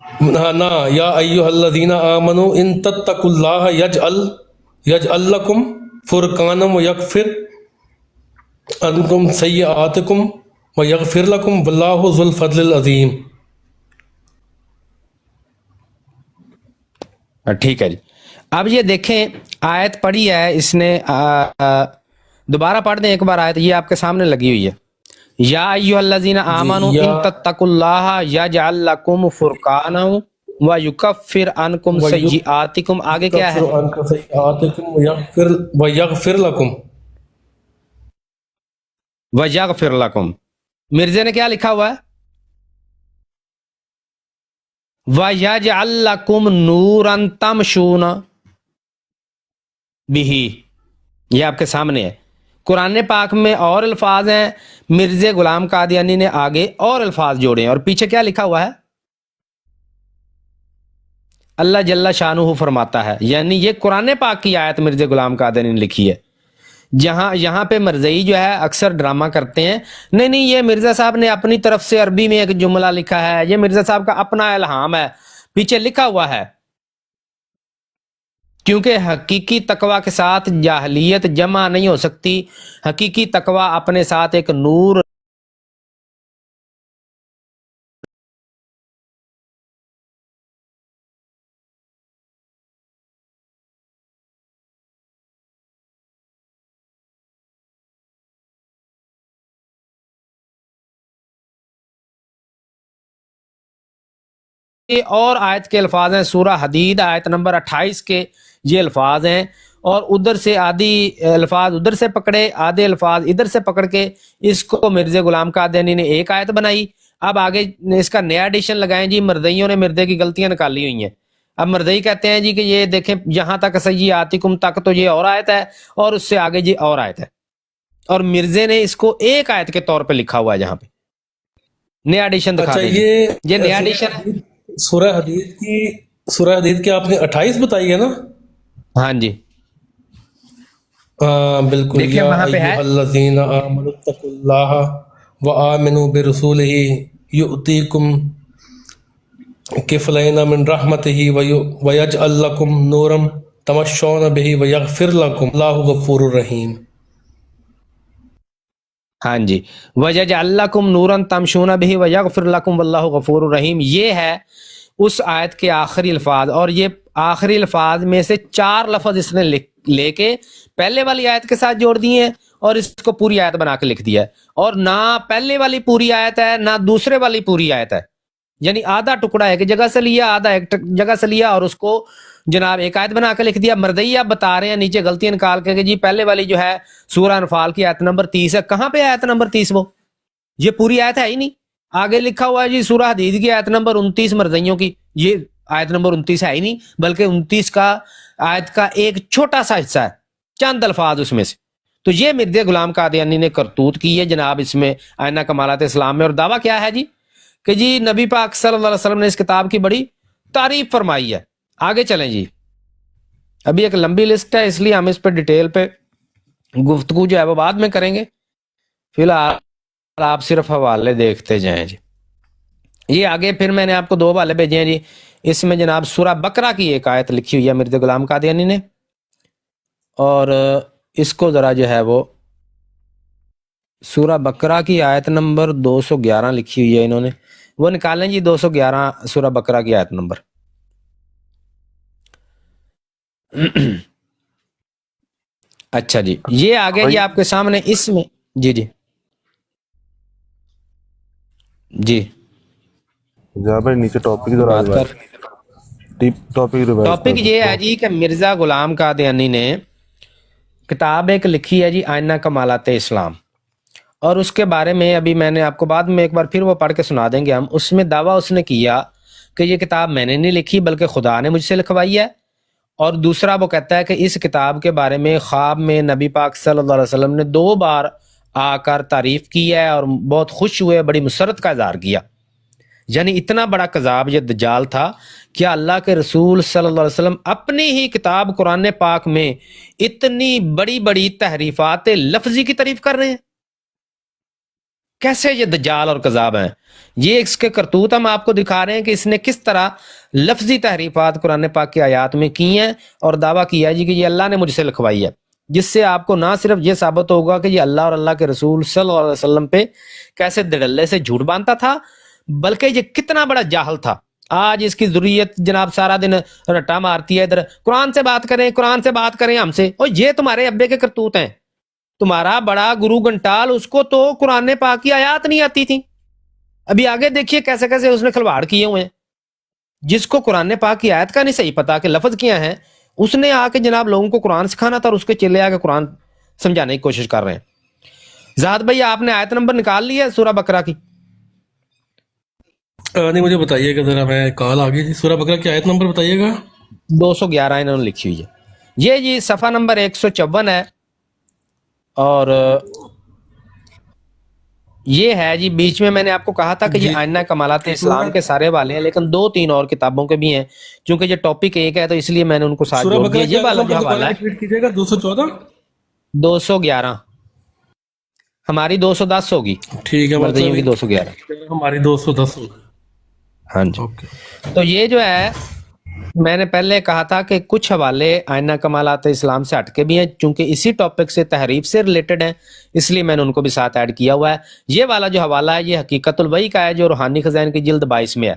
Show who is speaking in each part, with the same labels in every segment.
Speaker 1: نا یا ایھا الذین آمنوا ان تتقوا اللہ یجعل لکم فرقانا ویغفر عنکم سیئاتکم ویغفر لکم واللہ ذو الفضل العظیم۔
Speaker 2: ٹھیک ہے جی، اب یہ دیکھیں آیت پڑھی ہے اس نے، دوبارہ پڑھ دیں ایک بار آیت، یہ آپ کے سامنے لگی ہوئی ہے، یا ایھا الذین
Speaker 1: جی
Speaker 2: آمنوا
Speaker 1: یا
Speaker 2: ان تتقوا اللہ یجعل لکم فرقانا ویکفر عنکم سیئاتکم، آگے کیا ہے؟
Speaker 1: یکفر عنکم سیئاتکم ویغفر لکم۔
Speaker 2: ویغفر لکم، مرزا نے کیا لکھا ہوا ہے؟ وَيَجْعَلْ لَكُمْ نُورًا تَمْشُونَ بِهِ، یہ آپ کے سامنے ہے۔ قرآن پاک میں اور الفاظ ہیں، مرزا غلام قادیانی نے آگے اور الفاظ جوڑے ہیں، اور پیچھے کیا لکھا ہوا ہے؟ اللہ جل شانہ فرماتا ہے، یعنی یہ قرآن پاک کی آیت مرزا غلام قادیانی نے لکھی ہے۔ یہاں پہ مرزائی جو ہے اکثر ڈرامہ کرتے ہیں، نہیں یہ مرزا صاحب نے اپنی طرف سے عربی میں ایک جملہ لکھا ہے، یہ مرزا صاحب کا اپنا الہام ہے، پیچھے لکھا ہوا ہے۔ کیونکہ حقیقی تقوی کے ساتھ جاہلیت جمع نہیں ہو سکتی، حقیقی تقوی اپنے ساتھ ایک نور اور آیت کے الفاظ ہیں، سورہ حدید آیت نمبر 28 کے یہ الفاظ ہیں، اور ادھر سے آدھی الفاظ ادھر سے پکڑے، آدھے الفاظ ادھر سے پکڑ کے اس کو مرزا غلام قادیانی نے ایک آیت بنائی۔ اب آگے اس کا نیا ایڈیشن لگائیں جی، مردئیوں نے مردے کی غلطیاں نکالی ہوئی ہیں۔ اب مردئی کہتے ہیں جی کہ یہ دیکھیں یہاں تک سیئاتکم تک تو یہ اور آیت ہے، اور اس سے آگے جی اور آیت ہے، اور مرزے نے اس کو ایک آیت کے طور پہ لکھا ہوا ہے جہاں پہ۔ نیا ایڈیشن دکھا
Speaker 1: اچھا،
Speaker 2: دیں جی، یہ نیا ایڈیشن ہے۔
Speaker 1: سورہ حدید کی آپ نے 28 بتائی ہے نا؟
Speaker 2: ہاں جی،
Speaker 1: ہاں بالکل،
Speaker 2: دیکھیں
Speaker 1: یا
Speaker 2: وہاں پہ ہے،
Speaker 1: ایھا الذین آمنوا اتقوا اللہ وآمنوا برسولہ یؤتیکم کفلین من رحمتہ ویجعل لکم نورا تمشون بہ ویغفر لکم اللہ غفور الرحیم۔
Speaker 2: ہاں جی، وَيَجْعَلْ لَكُمْ نُورًا تَمْشُونَ بِهِ وَيَغْفِرْ لَكُمْ وَاللَّهُ غَفُورٌ رَحِيمٌ، یہ ہے اس آیت کے آخری الفاظ، اور یہ آخری الفاظ میں سے 4 لفظ اس نے لے کے پہلے والی آیت کے ساتھ جوڑ دیے ہیں، اور اس کو پوری آیت بنا کے لکھ دیا ہے، اور نہ پہلے والی پوری آیت ہے نہ دوسرے والی پوری آیت ہے، یعنی آدھا ٹکڑا ایک جگہ سے لیا، آدھا ایک جگہ سے لیا، اور اس کو جناب ایک آیت بنا کے لکھ دیا۔ مردئی آپ بتا رہے ہیں نیچے غلطیاں نکال کے کہ جی پہلے والی جو ہے سورہ انفال کی آیت نمبر 30 ہے، کہاں پہ آیت نمبر 30؟ وہ یہ پوری آیت ہے ہی نہیں، آگے لکھا ہوا ہے جی سورہ حدید کی آیت نمبر 29 مردئیوں کی، یہ آیت نمبر 29 ہے ہی نہیں، بلکہ 29 کا آیت کا ایک چھوٹا سا حصہ ہے، چند الفاظ اس میں سے۔ تو یہ مرزا غلام قادیانی نے کرتوت کی ہے جناب اس میں آئینہ کمالات اسلام میں، اور دعویٰ کیا ہے جی کہ جی نبی پاک صلی اللہ علیہ وسلم نے اس کتاب کی بڑی تعریف فرمائی ہے۔ آگے چلیں جی، ابھی ایک لمبی لسٹ ہے اس لیے ہم اس پہ ڈیٹیل پہ گفتگو جو ہے وہ بعد میں کریں گے، فی الحال آپ صرف حوالے دیکھتے جائیں جی۔ یہ آگے پھر میں نے آپ کو 2 حوالے بھیجے ہیں جی، اس میں جناب سورہ بقرہ کی ایک آیت لکھی ہوئی ہے مرزا غلام قادیانی نے، اور اس کو ذرا جو ہے وہ سورہ بقرہ کی آیت نمبر 211 لکھی ہوئی ہے انہوں نے، وہ نکالیں جی 211 سورہ بقرہ کی آیت نمبر۔ اچھا جی، یہ آگے جی آپ کے سامنے اس میں جی
Speaker 3: بھائی نیچے ٹاپک
Speaker 2: بات کر، ٹاپک یہ ہے جی کہ مرزا غلام قادیانی نے کتاب ایک لکھی ہے جی آئینہ کمالات اسلام، اور اس کے بارے میں ابھی میں نے آپ کو بعد میں ایک بار پھر وہ پڑھ کے سنا دیں گے ہم۔ اس میں دعویٰ اس نے کیا کہ یہ کتاب میں نے نہیں لکھی بلکہ خدا نے مجھ سے لکھوائی ہے، اور دوسرا وہ کہتا ہے کہ اس کتاب کے بارے میں خواب میں نبی پاک صلی اللہ علیہ وسلم نے 2 بار آ کر تعریف کی ہے، اور بہت خوش ہوئے، بڑی مسرت کا اظہار کیا۔ یعنی اتنا بڑا کذاب یہ دجال تھا، کیا اللہ کے رسول صلی اللہ علیہ وسلم اپنی ہی کتاب قرآن پاک میں اتنی بڑی بڑی تحریفات لفظی کی تعریف کر رہے ہیں؟ کیسے یہ دجال اور کذاب ہیں. یہ اس کے کرتوت ہم آپ کو دکھا رہے ہیں کہ اس نے کس طرح لفظی تحریفات قرآن پاک کی آیات میں کی ہیں اور دعویٰ کیا ہے جی کہ یہ اللہ نے مجھ سے لکھوائی ہے، جس سے آپ کو نہ صرف یہ ثابت ہوگا کہ یہ اللہ اور اللہ کے رسول صلی اللہ علیہ وسلم پہ کیسے دڑلے سے جھوٹ باندھتا تھا، بلکہ یہ کتنا بڑا جاہل تھا. آج اس کی ذریت جناب سارا دن رٹا مارتی ہے ادھر، قرآن سے بات کریں قرآن سے بات کریں ہم سے، اور یہ تمہارے ابے کے کرتوت ہیں. تمہارا بڑا گرو گھنٹال، اس کو تو قرآن پاک کی آیات نہیں آتی تھی. ابھی آگے دیکھیے کیسے کیسے اس نے کھلواڑ کیے ہوئے ہیں. جس کو قرآن پاک کی آیت کا نہیں صحیح پتا کہ لفظ کیا ہیں، اس نے آ کے جناب لوگوں کو قرآن سکھانا تھا اور اس کے چلے آ کے قرآن سمجھانے کی کوشش کر رہے ہیں. زاہد بھائی آپ نے آیت نمبر نکال لی ہے سورہ بقرہ کی؟
Speaker 1: نہیں مجھے بتائیے گا ذرا، میں کال آ گئی تھی. سورہ بقرہ کی آیت نمبر بتائیے گا.
Speaker 2: 211 انہوں نے لکھی ہوئی ہے. یہ جی صفحہ نمبر 154 ہے، اور یہ ہے جی بیچ میں نے آپ کو کہا تھا کہ یہ آئینہ کمالات اسلام کے سارے والے ہیں، لیکن 2-3 اور کتابوں کے بھی ہیں. چونکہ یہ ٹاپک ایک ہے تو اس لیے میں نے ان کو ساتھ
Speaker 1: سورہ
Speaker 2: جوڑ
Speaker 1: بقرہ
Speaker 2: دیا.
Speaker 1: کی
Speaker 2: یہ
Speaker 1: آیت
Speaker 2: والا جو
Speaker 1: نمبر
Speaker 2: حوالہ ہے
Speaker 1: ریپیٹ کیجیے گا. 214.
Speaker 2: 211، ہماری 210 ہوگی،
Speaker 1: ٹھیک ہے،
Speaker 2: مردیوں کی
Speaker 1: مطلب
Speaker 2: 211.
Speaker 1: ہماری 210 ہوگی.
Speaker 2: ہاں جی.
Speaker 1: اوکے.
Speaker 2: تو یہ جو ہے میں نے پہلے کہا تھا کہ کچھ حوالے آئینہ کمالات اسلام سے ہٹ کے بھی ہیں، چونکہ اسی ٹاپک سے تحریف سے ریلیٹڈ ہیں، اس لیے میں نے ان کو بھی ساتھ ایڈ کیا ہوا ہے. یہ والا جو حوالہ ہے یہ حقیقت الوحی کا ہے، جو روحانی خزائن کی جلد 22 میں ہے.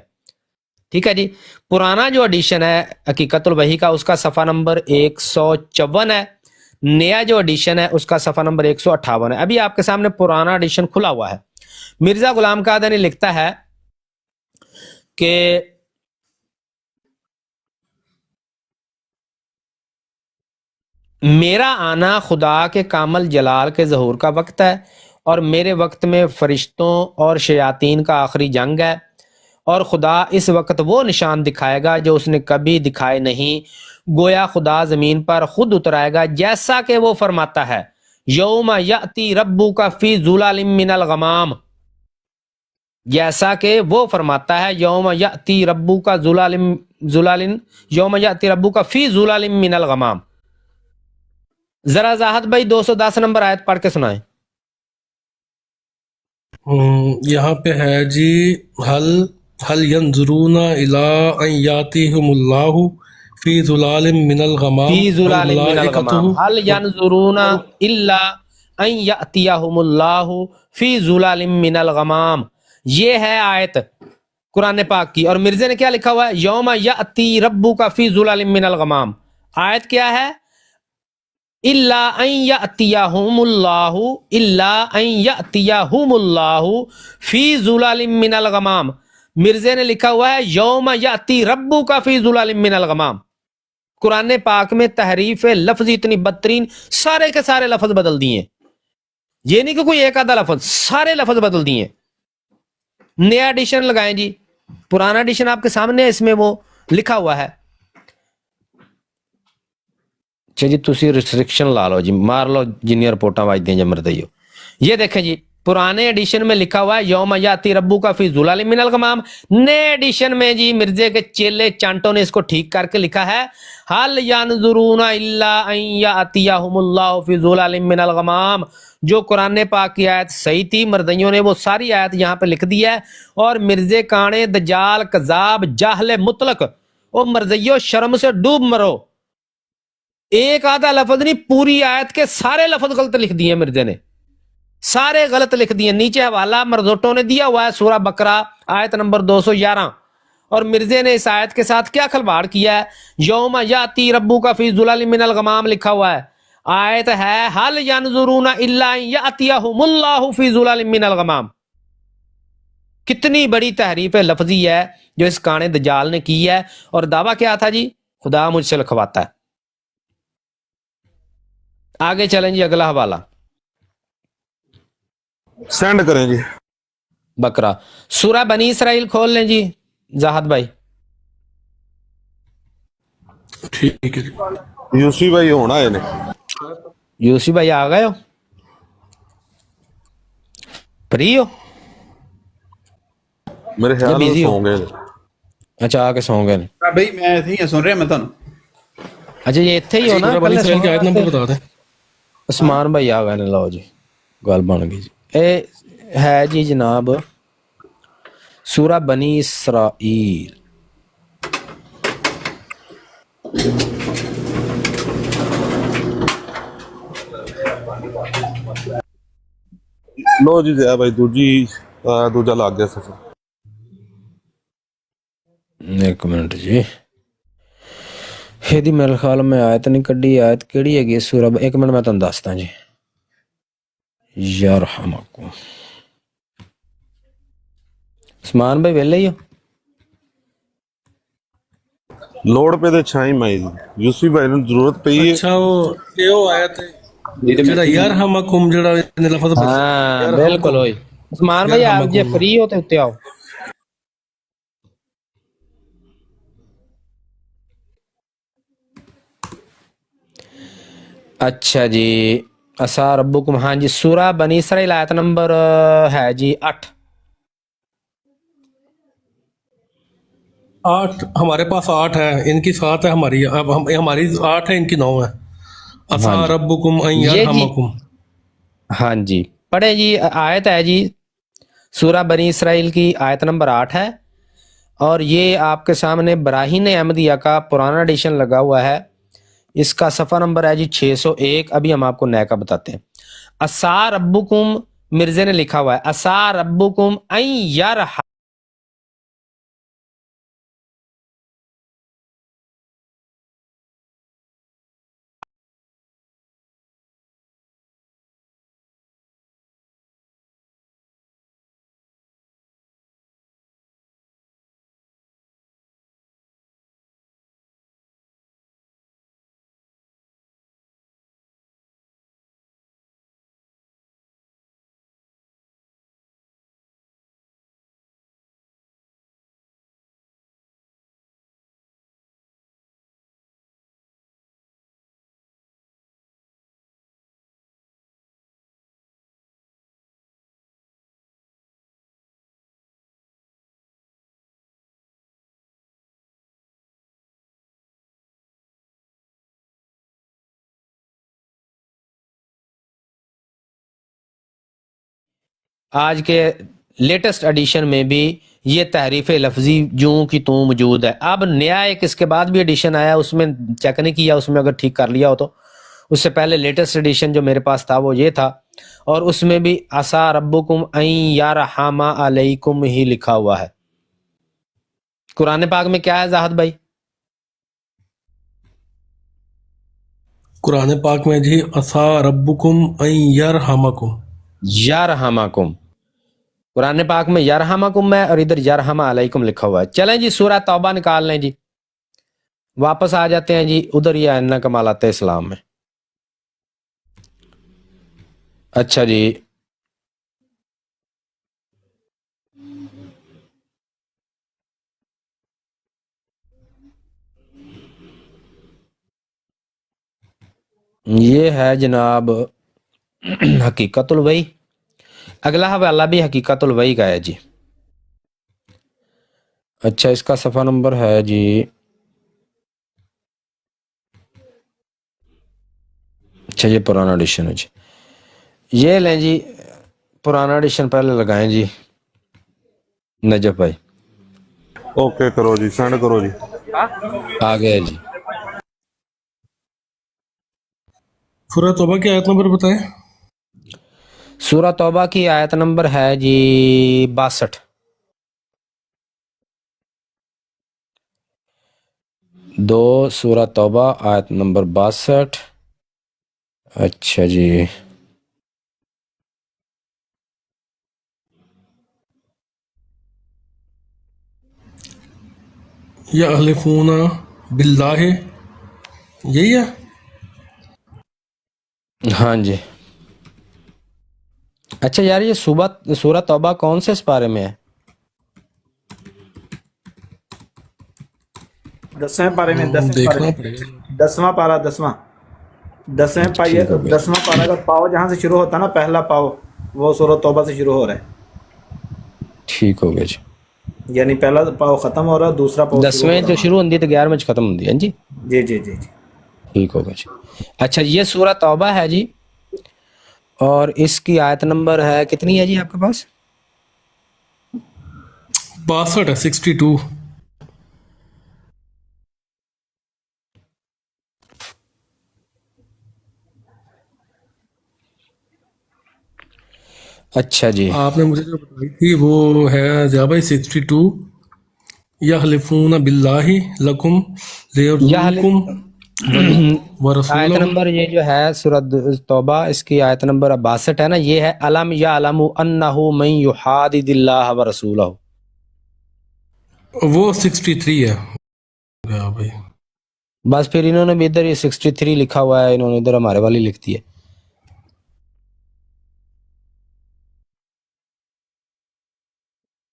Speaker 2: ٹھیک ہے جی. پرانا جو ایڈیشن ہے حقیقت الوحی کا، اس کا صفحہ نمبر 154 ہے. نیا جو ایڈیشن ہے اس کا صفحہ نمبر 158 ہے. ابھی آپ کے سامنے پرانا ایڈیشن کھلا ہوا ہے. مرزا غلام قادری لکھتا ہے کہ میرا آنا خدا کے کامل جلال کے ظہور کا وقت ہے، اور میرے وقت میں فرشتوں اور شیاطین کا آخری جنگ ہے، اور خدا اس وقت وہ نشان دکھائے گا جو اس نے کبھی دکھائے نہیں. گویا خدا زمین پر خود اترائے گا، جیسا کہ وہ فرماتا ہے یوم یأتی ربک فی ظلال من الغمام، جیسا کہ وہ فرماتا ہے یوم یأتی ربک یوم یأتی ربک فی ظلال من الغمام. ذرا زاہد بھائی 210 نمبر آیت پڑھ کے سنائیں.
Speaker 1: یہاں پہ ہے جی هل ينظرون الى ان یاتیہم اللہ فی ظلال من الغمام
Speaker 2: فی ظلال من
Speaker 1: والملائکۃ
Speaker 2: الغمام هل ينظرون الا ان یأتیہم اللہ فی ظلال من الغمام. یہ ہے آیت قرآن پاک کی، اور مرزا نے کیا لکھا ہوا ہے؟ یوم یأتی ربک فی ظلال من الغمام. آیت کیا ہے؟ الا ان یأتیہم اللہ، الا ان یأتیہم اللہ فی ظلال من الغمام. مرزا نے لکھا ہوا ہے یوم یأتی ربک فی ظلال من الغمام. قرآن پاک میں تحریف لفظی اتنی بدترین، سارے کے سارے لفظ بدل دیے. یہ نہیں کہ کوئی ایک آدھا لفظ، سارے لفظ بدل دیے. نیا ایڈیشن لگائیں جی. پرانا ایڈیشن آپ کے سامنے ہے، اس میں وہ لکھا ہوا ہے. اچھا جی تسی ریسٹرکشن لا لو جی، مار لو جنیاں رپورٹاں واج دیں جمر دئیو. یہ دیکھیں جی پرانے ایڈیشن میں لکھا ہوا ہے یوم یاتی ربک فی ظلال من الغمام. نئے ایڈیشن میں جی مرزے کے چیلے چانٹوں نے اس کو ٹھیک کر کے لکھا ہے حل ینظرون الا ان یاتیہم اللہ فی ظلال من الغمام. جو قرآن پاک کی آیت صحیح تھی، مردیوں نے وہ ساری آیت یہاں پہ لکھ دی ہے، اور مرزے کانے دجال کذاب جاہل مطلق، او مردیوں شرم سے ڈوب مرو. ایک آدھا لفظ نہیں، پوری آیت کے سارے لفظ غلط لکھ دیے مرزے نے، سارے غلط لکھ دیے. نیچے حوالہ مرزوٹوں نے دیا ہوا ہے سورہ بقرہ آیت نمبر 211، اور مرزے نے اس آیت کے ساتھ کیا کھلواڑ کیا ہے؟ یوم یاتی ربک فی ظلال من الغمام لکھا ہوا ہے. آیت ہے حل ینظرون الا ان یاتیہم اللہ فی ظلال من الغمام. کتنی بڑی تحریف لفظی ہے جو اس کانے دجال نے کی ہے، اور دعویٰ کیا تھا جی؟ خدا مجھ سے لکھواتا ہے. آگے چلیں جی اگلا حوالہ
Speaker 3: سینڈ کریں جی.
Speaker 2: بقرہ سورہ بنی اسرائیل کھول لیں جی زاہد بھائی.
Speaker 1: ٹھیک ہے.
Speaker 3: یوسی بھائی ہونا ہے نے.
Speaker 2: یوسی بھائی آ گئے ہو؟ فری ہو؟
Speaker 3: میرے خیال میں
Speaker 2: busy ہو؟
Speaker 3: سو گئے.
Speaker 2: اچھا آ کے سو گئے.
Speaker 4: بھائی میں اتھی سن رہا میں تھانوں.
Speaker 2: اچھا یہ اتھے ہی ہو نا؟
Speaker 1: سورہ بنی اسرائیل کی آیت نمبر بتا دیں.
Speaker 2: عثمان بھائی آ گئے نے. لو جی گل بن گئی جی. ہے جی جناب سورہ بنی اسرائیل.
Speaker 3: ਲੋ ਜੀ ਜੈ ਭਾਈ ਦੂਜਾ ਲੱਗ ਗਿਆ ਸਫਰ.
Speaker 2: ایک منٹ جی ਇਹਦੀ ਮੇਰੇ ਖਿਆਲ ਮੈਂ ਆਇਤ ਨਹੀਂ ਕੱਢੀ. ਆਇਤ ਕਿਹੜੀ ਹੈਗੀ ਸੂਰਾ ਇੱਕ ਮਿੰਟ ਮੈਂ ਤੁਹਾਨੂੰ ਦੱਸਦਾ ਜੀ. ਯਰਹਮਕੁਮ ਉਸਮਾਨ ਭਾਈ ਵੇਲੇ ਹੀ ਹੋ.
Speaker 3: ਲੋੜ ਪਏ ਤੇ ਛਾਈ ਮਾਈ ਦੀ ਯੂਸੀ ਭਾਈ ਨੂੰ ਜ਼ਰੂਰਤ ਪਈ ਹੈ.
Speaker 1: ਅੱਛਾ ਉਹ ਆਇਆ ਤੇ ਜਿਹੜਾ ਯਾਰ ਹਮਕੁਮ ਜਿਹੜਾ ਇਹਨੇ ਲਫ਼ਜ਼
Speaker 2: ਹਾਂ ਬਿਲਕੁਲ ਹੋਈ. ਉਸਮਾਨ ਭਾਈ ਆਪ ਜੇ ਫ੍ਰੀ ਹੋ ਤੇ ਉੱਤੇ ਆਓ. اچھا جی اسا ربکم. ہاں جی سورہ بنی اسرائیل آیت نمبر ہے جی 8.
Speaker 1: 8 ہمارے پاس 8 ہے ان کی 7 ہے ہماری. اب ہماری 8 ہے ان کی 9 ہے. عسیٰ ربکم ان یرحمکم.
Speaker 2: ہاں جی پڑھیں جی. آیت ہے جی سورہ بنی اسرائیل کی آیت نمبر 8 ہے اور یہ آپ کے سامنے براہین احمدیہ کا پرانا ایڈیشن لگا ہوا ہے. اس کا صفحہ نمبر ہے جی 601. ابھی ہم آپ کو نئے کا بتاتے ہیں. اسا ربکم مرزے نے لکھا ہوا ہے اسا ربکم ان یرحم. آج کے لیٹسٹ ایڈیشن میں بھی یہ تحریف لفظی جوں کی توں موجود ہے. اب نیا ایک اس کے بعد بھی ایڈیشن آیا اس میں چیک نہیں کیا. اس میں اگر ٹھیک کر لیا ہو تو اس سے پہلے لیٹسٹ ایڈیشن جو میرے پاس تھا وہ یہ تھا اور اس میں بھی عسیٰ ربکم ان یرحم علیکم ہی لکھا ہوا ہے. قرآن پاک میں کیا ہے زاہد بھائی؟
Speaker 1: قرآن پاک میں جی عسیٰ ربکم ان یرحمکم.
Speaker 2: یرحمکم قرآن پاک میں یرحمکم ہے اور ادھر یرحم علیکم لکھا ہوا ہے. چلیں جی سورہ توبہ نکال لیں جی. واپس آ جاتے ہیں جی ادھر ہی ان کمالات اسلام میں. اچھا جی یہ ہے جناب حقیقت الوحی. اگلا حوالہ بھی حقیقت الوحی کا ہے جی. اچھا اس کا صفحہ نمبر ہے جی اچھا یہ پرانا ایڈیشن ہے جی. یہ لیں جی پرانا ایڈیشن پہلے لگائیں جی نجف بھائی.
Speaker 3: اوکے کرو جی سینڈ کرو جی.
Speaker 2: آ گیا جی.
Speaker 1: سورہ توبہ کی آیت نمبر بتائیں.
Speaker 2: سورہ توبہ کی آیت نمبر ہے جی 62. سورہ توبہ آیت نمبر 62. اچھا جی
Speaker 1: یحلفون باللہ یہی ہے.
Speaker 2: ہاں جی. اچھا یار یہ سورہ توبہ کون سے سپارے میں ہے؟
Speaker 4: 10ویں پارے میں 10ویں
Speaker 1: دیکھنا
Speaker 4: پارے
Speaker 1: پڑے گا.
Speaker 4: 10واں پارا 10واں پائے 10واں پارا کا پاؤ جہاں سے شروع ہوتا ہے نا پہلا پاؤ وہ سورہ توبہ سے شروع ہو رہا ہے.
Speaker 2: ٹھیک ہو گیا جی.
Speaker 4: یعنی پہلا پاؤ ختم ہو رہا ہے دوسرا پاؤ
Speaker 2: 10ویں جو شروع ہوندی تو 11ویں ختم ہوندی ہے جی.
Speaker 4: جی جی جی جی
Speaker 2: ٹھیک ہوگا جی. اچھا یہ سورہ توبہ ہے جی اور اس کی آیت نمبر ہے کتنی ہے جی آپ کے پاس؟
Speaker 1: 62 ہے، 62۔
Speaker 2: اچھا جی،
Speaker 1: آپ نے مجھے جو بتائی تھی وہ ہے ضیاء بھائی 62، یحلفون باللہ لکم لیرضوکم
Speaker 2: آیت
Speaker 1: ورسولہ۔
Speaker 2: نمبر یہ جو ہے سورۃ توبہ، اس کی آیت نمبر 62 ہے نا، یہ ہے الم یعلم انہ من یحادد اللہ ورسولہ۔
Speaker 1: وہ 63 ہے ضیاء بھائی۔
Speaker 2: بس پھر انہوں نے بھی ادھر یہ 63 لکھا ہوا ہے، انہوں نے ادھر ہمارے والی لکھ دی ہے۔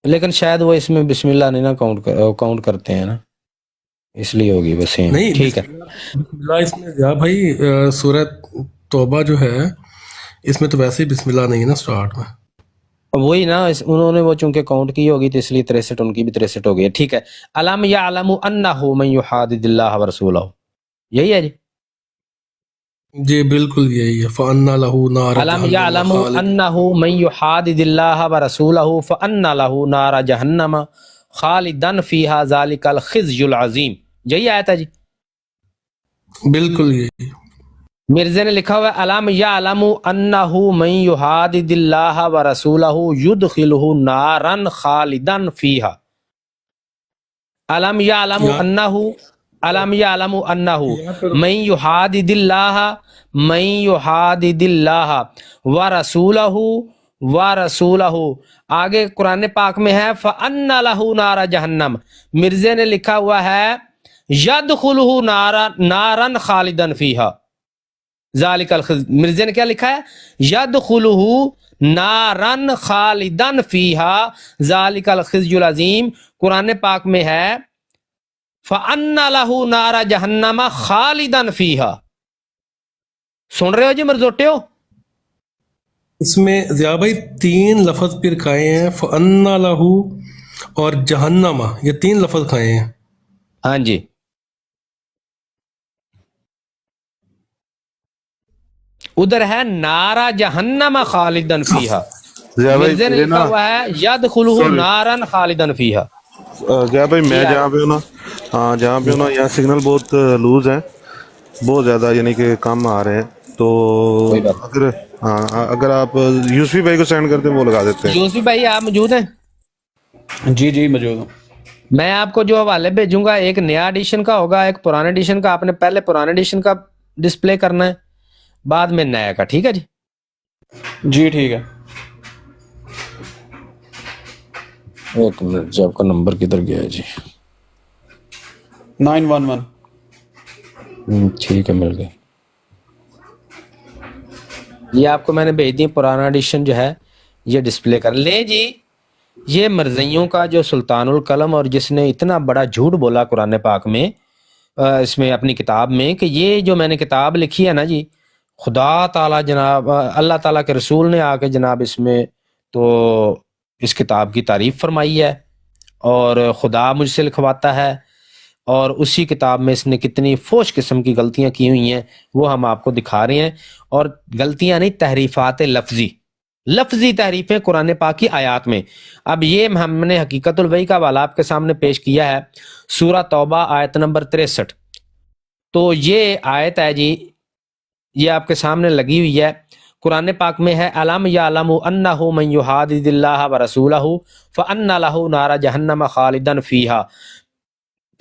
Speaker 2: لیکن شاید وہ اس میں بسم اللہ نہیں نا کاؤنٹ کرتے ہیں نا، اس لیے ہوگی بس سیم،
Speaker 1: نہیں،
Speaker 2: ٹھیک ہے۔
Speaker 1: بسم اللہ اس میں ضیاء بھائی سورہ توبہ جو ہے اس میں تو ویسے ہی بسم اللہ نہیں ہے نا سٹارٹ میں۔
Speaker 2: وہی نا، انہوں نے وہ چونکہ کاؤنٹ کی ہوگی تو اس لیے 63 ان کی بھی 63 ہو گئی ہے، ٹھیک ہے۔ الم یعلم انہ من یحادد اللہ ورسولہ، یہی ہے جی۔
Speaker 1: جی بالکل یہی ہے، فَأَنَّ لَهُ نَارَ
Speaker 2: الم
Speaker 1: جَهَنَّمَ
Speaker 2: یعلم
Speaker 1: خَالِدًا۔
Speaker 2: انہ من یحادد اللہ ورسولہ فان له نار جہنم خالدا فیہا ذالک الخزی العظیم، یہی آیت ہے جی۔
Speaker 1: بالکل یہی۔
Speaker 2: مرزا نے لکھا ہوا ہے الم یعلم انہ من یحادد اللہ ورسولہ یدخلہ نارا خالدا فیہا۔ علم یعلم انہ، علم یعلم انہ من یحادد اللہ، من یحادد اللہ ورسولہ، ورسولہ آگے قرآن پاک میں ہے فَأَنَّ لَهُ نَارَ جہنم، مرزا نے لکھا ہوا ہے یدخلہ نارا خالدا فیہا ذالک الخزی، مرزا نے کیا لکھا ہے یدخلہ نارا خالدا فیہا ذالک الخزی العظیم، قرآن پاک میں ہے فَأَنَّ لَهُ نَارَ جَهَنَّمَ خَالِدًا فِيهَا۔ سن رہے ہو جی مرزوٹے ہو؟
Speaker 1: اس میں ضیاء بھائی 3 لفظ پھر کھائے ہیں، فَأَنَّ لَهُ اور جہنم، یہ 3 لفظ کھائے ہیں۔
Speaker 2: ہاں جی، ادھر ہے نارا جہنم خالدن فیہا،
Speaker 3: ضیاء بھائی
Speaker 2: مرزا نے
Speaker 3: میرے
Speaker 2: لکھا
Speaker 3: نا
Speaker 2: ہوا ہے یدخلہ نارا خالدن فیہا۔
Speaker 3: ضیاء بھائی میں جہاں پہ ہوں نا، ہاں جہاں پہ ہوں نا یہاں سگنل بہت لوز ہیں، بہت زیادہ، یعنی کہ کم آ رہے ہیں، تو
Speaker 2: کوئی بات
Speaker 3: اگر ہاں اگر آپ یوسفی بھائی کو سینڈ کر دیں وہ لگا دیتے ہیں۔
Speaker 2: یوسف بھائی آپ موجود ہیں؟
Speaker 5: جی جی موجود ہوں۔
Speaker 2: میں آپ کو جو حوالے بھیجوں گا، ایک نیا ایڈیشن کا ہوگا، ایک پرانے ایڈیشن کا، آپ نے پہلے پرانے ایڈیشن کا ڈسپلے کرنا ہے، بعد میں نیا کا، ٹھیک ہے جی؟
Speaker 5: جی ٹھیک ہے۔
Speaker 2: ایک منٹ جی، آپ کا نمبر کدھر گیا ہے جی؟
Speaker 5: 911۔
Speaker 2: ٹھیک ہے، مل گیا۔ یہ آپ کو میں نے بھیج دی، پرانا ایڈیشن جو ہے یہ ڈسپلے کر لیں جی۔ یہ مرزیوں کا جو سلطان القلم، اور جس نے اتنا بڑا جھوٹ بولا قرآن پاک میں، اس میں اپنی کتاب میں، کہ یہ جو میں نے کتاب لکھی ہے نا جی، خدا تعالیٰ جناب اللہ تعالیٰ کے رسول نے آ کے جناب اس میں تو اس کتاب کی تعریف فرمائی ہے، اور خدا مجھ سے لکھواتا ہے، اور اسی کتاب میں اس نے کتنی فوش قسم کی غلطیاں کی ہوئی ہیں وہ ہم آپ کو دکھا رہے ہیں، اور غلطیاں نہیں، تحریفات لفظی تحریفیں قرآن پاک کی آیات میں۔ اب یہ ہم نے حقیقت الوحی کا حوالہ آپ کے سامنے پیش کیا ہے، سورہ توبہ آیت نمبر 63۔ تو یہ آیت ہے جی، یہ آپ کے سامنے لگی ہوئی ہے، قرآن پاک میں ہے الم یعلم انہ من یحادد اللہ ورسولہ فان لہ نار جہنم خالدا فیہا،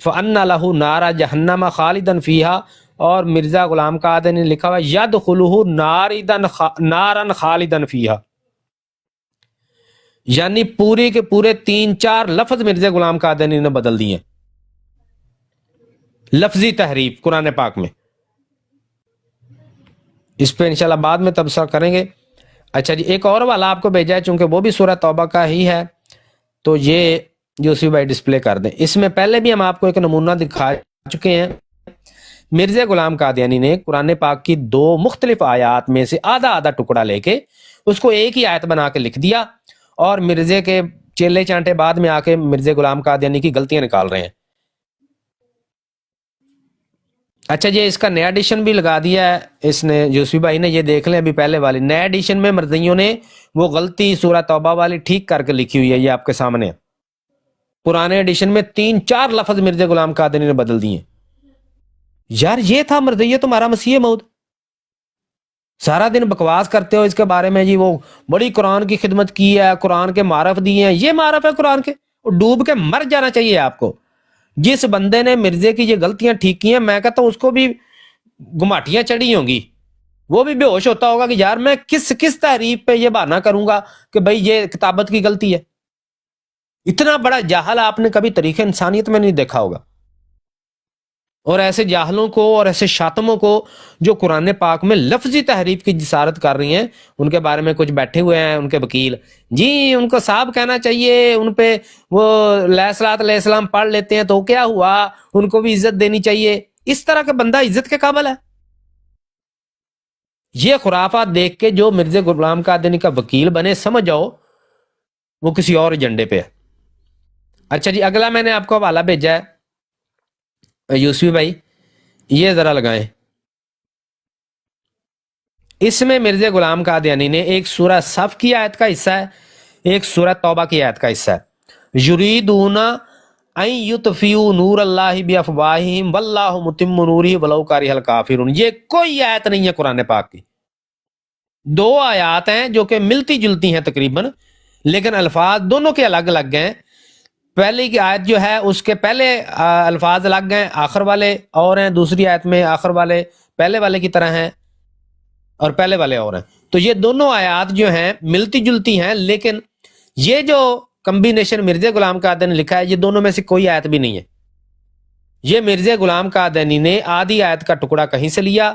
Speaker 2: فان لہ نار جہنم خالدا فیہا، اور مرزا غلام قادر نے لکھا ہوا یدخلہ نارا خالدا فیہا، یعنی پورے کے پورے 3-4 لفظ مرزا غلام قادری نے بدل دیے ہیں، لفظی تحریف قرآن پاک میں۔ اس پہ انشاءاللہ بعد میں تبصرہ کریں گے۔ اچھا جی، ایک اور والا آپ کو بھیجا ہے، چونکہ وہ بھی سورہ توبہ کا ہی ہے، تو یہ یوسف بھائی ڈسپلے کر دیں۔ اس میں پہلے بھی ہم آپ کو ایک نمونہ دکھا چکے ہیں، مرزا غلام قادیانی نے قرآن پاک کی 2 مختلف آیات میں سے آدھا آدھا ٹکڑا لے کے اس کو ایک ہی آیت بنا کے لکھ دیا، اور مرزا کے چیلے چانٹے بعد میں آ کے مرزا غلام قادیانی کی غلطیاں نکال رہے ہیں۔ اچھا جی، اس کا نیا ایڈیشن بھی لگا دیا ہے اس نے، یوسفی بھائی نے، یہ دیکھ لیں ابھی پہلے والی نیا ایڈیشن میں مرزائیوں نے وہ غلطی سورہ توبہ والی ٹھیک کر کے لکھی ہوئی ہے، یہ آپ کے سامنے ہے۔ پرانے ایڈیشن میں 3-4 لفظ مرزا غلام قادری نے بدل دیے۔ یار یہ تھا مرزائیہ تمہارا مسیح موعود، سارا دن بکواس کرتے ہو اس کے بارے میں، جی وہ بڑی قرآن کی خدمت کی ہے، قرآن کے معرف دیے ہیں، یہ معرف ہے قرآن کے؟ ڈوب کے مر جانا چاہیے آپ کو۔ جس بندے نے مرزے کی یہ غلطیاں ٹھیک کی ہیں، میں کہتا ہوں اس کو بھی گماٹیاں چڑھی ہوں گی، وہ بھی بے ہوش ہوتا ہوگا کہ یار میں کس تحریف پہ یہ بہانہ کروں گا کہ بھئی یہ کتابت کی غلطی ہے۔ اتنا بڑا جاہل آپ نے کبھی تاریخ انسانیت میں نہیں دیکھا ہوگا۔ اور ایسے جاہلوں کو اور ایسے شاتموں کو جو قرآن پاک میں لفظی تحریف کی جسارت کر رہی ہیں، ان کے بارے میں کچھ بیٹھے ہوئے ہیں ان کے وکیل، جی ان کو صاحب کہنا چاہیے، ان پہ وہ علیہ السلام پڑھ لیتے ہیں تو کیا ہوا، ان کو بھی عزت دینی چاہیے۔ اس طرح کا بندہ عزت کے قابل ہے؟ یہ خرافات دیکھ کے جو مرزا غلام قادری کا وکیل بنے، سمجھ جاؤ وہ کسی اور ایجنڈے پہ ہے۔ اچھا جی، اگلا میں نے آپ کو حوالہ بھیجا ہے یوسفی بھائی، یہ ذرا لگائیں۔ اس میں مرزا غلام قادیانی نے ایک سورہ صف کی آیت کا حصہ ہے، ایک سورہ توبہ کی آیت کا حصہ ہے۔ یریدون ان یطفئوا نور اللہ بافواہہم واللہ متم نورہ ولو کرہ الکافرون۔ یہ کوئی آیت نہیں ہے قرآن پاک کی، 2 آیات ہیں جو کہ ملتی جلتی ہیں تقریباً، لیکن الفاظ دونوں کے الگ الگ ہیں۔ پہلی کی آیت جو ہے اس کے پہلے الفاظ الگ ہیں، آخر والے اور ہیں، دوسری آیت میں آخر والے پہلے والے کی طرح ہیں اور پہلے والے اور ہیں۔ تو یہ دونوں آیات جو ہیں ملتی جلتی ہیں، لیکن یہ جو کمبینیشن مرزا غلام قادری نے لکھا ہے، یہ دونوں میں سے کوئی آیت بھی نہیں ہے۔ یہ مرزا غلام قادری نے آدھی آیت کا ٹکڑا کہیں سے لیا،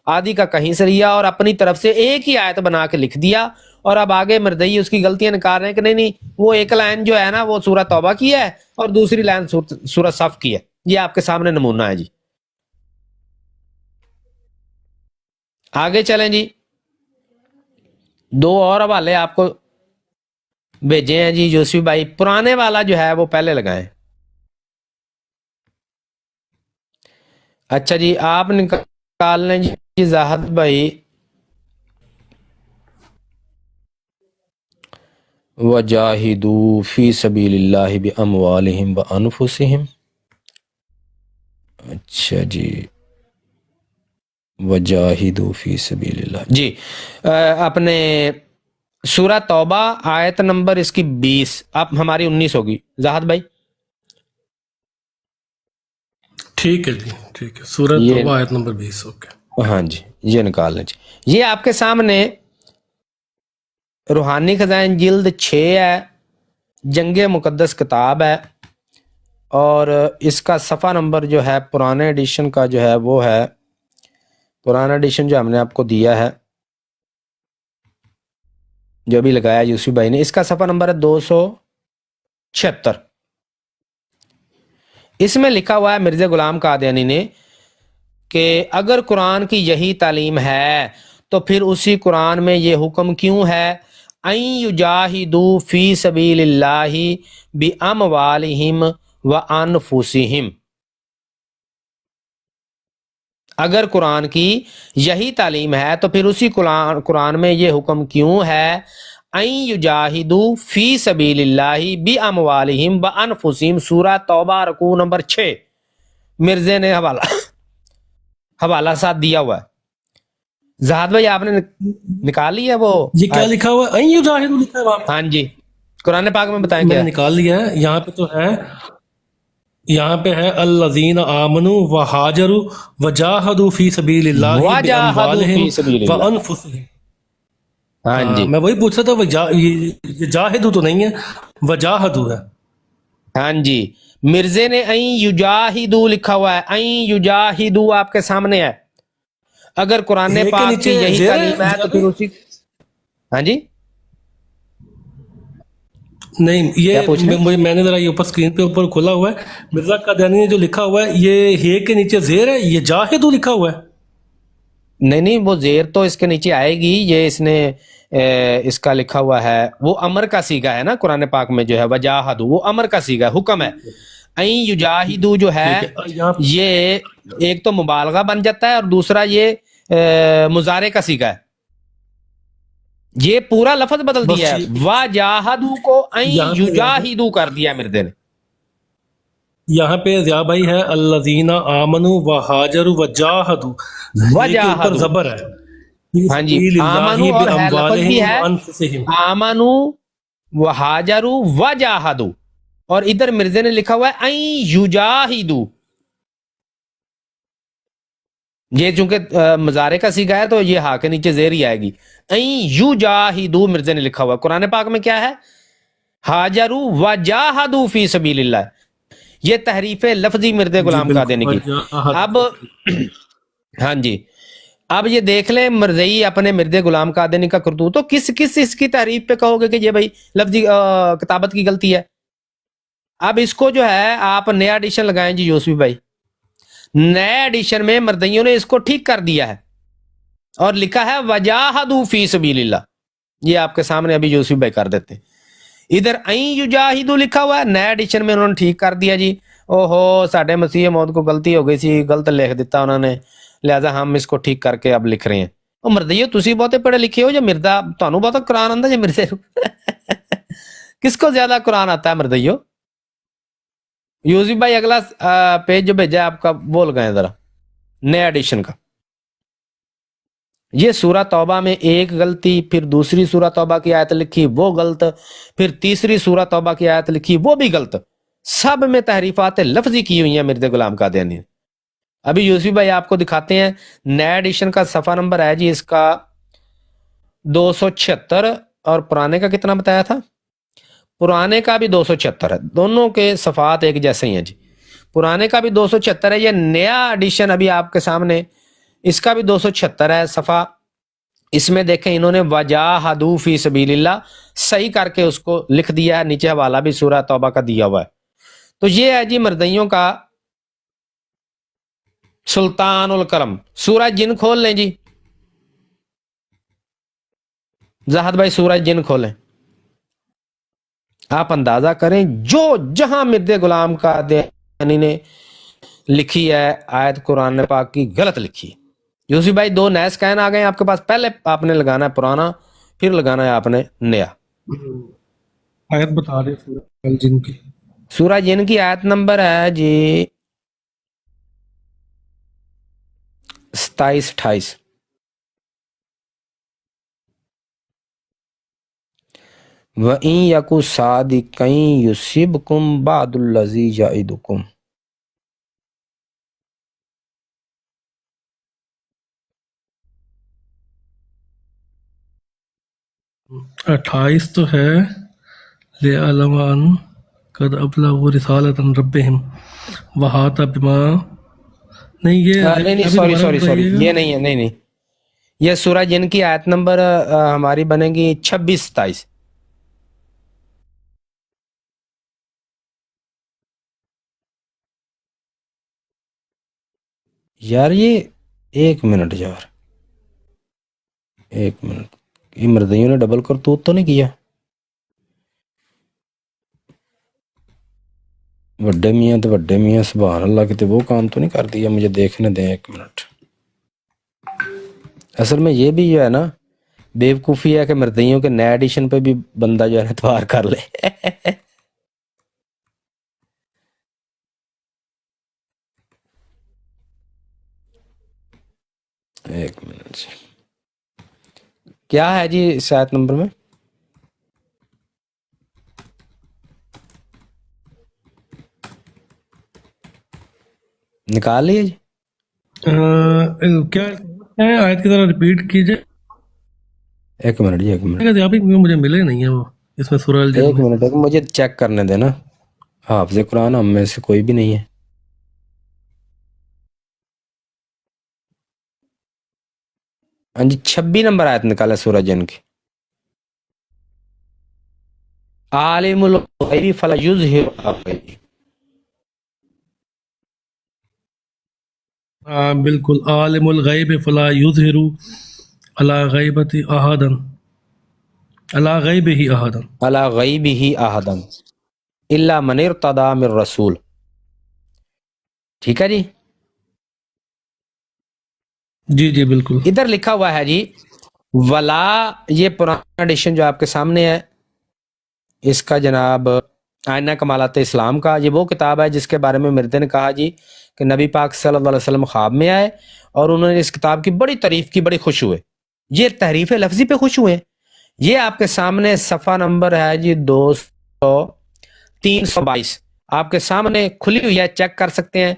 Speaker 2: آدھی کا کہیں سے لیا، اور اپنی طرف سے ایک ہی آیت بنا کے لکھ دیا، اور اب آگے مرزائی اس کی غلطیاں نکال رہے ہیں کہ نہیں وہ ایک لائن جو ہے نا وہ سورہ توبہ کی ہے اور دوسری لائن سورہ صف کی ہے۔ یہ آپ کے سامنے نمونہ ہے جی۔ آگے چلیں جی، 2 اور حوالے آپ کو بھیجے ہیں جی یوسفی بھائی۔ پرانے والا جو ہے وہ پہلے لگائیں۔ اچھا جی، آپ نکال لیں جی زاہد بھائی، وَجَاهِدُوا فِي سَبِيلِ اللَّهِ بِأَمْوَالِهِمْ وَأَنفُسِهِمْ۔ اچھا جی، وَجَاهِدُوا فِي سَبِيلِ اللَّهِ جی، اپنے سورہ توبہ آیت نمبر اس کی 20، اب ہماری 19 ہوگی زاہد بھائی۔
Speaker 1: ٹھیک ہے جی، ٹھیک ہے، سورہ توبہ آیت نمبر 20، اوکے۔
Speaker 2: ہاں جی، یہ نکال لیں جی۔ یہ آپ کے سامنے روحانی خزائن جلد 6 ہے، جنگ مقدس کتاب ہے، اور اس کا صفحہ نمبر جو ہے پرانے ایڈیشن کا جو ہے وہ ہے، پرانا ایڈیشن جو ہم نے آپ کو دیا ہے جو بھی لگایا یوسفی بھائی نے، اس کا صفحہ نمبر ہے 276۔ اس میں لکھا ہوا ہے مرزا غلام قادیانی نے کہ اگر قرآن کی یہی تعلیم ہے تو پھر اسی قرآن میں یہ حکم کیوں ہے ان یجاہدوا فی سبیل اللہ باموالہم وانفسہم۔ اگر قرآن کی یہی تعلیم ہے تو پھر اسی قرآن میں یہ حکم کیوں ہے ان یجاہدوا فی سبیل اللہ باموالہم وانفسہم۔ سورہ توبہ رکوع نمبر 6، مرزے نے حوالہ ساتھ دیا ہوا ہے۔ زہاد بھائی آپ نے نکال لیا وہ؟
Speaker 1: یہ کیا لکھا ہوا ہے؟ این یجاہدوا لکھا ہے وہاں پہ؟
Speaker 2: ہاں جی، قرآن پاک میں بتائیں
Speaker 1: میں
Speaker 2: کیا
Speaker 1: نے نکال لیا ہے، یہاں پہ تو ہے، یہاں پہ ہے الذین آمنوا وہاجروا وجاہدوا فی سبیل اللہ
Speaker 2: وجاہدوا فی
Speaker 1: باموالہم
Speaker 2: سبیل اللہ۔
Speaker 1: وانفسہم۔
Speaker 2: ہاں جی،
Speaker 1: میں وہی پوچھ رہا تھا، یہ جاہدوا تو نہیں ہے، وجاہدوا ہے۔
Speaker 2: ہاں جی، مرزے نے این یجاہدوا لکھا ہوا ہے، این یجاہدوا آپ کے سامنے ہے۔ اگر قرآن
Speaker 1: یہ کے
Speaker 2: پاک کی
Speaker 1: نیچے
Speaker 2: یہی
Speaker 1: زیر
Speaker 2: تعلیم ہے تو پھر اسی، ہاں جی
Speaker 1: نہیں،
Speaker 2: کیا
Speaker 1: یہ
Speaker 2: پوچھ رہے ہیں؟
Speaker 1: میں نے ذرا یہ اوپر اسکرین پہ اوپر کھولا ہوا ہے، مرزا قادیانی نے جو لکھا ہوا ہے یہ ہے کے نیچے زیر ہے، یہ جاہدوا لکھا ہوا ہے۔
Speaker 2: نہیں وہ زیر تو اس کے نیچے آئے گی، یہ اس نے اس کا لکھا ہوا ہے، وہ امر کا سیگا ہے نا قرآن پاک میں جو ہے وجاہدوا، وہ امر کا سیگا ہے، حکم ہے۔ این یجاہدوا جو ہے
Speaker 1: ٹھیک ہے، یہاں
Speaker 2: یہ ایک تو مبالغہ بن جاتا ہے اور دوسرا یہ مضارع کا صیغہ ہے. یہ پورا لفظ بدل
Speaker 1: بس
Speaker 2: دیا ہے.
Speaker 1: یہ-
Speaker 2: وَجَاهَدُوا کو
Speaker 1: یہاں پہ
Speaker 2: یجاہدو کر دیا مردے نے.
Speaker 1: یہاں پہ ضیاء بھائی ہے الذین آمنوا وہاجروا وجاہدوا، یہ کے اوپر
Speaker 2: وجاہدوا.
Speaker 1: زبر ہے. فی
Speaker 2: ہاں جی،
Speaker 1: سبیل اللہ
Speaker 2: آمنو اور ہے لفظ بھی
Speaker 1: باموالہم
Speaker 2: ہے.
Speaker 1: وانفسہم.
Speaker 2: آمنو وہاجروا وجاہدوا، اور ادھر مرزے نے لکھا ہوا ہے این یجاہدو. یہ چونکہ مضارع کا صیغہ ہے تو یہ ہا کے نیچے زیر ہی آئے گی. این یجاہدو مرزے نے لکھا ہوا ہے. قرآن پاک میں کیا ہے؟ ہاجروا وجاہدوا فی سبیل اللہ. یہ تحریف لفظی مرد غلام
Speaker 1: جی
Speaker 2: قادیانی کی.
Speaker 1: بالکل.
Speaker 2: اب ہاں جی، اب یہ دیکھ لیں مرزئی اپنے مرد غلام قادیانی کا کرتوت. تو کس کس اس کی تعریف پہ کہو گے کہ یہ بھائی لفظی کتابت کی غلطی ہے؟ اب اس کو جو ہے آپ نیا ایڈیشن لگائیں جی یوسفی بھائی. نئے ایڈیشن میں مردئیوں نے اس کو ٹھیک کر دیا ہے اور لکھا ہے وجاہدوا فی سبیل اللہ. یہ آپ کے سامنے ابھی یوسفی بھائی کر دیتے ہیں. ادھر این یجاہدو لکھا ہوا ہے، نیا ایڈیشن میں انہوں نے ٹھیک کر دیا جی. او ہو ساڈے مسیح موعود کو غلطی ہو گئی سی، غلط لکھ دیتا انہوں نے، لہذا ہم اس کو ٹھیک کر کے اب لکھ رہے ہیں. او مردیو تسی بہتے پڑھے لکھے ہو یا مردا تانوں بہت قرآن آندا یا مرزے نو؟ کس کو زیادہ قرآن آتا ہے مردیو؟ یوسف بھائی اگلا پیج جو بھیجا ہے آپ کا وہ لگائیں ذرا، نیا ایڈیشن کا. یہ سورہ توبہ میں ایک غلطی، پھر دوسری سورہ توبہ کی آیت لکھی وہ غلط، پھر تیسری سورہ توبہ کی آیت لکھی وہ بھی غلط. سب میں تحریفات لفظی کی ہوئی ہیں مرد غلام قادیانی نے. ابھی یوسف بھائی آپ کو دکھاتے ہیں نیا ایڈیشن کا صفحہ نمبر ہے جی اس کا 276، اور پرانے کا کتنا بتایا تھا؟ پرانے کا بھی 276 ہے. دونوں کے صفحات ایک جیسے ہی ہیں جی. پرانے کا بھی 276 ہے. یہ نیا ایڈیشن ابھی آپ کے سامنے، اس کا بھی 276 ہے صفحہ. اس میں دیکھیں انہوں نے وجاہدوا فی سبیل اللہ صحیح کر کے اس کو لکھ دیا ہے. نیچے حوالہ بھی سورہ توبہ کا دیا ہوا ہے. تو یہ ہے جی مردیوں کا سلطان الکرم. سورہ جن کھول لیں جی، زاہد بھائی سورہ جن کھولیں. آپ اندازہ کریں جو جہاں مرد غلام قادیانی نے لکھی ہے آیت قرآن پاک کی غلط لکھی ہے. یوسف بھائی 2 نئے سکین آ گئے ہیں آپ کے پاس. پہلے آپ نے لگانا ہے پرانا، پھر لگانا ہے آپ نے نیا.
Speaker 1: آیت بتا دیں سورہ الجن کی.
Speaker 2: سورہ جن کی آیت نمبر ہے جی 27-28. وَإِن يَكُ صَادِقًا يُصِبْكُم بَعْضُ الَّذِي يَعِدُكُم.
Speaker 1: اٹھائیس تو ہے لِيَعْلَمَ أَنَّ قَدْ أَبْلَغُوا رِسَالَةَ رَبِّهِمْ وَأَحَاطَ بِمَا. نہیں یہ
Speaker 2: نہیں
Speaker 1: ابھی
Speaker 2: سوری
Speaker 1: دوبارہ
Speaker 2: سوری سوری،
Speaker 1: بتائیے گا.
Speaker 2: یہ نہیں ہے، نہیں. یہ سورہ جن کی آیت نمبر ہماری بنے گی 26-27. یار یہ ایک منٹ یار، ایک منٹ، یہ مردیوں نے ڈبل کرتوت تو نہیں کیا؟ وڈے میاں تو وڈے میاں سبحان اللہ کتے وہ کام تو نہیں کر دیا؟ مجھے دیکھنے دیں ایک منٹ. اصل میں یہ بھی جو ہے نا بیوقوفی ہے کہ مردیوں کے نئے ایڈیشن پہ بھی بندہ جو ہے اعتبار کر لے. ایک منٹ جی، کیا ہے جی اس آیت نمبر میں؟ نکال لیے جی.
Speaker 1: کیا ہے آیت کی طرح ریپیٹ کیجئے.
Speaker 2: ایک منٹ جی، ایک منٹ،
Speaker 1: یہاں پہ مجھے ملے نہیں ہے وہ اس میں سورہ الجن
Speaker 2: ایک
Speaker 1: میں.
Speaker 2: منٹ، مجھے چیک کرنے دینا. حافظ قرآن ہم میں سے کوئی بھی نہیں ہے. ہاں جی 26 نمبر آیت نکالا سورہ جن کی. عالم الغیب فلا یظہر علیہ.
Speaker 1: بالکل عالم الغیب فلا یظہر علی غیبت احدا علی غیبہ احدا.
Speaker 2: علی غیبہ احدا الا من ارتضی من رسول. ٹھیک ہے جی.
Speaker 1: جی جی بالکل.
Speaker 2: ادھر لکھا ہوا ہے جی ولا، یہ پرانا ایڈیشن جو آپ کے سامنے ہے اس کا جناب آئینہ کمالات اسلام کا، یہ وہ کتاب ہے جس کے بارے میں مردے نے کہا جی کہ نبی پاک صلی اللہ علیہ وسلم خواب میں آئے اور انہوں نے اس کتاب کی بڑی تعریف کی، بڑی خوش ہوئے. یہ تحریف لفظی پہ خوش ہوئے. یہ آپ کے سامنے صفحہ نمبر ہے جی 322 آپ کے سامنے کھلی ہوئی ہے، چیک کر سکتے ہیں.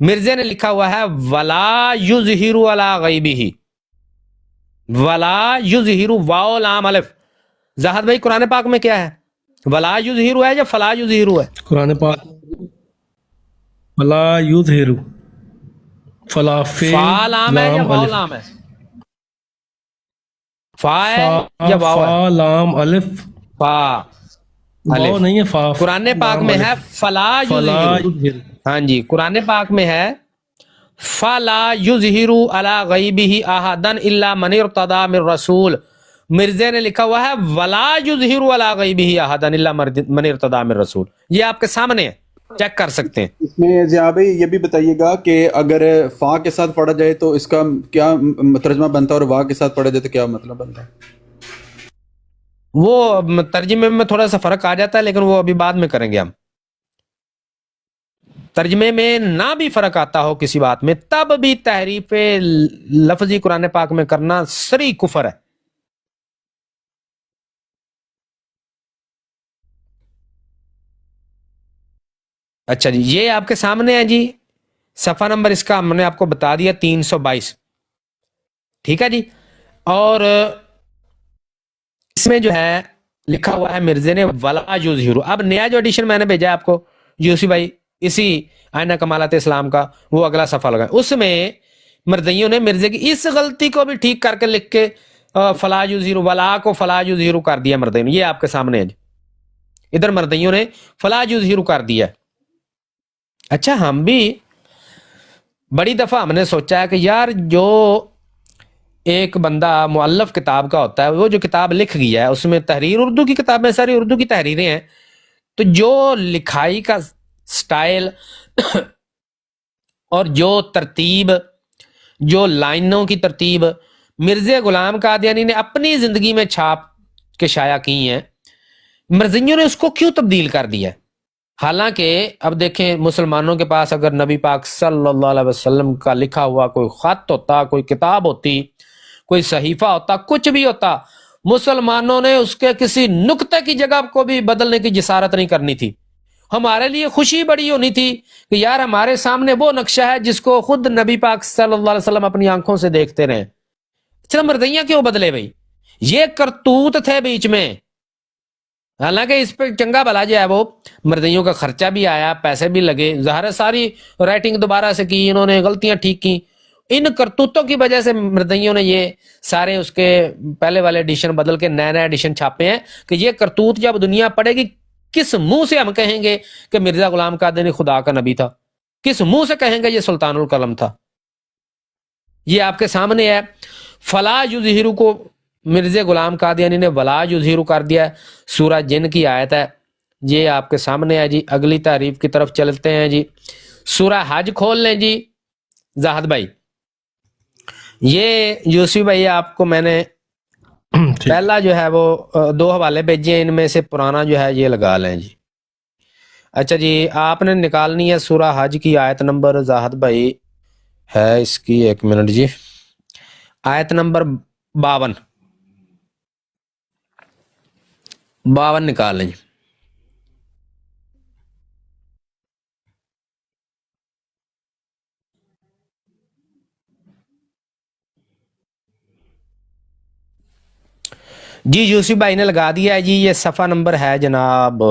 Speaker 2: مرزے نے لکھا ہوا ہے ولا یظہر علی غیبہ، ولا یظہر واو لام الف. زاہد بھائی قرآن پاک میں کیا ہے؟ ولا یظہر ہے یا فلا یظہر ہے؟
Speaker 1: قرآن پاک فلا یظہر، فلا
Speaker 2: فا لام ہے یا واو لام ہے؟ فا ہے یا واو ہے؟
Speaker 1: فا لام الف،
Speaker 2: فا
Speaker 1: واو
Speaker 2: الف.
Speaker 1: نہیں ہے، فا
Speaker 2: قرآن پاک
Speaker 1: لام
Speaker 2: میں ہے
Speaker 1: الف.
Speaker 2: فلا
Speaker 1: فلا
Speaker 2: یظہر.
Speaker 1: یظہر.
Speaker 2: ہاں جی قرآن پاک میں ہے فلا یظہر علی غیبہ احدا الا من ارتضی من رسول. مرزے نے لکھا ہوا ہے ولا یظہر علی غیبہ احدا الا من ارتضی من رسول. یہ آپ کے سامنے ہے، چیک کر سکتے ہیں.
Speaker 5: اس میں ضیاء بھائی یہ بھی بتائیے گا کہ اگر فا کے ساتھ پڑھا جائے تو اس کا کیا ترجمہ بنتا ہے اور وا کے ساتھ پڑھا جائے تو کیا مطلب بنتا ہے؟
Speaker 2: وہ ترجمے میں تھوڑا سا فرق آ جاتا ہے لیکن وہ ابھی بعد میں کریں گے. ہم ترجمے میں نہ بھی فرق آتا ہو کسی بات میں تب بھی تحریف لفظی قرآن پاک میں کرنا سری کفر ہے. اچھا جی یہ آپ کے سامنے ہے جی صفحہ نمبر اس کا ہم نے آپ کو بتا دیا 322. ٹھیک ہے جی. اور اس میں جو ہے لکھا ہوا ہے مرزے نے ولا یظہر. اب نیا جو ایڈیشن میں نے بھیجا ہے آپ کو یوسی بھائی اسی آئینہ کمالات اسلام کا، وہ اگلا صفحہ لگا، اس میں مردیوں نے مرزے کی اس غلطی کو بھی ٹھیک کر کے لکھ کے فلا یظہر ولا کو فلا یظہر کر دیا مردیوں نے. یہ آپ کے سامنے ہے جی. ادھر مردیوں نے فلا یظہر کر دیا. اچھا ہم بھی بڑی دفعہ ہم نے سوچا ہے کہ یار جو ایک بندہ مؤلف کتاب کا ہوتا ہے، وہ جو کتاب لکھ گیا ہے اس میں تحریر اردو کی کتاب میں ساری اردو کی تحریریں ہیں، تو جو لکھائی کا سٹائل اور جو ترتیب، جو لائنوں کی ترتیب مرزا غلام قادیانی نے اپنی زندگی میں چھاپ کے شائع کی ہیں، مرزیوں نے اس کو کیوں تبدیل کر دیا؟ حالانکہ اب دیکھیں مسلمانوں کے پاس اگر نبی پاک صلی اللہ علیہ وسلم کا لکھا ہوا کوئی خط ہوتا، کوئی کتاب ہوتی، کوئی صحیفہ ہوتا، کچھ بھی ہوتا، مسلمانوں نے اس کے کسی نقطے کی جگہ کو بھی بدلنے کی جسارت نہیں کرنی تھی. ہمارے لیے خوشی بڑی ہونی تھی کہ یار ہمارے سامنے وہ نقشہ ہے جس کو خود نبی پاک صلی اللہ علیہ وسلم اپنی آنکھوں سے دیکھتے رہے. چلو مردیاں کیوں بدلے بھائی؟ یہ کرتوت تھے بیچ میں. حالانکہ اس پہ چنگا بھلا جو ہے وہ مردیوں کا خرچہ بھی آیا، پیسے بھی لگے، ظاہر ساری رائٹنگ دوبارہ سے کی، انہوں نے غلطیاں ٹھیک کی. ان کرتوتوں کی وجہ سے مردیوں نے یہ سارے اس کے پہلے والے ایڈیشن بدل کے نئے نئے ایڈیشن چھاپے ہیں کہ یہ کرتوت جب دنیا پڑے گی کس منہ سے ہم کہیں گے کہ مرزا غلام قادیانی خدا کا نبی تھا؟ کس منہ سے کہیں گے یہ سلطان القلم تھا؟ یہ آپ کے سامنے ہے. فلا یظہر کو مرزا غلام قادیانی نے ولا یظہر کر دیا. سورہ جن کی آیت ہے، یہ آپ کے سامنے ہے جی. اگلی تعریف کی طرف چلتے ہیں جی. سورہ حج کھول لیں جی زاہد بھائی. یہ یوسف بھائی آپ کو میں نے پہلا جو ہے وہ 2 حوالے بھیجے ہیں، ان میں سے پرانا جو ہے یہ لگا لیں جی. اچھا جی آپ نے نکالنی ہے سورہ حج کی آیت نمبر، زاہد بھائی ہے اس کی 1 منٹ جی، آیت نمبر 52 نکال لیں جی. جی یوسف بھائی نے لگا دیا ہے جی. یہ صفحہ نمبر ہے جناب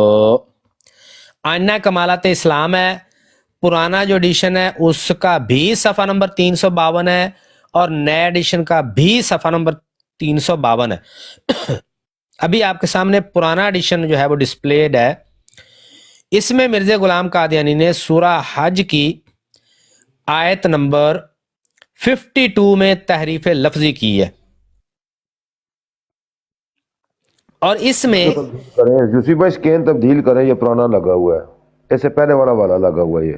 Speaker 2: آئینہ کمالات اسلام ہے، پرانا جو ایڈیشن ہے اس کا بھی صفحہ نمبر 352 ہے اور نئے ایڈیشن کا بھی صفحہ نمبر 352 ہے. ابھی آپ کے سامنے پرانا ایڈیشن جو ہے وہ ڈسپلیڈ ہے. اس میں مرزا غلام قادیانی نے سورہ حج کی آیت نمبر 52 میں تحریف لفظی کی ہے، اور اس میں
Speaker 6: کریں یوسف بھائی اسکین تبدیل کریں، یہ پرانا لگا ہوا ہے، اس سے پہلے والا لگا ہوا ہے. یہ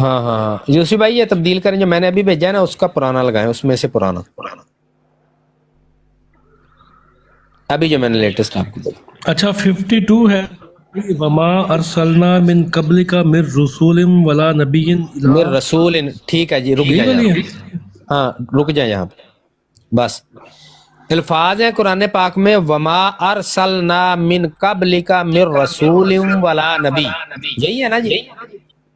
Speaker 2: ہاں ہاں یوسف بھائی یہ تبدیل کریں جو میں نے ابھی بھیجا ہے نا اس کا پرانا لگائیں اس میں سے پرانا ابھی جو میں نے لیٹسٹ آپ کو بھیجا
Speaker 1: اچھا 52 ہے وما ارسلنا من قبلک من رسول ولا نبی
Speaker 2: میر رسول ٹھیک ہے جی رک
Speaker 1: یہ
Speaker 2: جائیں
Speaker 1: والی
Speaker 2: یہاں
Speaker 1: ہے
Speaker 2: پہ ہاں رک جائیں یہاں پہ بس الفاظ ہیں قرآن پاک میں وما ارسلنا من قبلک من رسول ولا نبی یہی ہے نا جی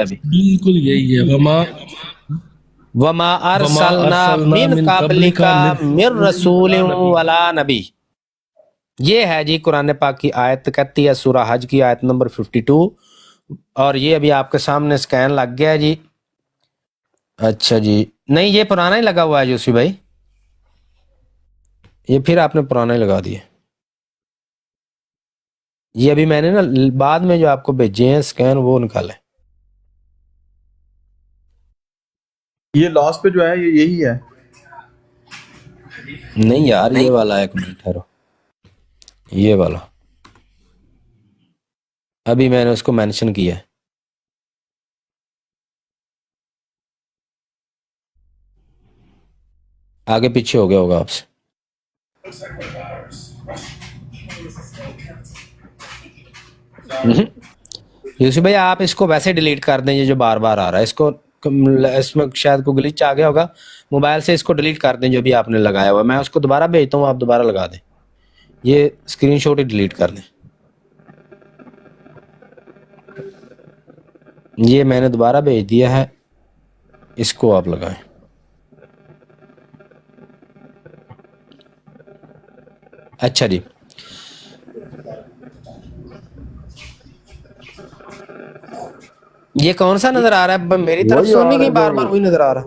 Speaker 2: ابھی
Speaker 1: بالکل یہی ہے وما
Speaker 2: وما ارسلنا من قبلک من رسول ولا نبی یہ ہے جی قرآن پاک کی آیت کہتی ہے سورہ حج کی آیت نمبر 52 اور یہ ابھی آپ کے سامنے اسکین لگ گیا ہے جی اچھا جی نہیں یہ پرانا ہی لگا ہوا ہے یوسف بھائی یہ پھر آپ نے پرانا ہی لگا دیا یہ ابھی میں نے نا بعد میں جو آپ کو بھیجے ہیں اسکین وہ نکالے
Speaker 5: یہ لاسٹ پہ جو ہے یہ یہی ہے.
Speaker 2: نہیں یار یہ والا ایک منٹ ٹھہرو یہ والا ابھی میں نے اس کو مینشن کیا ہے آگے پیچھے ہو گیا ہوگا آپ سے یوسف بھائی آپ اس کو ویسے ڈیلیٹ کر دیں یہ جو بار بار آ رہا ہے اس میں شاید کوئی گلچ آ گیا ہوگا موبائل سے اس کو ڈیلیٹ کر دیں جو بھی آپ نے لگایا ہوا میں اس کو دوبارہ بھیجتا ہوں آپ دوبارہ لگا دیں یہ اسکرین شاٹ ہی ڈیلیٹ کر دیں یہ میں نے دوبارہ بھیج دیا ہے اس کو آپ لگائیں اچھا جی یہ کون سا نظر آ رہا ہے میری طرف سے نہیں کہ بار بار وہی نظر آ رہا ہے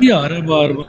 Speaker 1: یہ آ رہا ہے بار بار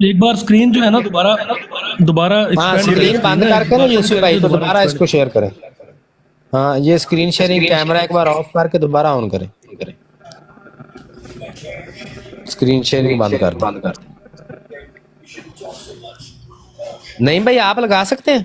Speaker 1: ایک بار اسکرین جو ہے نا دوبارہ
Speaker 2: ہاں
Speaker 1: expand
Speaker 2: اسکرین
Speaker 1: کریں
Speaker 2: بند
Speaker 1: نا،
Speaker 2: کر کے نا
Speaker 1: بند
Speaker 2: یوسف
Speaker 1: کر
Speaker 2: بھائی
Speaker 1: کے
Speaker 2: تو دوبارہ اس
Speaker 1: expand
Speaker 2: کو شیئر کریں ہاں یہ اسکرین شیئرنگ کیمرہ ایک بار آف کر کے دوبارہ آن کریں اسکرین شیئرنگ بند کر دیں نہیں بھائی آپ لگا سکتے ہیں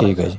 Speaker 2: ٹھیک ہے جی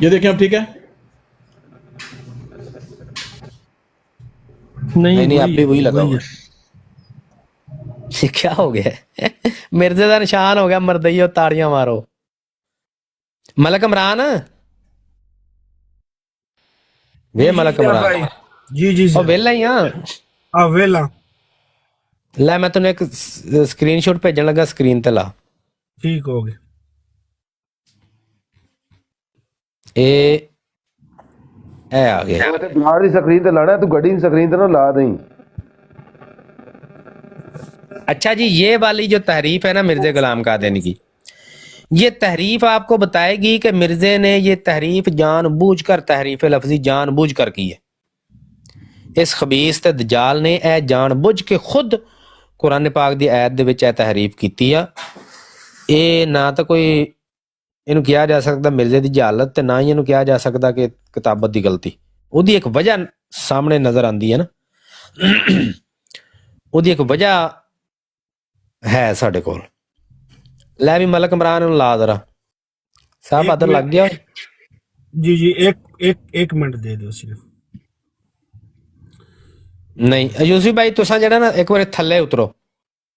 Speaker 5: یہ دیکھیں اب ٹھیک ہے.
Speaker 2: نہیں
Speaker 1: نہیں
Speaker 2: اب بھی وہی لگا
Speaker 1: وہی
Speaker 2: ہوا
Speaker 1: ہے
Speaker 2: ہے یہ کیا ہو گیا ہے مرزے کا نشان ہو گیا مردیو تاڑیاں مارو ملک عمران وے ملک عمران
Speaker 7: جی جی
Speaker 2: او ویلا ہی ہاں
Speaker 7: ویلا
Speaker 2: لے میں تمہیں ایک اسکرین شاٹ بھیجن لگا اسکرین تے لا
Speaker 7: ٹھیک ہو گیا
Speaker 2: اے آ گیا
Speaker 6: دماغ کی سکرین تے لانا ہے, تو گڈی کی سکرین تے نہ لا دیں.
Speaker 2: اچھا جی یہ والی جو تحریف ہے نا مرزا غلام قادیانی کی یہ تحریف آپ کو بتائے گی کہ مرزے نے یہ تحریف جان بوجھ کر تحریف لفظی جان بوجھ کر کی ہے اس خبیث تے دجال نے اے جان بوجھ کے خود قرآن پاک دی آیت دے وچ اے تحریف کیتی ہے اے نہ تو کوئی اینو کیا جا سکتا مرزے دی جہالت تے نہ ہی اینو کیا جا سکتا کہ کتابت دی غلطی او دی ایک وجہ سامنے نظر آندی ہے نا او دی ایک وجہ ہے ساڈے کول لے بھی ملک عمران نوں لا ذرا صاحب ادھر لگ گیا
Speaker 7: جی جی ایک منٹ دے دو صرف
Speaker 2: نہیں یوسف بھائی تساں جڑا نا ایک بار تھلے اترو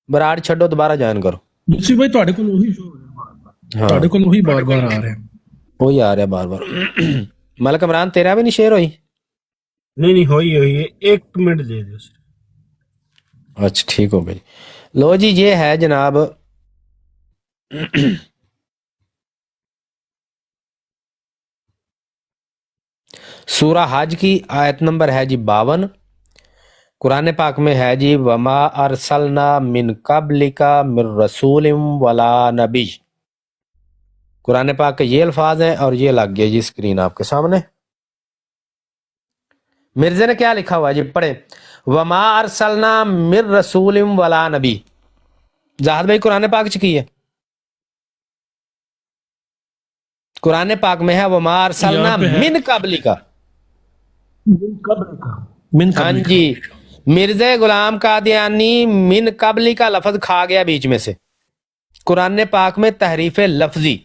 Speaker 2: براڑ چھڈو دوبارہ جوائن کرو
Speaker 1: دوسری بھائی تواڈے کول وہی شو ہو رہا ہے تواڈے کول وہی بار بار آ رہے ہیں
Speaker 2: وہی آ رہا ہے بار بار ملک عمران تیرا بھی نہیں شیئر ہوئی
Speaker 7: نہیں ہوئی ہے ایک منٹ دے دو صرف
Speaker 2: اچھا ٹھیک ہو گئی لو جی یہ ہے جناب سورہ حج کی آیت نمبر ہے جی 52 قرآن پاک میں ہے جی وما ارسلنا من قبلک من رسول ولا نبی قرآن پاک کے یہ الفاظ ہیں اور یہ لگ گیا جی اسکرین آپ کے سامنے مرزا نے کیا لکھا ہوا ہے جی پڑھے وما ارسلنا من رسول ولا نبی زاہد بھائی قرآن پاک چکی ہے قرآن پاک میں ہے وما ارسلنا
Speaker 1: یہاں پہ ہے
Speaker 2: من قبلک
Speaker 1: من
Speaker 2: ہاں
Speaker 1: قبل
Speaker 2: جی، مرزا غلام قادیانی من قبلی کا لفظ کھا گیا بیچ میں سے، قرآن پاک میں تحریف لفظی۔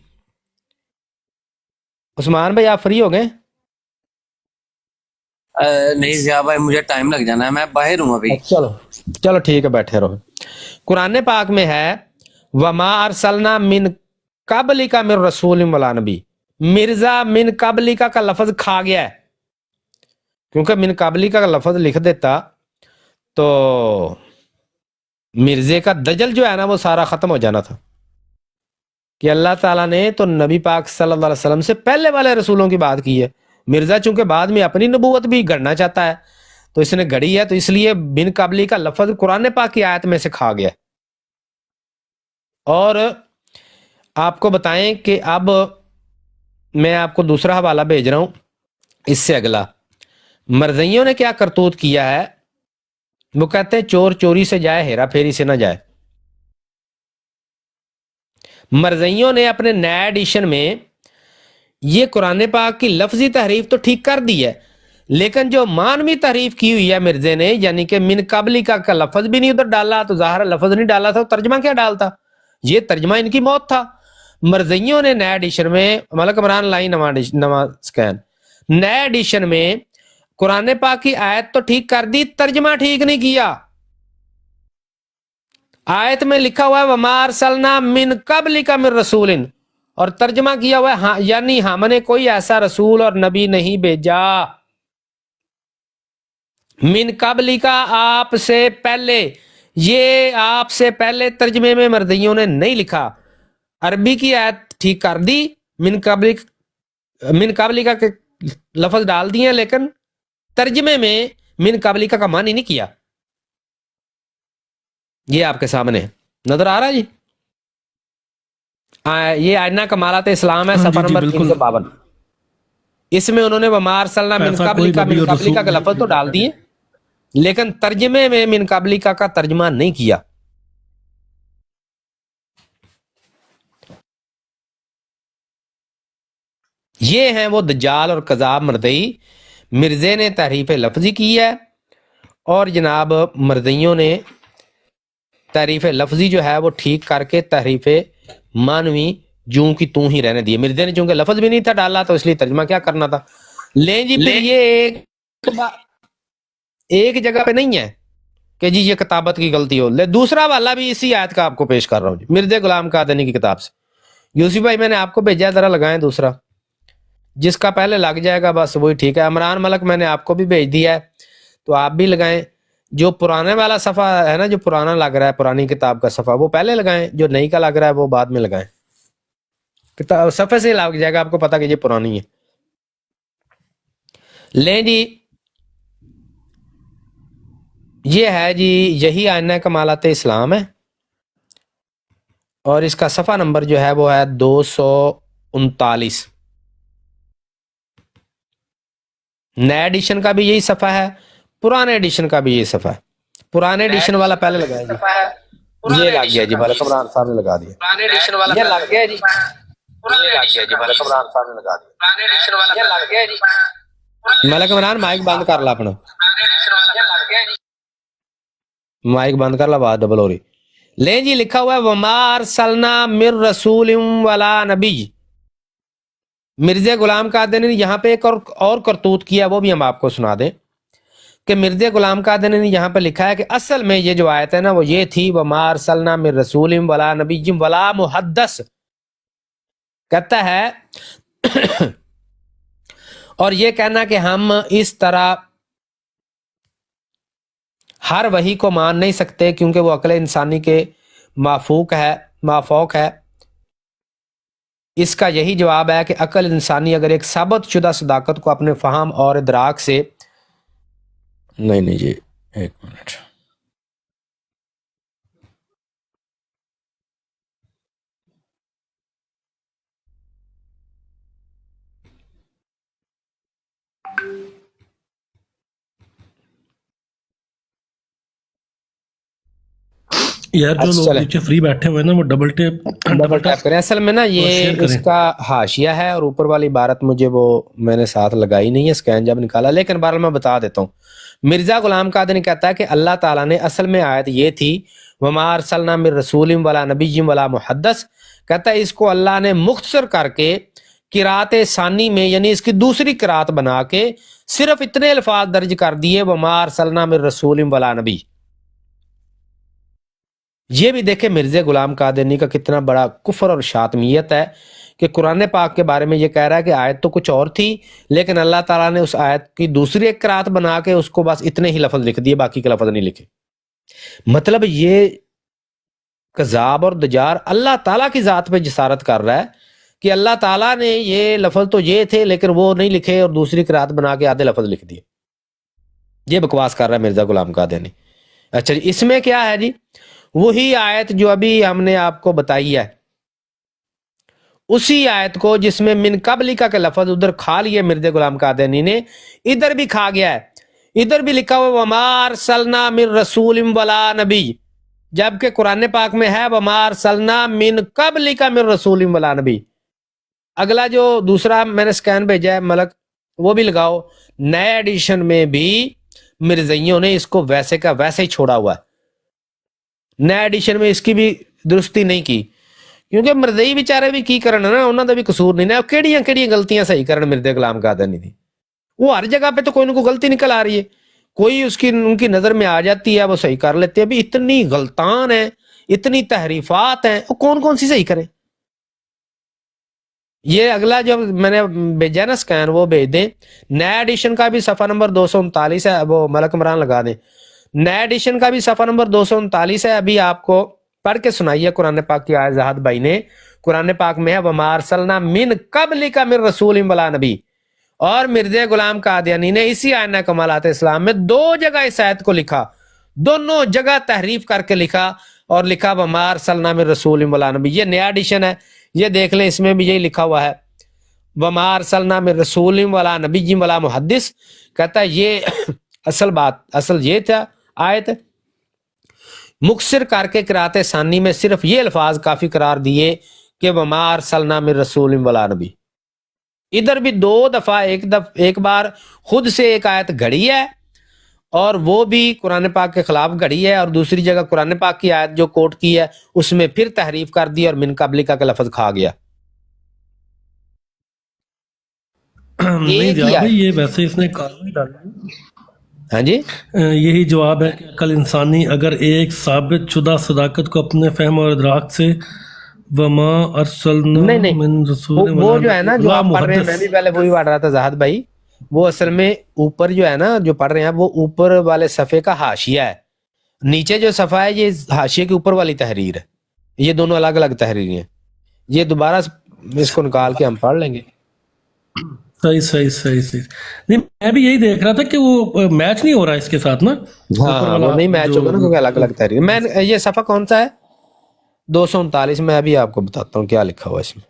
Speaker 2: عثمان بھائی آپ فری ہو گئے؟
Speaker 8: نہیں ضیاء بھائی مجھے ٹائم لگ جانا ہے، میں باہر ہوں ابھی۔
Speaker 2: چلو چلو ٹھیک ہے، بیٹھے رہو۔ قرآن پاک میں ہے وما ارسلنا من قبلک من رسول ولا نبی، مرزا من قبلک کا لفظ کھا گیا ہے، کیونکہ من قبلک کا لفظ لکھ دیتا تو مرزے کا دجل جو ہے نا وہ سارا ختم ہو جانا تھا، کہ اللہ تعالیٰ نے تو نبی پاک صلی اللہ علیہ وسلم سے پہلے والے رسولوں کی بات کی ہے، مرزا چونکہ بعد میں اپنی نبوت بھی گڑنا چاہتا ہے تو اس نے گڑی ہے، تو اس لیے بن قبلی کا لفظ قرآن پاک کی آیت میں سے کھا گیا۔ اور آپ کو بتائیں کہ اب میں آپ کو دوسرا حوالہ بھیج رہا ہوں اس سے اگلا، مرزیوں نے کیا کرتوت کیا ہے، وہ کہتے ہیں چور چوری سے جائے ہیرا پھیری سے نہ جائے۔ مرزیوں نے اپنے نئے ایڈیشن میں یہ قرآن پاک کی لفظی تحریف تو ٹھیک کر دی ہے، لیکن جو مانوی تحریف کی ہوئی ہے مرزے نے، یعنی کہ من قبلی کا لفظ بھی نہیں ادھر ڈالا، تو ظاہر لفظ نہیں ڈالا تھا، ترجمہ کیا ڈالتا؟ یہ ترجمہ ان کی موت تھا۔ مرزیوں نے نئے ایڈیشن میں، ملک عمران لائی نواں سکین، نئے ایڈیشن میں قرآن پاک کی آیت تو ٹھیک کر دی، ترجمہ ٹھیک نہیں کیا۔ آیت میں لکھا ہوا ہے وما ارسلنا من قبلک من رسول، اور ترجمہ کیا ہوا ہے ہاں، یعنی ہم نے کوئی ایسا رسول اور نبی نہیں بھیجا من قبلی کا آپ سے پہلے، یہ آپ سے پہلے ترجمے میں مردیوں نے نہیں لکھا، عربی کی آیت ٹھیک کر دی، من قبلی کا لفظ ڈال دیے، لیکن ترجمے میں من قبلی کا معنی نہیں کیا۔ یہ آپ کے سامنے ہے، نظر آ رہا ہے جی؟ یہ آئینہ کمالات اسلام ہے،
Speaker 1: ہاں
Speaker 2: صفحہ
Speaker 1: جی جی
Speaker 2: نمبر
Speaker 1: بالکل،
Speaker 2: 352۔ اس میں انہوں نے وما ارسلنا من
Speaker 1: ایسا کوئی
Speaker 2: قبلک
Speaker 1: نبی اور رسول
Speaker 2: کا
Speaker 1: نہیں
Speaker 2: لفظ تو
Speaker 1: بھیجا
Speaker 2: ڈال
Speaker 1: پہلے۔
Speaker 2: دیے، لیکن ترجمے میں من قبلک کا ترجمہ نہیں کیا۔ یہ ہیں وہ دجال اور کذاب مردئی، مرزے نے تحریف لفظی کی ہے، اور جناب مردیوں نے تحریف لفظی جو ہے وہ ٹھیک کر کے تحریف مانوی جوں کی توں ہی رہنے دیے۔ مرزے نے چونکہ لفظ بھی نہیں تھا ڈالا تو اس لیے ترجمہ کیا کرنا تھا۔ لیں جی پھر یہ ایک جگہ پہ نہیں ہے کہ جی یہ کتابت کی غلطی ہو، دوسرا والا بھی اسی آیت کا آپ کو پیش کر رہا ہوں جی، مرزا غلام قادیانی کی کتاب سے۔ یوسف بھائی میں نے آپ کو بھیجا، ذرا لگائیں دوسرا، جس کا پہلے لگ جائے گا بس وہی ٹھیک ہے۔ عمران ملک میں نے آپ کو بھی بھیج دیا ہے، تو آپ بھی لگائیں۔ جو پرانے والا صفحہ ہے نا، جو پرانا لگ رہا ہے پرانی کتاب کا صفحہ، وہ پہلے لگائیں، جو نئی کا لگ رہا ہے وہ بعد میں لگائیں۔ صفحے سے لگ جائے گا آپ کو پتا کہ یہ پرانی ہے۔ لیں جی، یہ ہے جی، یہی آئینہ کمالات اسلام ہے، اور اس کا صفحہ نمبر جو ہے وہ ہے 239۔ نئے ایڈیشن کا بھی یہی صفحہ ہے، پرانے ایڈیشن کا بھی یہی صفحہ ہے۔ پرانے ایڈیشن والا پہلے لگایا جی، یہ لگ گیا جی، ملک عمران صاحب نے لگا دیا، یہ لگ گیا جی، یہ لگ گیا جی، ملک عمران صاحب نے لگا دیا، یہ لگ گیا جی۔ ملک عمران مائک بند کر لا اپنا، مائک بند کر لا، بات ڈبل ہو رہی۔ لیں جی، لکھا ہوا ہے وما ارسلنا من رسول ولا نبی۔ مرزا غلام قادیانی نے یہاں پہ ایک اور کرتوت کیا، وہ بھی ہم آپ کو سنا دیں کہ مرزا غلام قادیانی نے یہاں پہ لکھا ہے کہ اصل میں یہ جو آیت ہے نا وہ یہ تھی وما ارسلنا من رسول ولا نبی ولا محدث، کہتا ہے اور یہ کہنا کہ ہم اس طرح ہر وحی کو مان نہیں سکتے کیونکہ وہ عقل انسانی کے مافوق ہے۔ اس کا یہی جواب ہے کہ عقل انسانی اگر ایک ثابت شدہ صداقت کو اپنے فہم اور ادراک سے، نہیں جی ایک منٹ،
Speaker 1: یار جو
Speaker 2: اچھا
Speaker 1: لوگ
Speaker 2: چلیں
Speaker 1: نیچے فری بیٹھے ہوئے ہیں نا وہ ڈبل ٹیپ
Speaker 2: کریں. اصل میں نا
Speaker 1: اور
Speaker 2: یہ
Speaker 1: شیئر
Speaker 2: اس
Speaker 1: کریں.
Speaker 2: کا حاشیہ ہے اور اوپر والی عبارت مجھے وہ میں نے ساتھ لگائی نہیں ہے اسکین جب نکالا, لیکن بہرحال میں بتا دیتا ہوں. مرزا غلام قادری کہتا ہے کہ اللہ تعالیٰ نے اصل میں آیت یہ تھی وَمَا أَرْسَلْنَا مِن رَسُولٍ وَلَا نَبِيٍّ وَلَا مُحَدَّثٍ, کہتا ہے اس کو اللہ نے مختصر کر کے قرات ثانی میں یعنی اس کی دوسری قرات بنا کے صرف اتنے الفاظ درج کر دیے وَمَا أَرْسَلْنَا مِن رَسُولٍ وَلَا نَبِيٍّ. یہ بھی دیکھیں مرزا غلام قادری کا کتنا بڑا کفر اور شاطمیت ہے کہ قرآن پاک کے بارے میں یہ کہہ رہا ہے کہ آیت تو کچھ اور تھی لیکن اللہ تعالیٰ نے اس آیت کی دوسری ایک قرات بنا کے اس کو بس اتنے ہی لفظ لکھ دیے, باقی کے لفظ نہیں لکھے. مطلب یہ کذاب اور دجار اللہ تعالیٰ کی ذات پہ جسارت کر رہا ہے کہ اللہ تعالیٰ نے یہ لفظ تو یہ تھے لیکن وہ نہیں لکھے اور دوسری قرات بنا کے آدھے لفظ لکھ دیے. یہ بکواس کر رہا ہے مرزا غلام قادری. اچھا جی, اس میں کیا ہے جی, وہی آیت جو ابھی ہم نے آپ کو بتائی ہے, اسی آیت کو جس میں من قبلک کا لفظ ادھر کھا لیے مرزا غلام قادری نے, ادھر بھی کھا گیا ہے. ادھر بھی لکھا ہوا وما ارسلنا من رسول ولا نبی, جبکہ قرآن پاک میں ہے وما ارسلنا من قبلک من رسول ولا نبی. اگلا جو دوسرا میں نے سکین بھیجا ہے ملک, وہ بھی لگاؤ. نئے ایڈیشن میں بھی مرزائیوں نے اس کو ویسے کا ویسے ہی چھوڑا ہوا ہے. نئے ایڈیشن میں اس کی بھی درستی نہیں کی کیونکہ مرزائی بیچارے بھی کی کرن نا, انہوں دا بھی قصور نہیں نا, کیڑیاں کیڑیاں غلطیاں صحیح کرن مرزا غلام قادری دی. وہ ہر جگہ پہ تو کوئی نہ کوئی غلطی نکل آ رہی ہے, کوئی اس کی ان کی نظر میں آ جاتی ہے وہ صحیح کر لیتے ہیں. ابھی اتنی غلطان ہیں, اتنی تحریفات ہیں, وہ کون کون سی صحیح کریں. یہ اگلا جو میں نے بھیجا نا سکین وہ بھیج دیں. نیا ایڈیشن کا بھی صفحہ نمبر 239 ہے, وہ ملک عمران لگا دیں. نیا ایڈیشن کا بھی صفحہ نمبر 239 ہے. ابھی آپ کو پڑھ کے سنائیے قرآن پاک کی آیت زاہد بھائی نے. قرآن پاک میں ہے وَمَا أَرْسَلْنَا مِن قَبْلِكَ مِن رَسُولٍ وَلَا نَبِيٍّ, اور مرزا غلام قادیانی نے اسی آئینہ کمالات اسلام میں دو جگہ اس آیت کو لکھا, دونوں جگہ تحریف کر کے لکھا اور لکھا وَمَا أَرْسَلْنَا مِن رَسُولٍ وَلَا نَبِيٍّ. یہ نیا ایڈیشن ہے, یہ دیکھ لیں, اس میں بھی یہی لکھا ہوا ہے وَمَا أَرْسَلْنَا مِن رَسُولٍ وَلَا نَبِيٍّ وَلَا مُحَدِّثٍ. کہتا ہے یہ اصل بات, اصل یہ تھا آیت مختصر کر کے قرات ثانی میں صرف یہ الفاظ کافی قرار دیے کہ وَمَا أَرْسَلْنَا مِن رَسُولٍ وَلَا نَبِيٍّ. ادھر بھی دو دفعہ ایک بار خود سے ایک آیت گھڑی ہے اور وہ بھی قرآن پاک کے خلاف گھڑی ہے, اور دوسری جگہ قرآن پاک کی آیت جو کوٹ کی ہے اس میں پھر تحریف کر دی اور من قبلک کا لفظ کھا گیا.
Speaker 1: نہیں جواب بھائی, یہ ویسے اس نے کاروائی ڈالی.
Speaker 2: ہاں جی,
Speaker 1: یہی جواب ہے کہ عقل انسانی اگر ایک ثابت شدہ صداقت کو اپنے فہم اور ادراک سے وما ارسلنا
Speaker 2: نہیں
Speaker 1: من رسول
Speaker 2: وہ جو ہے نا جو آپ پڑھ رہے ہیں, میں بھی پہلے وہی پڑھ رہا تھا زاہد بھائی, وہ اصل میں اوپر جو ہے نا جو پڑھ رہے ہیں وہ اوپر والے صفحے کا حاشیہ ہے. نیچے جو صفحہ ہے یہ حاشیے کے اوپر والی تحریر ہے. یہ دونوں الگ الگ تحریریں ہیں. یہ دوبارہ اس کو نکال کے ہم پڑھ لیں گے.
Speaker 1: صحیح. نہیں میں بھی یہی دیکھ رہا تھا کہ وہ میچ نہیں ہو رہا اس کے ساتھ نا.
Speaker 2: ہاں وہ نہیں میچ ہوگا نا کیونکہ الگ الگ تحریر. میں یہ صفحہ کون سا ہے 239, میں ابھی آپ کو بتاتا ہوں کیا لکھا ہوا اس میں.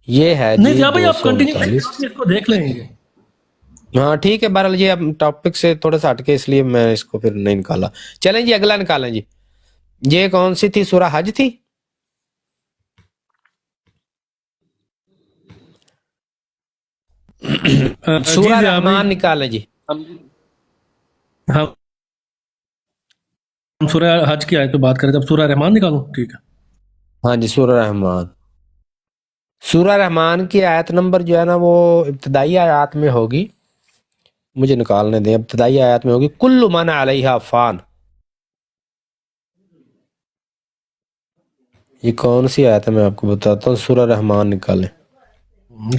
Speaker 2: یہ ہے
Speaker 1: نہیں جا بھائی, آپ کنٹینیو اس کو دیکھ لیں گے.
Speaker 2: ہاں ٹھیک ہے, بہرحال یہ اب ٹاپک سے تھوڑا سا ہٹ کے اس لیے میں اس کو پھر نہیں نکالا. چلیں جی اگلا نکالیں جی. یہ کون سی تھی, سورہ حج تھی. سورہ رحمان نکالیں جی.
Speaker 1: ہاں ہم سورہ حج کی آیت پہ بات کریں, جب سورہ رحمان نکالوں. ٹھیک ہے,
Speaker 2: ہاں جی سورہ رحمان. سورہ رحمان کی آیت نمبر جو ہے نا وہ ابتدائی آیات میں ہوگی, مجھے نکالنے دیں. ابتدائی آیات میں ہوگی کل من علیہا فان. یہ کون سی آیت ہے میں آپ کو بتاتا ہوں. سورہ رحمان نکالیں.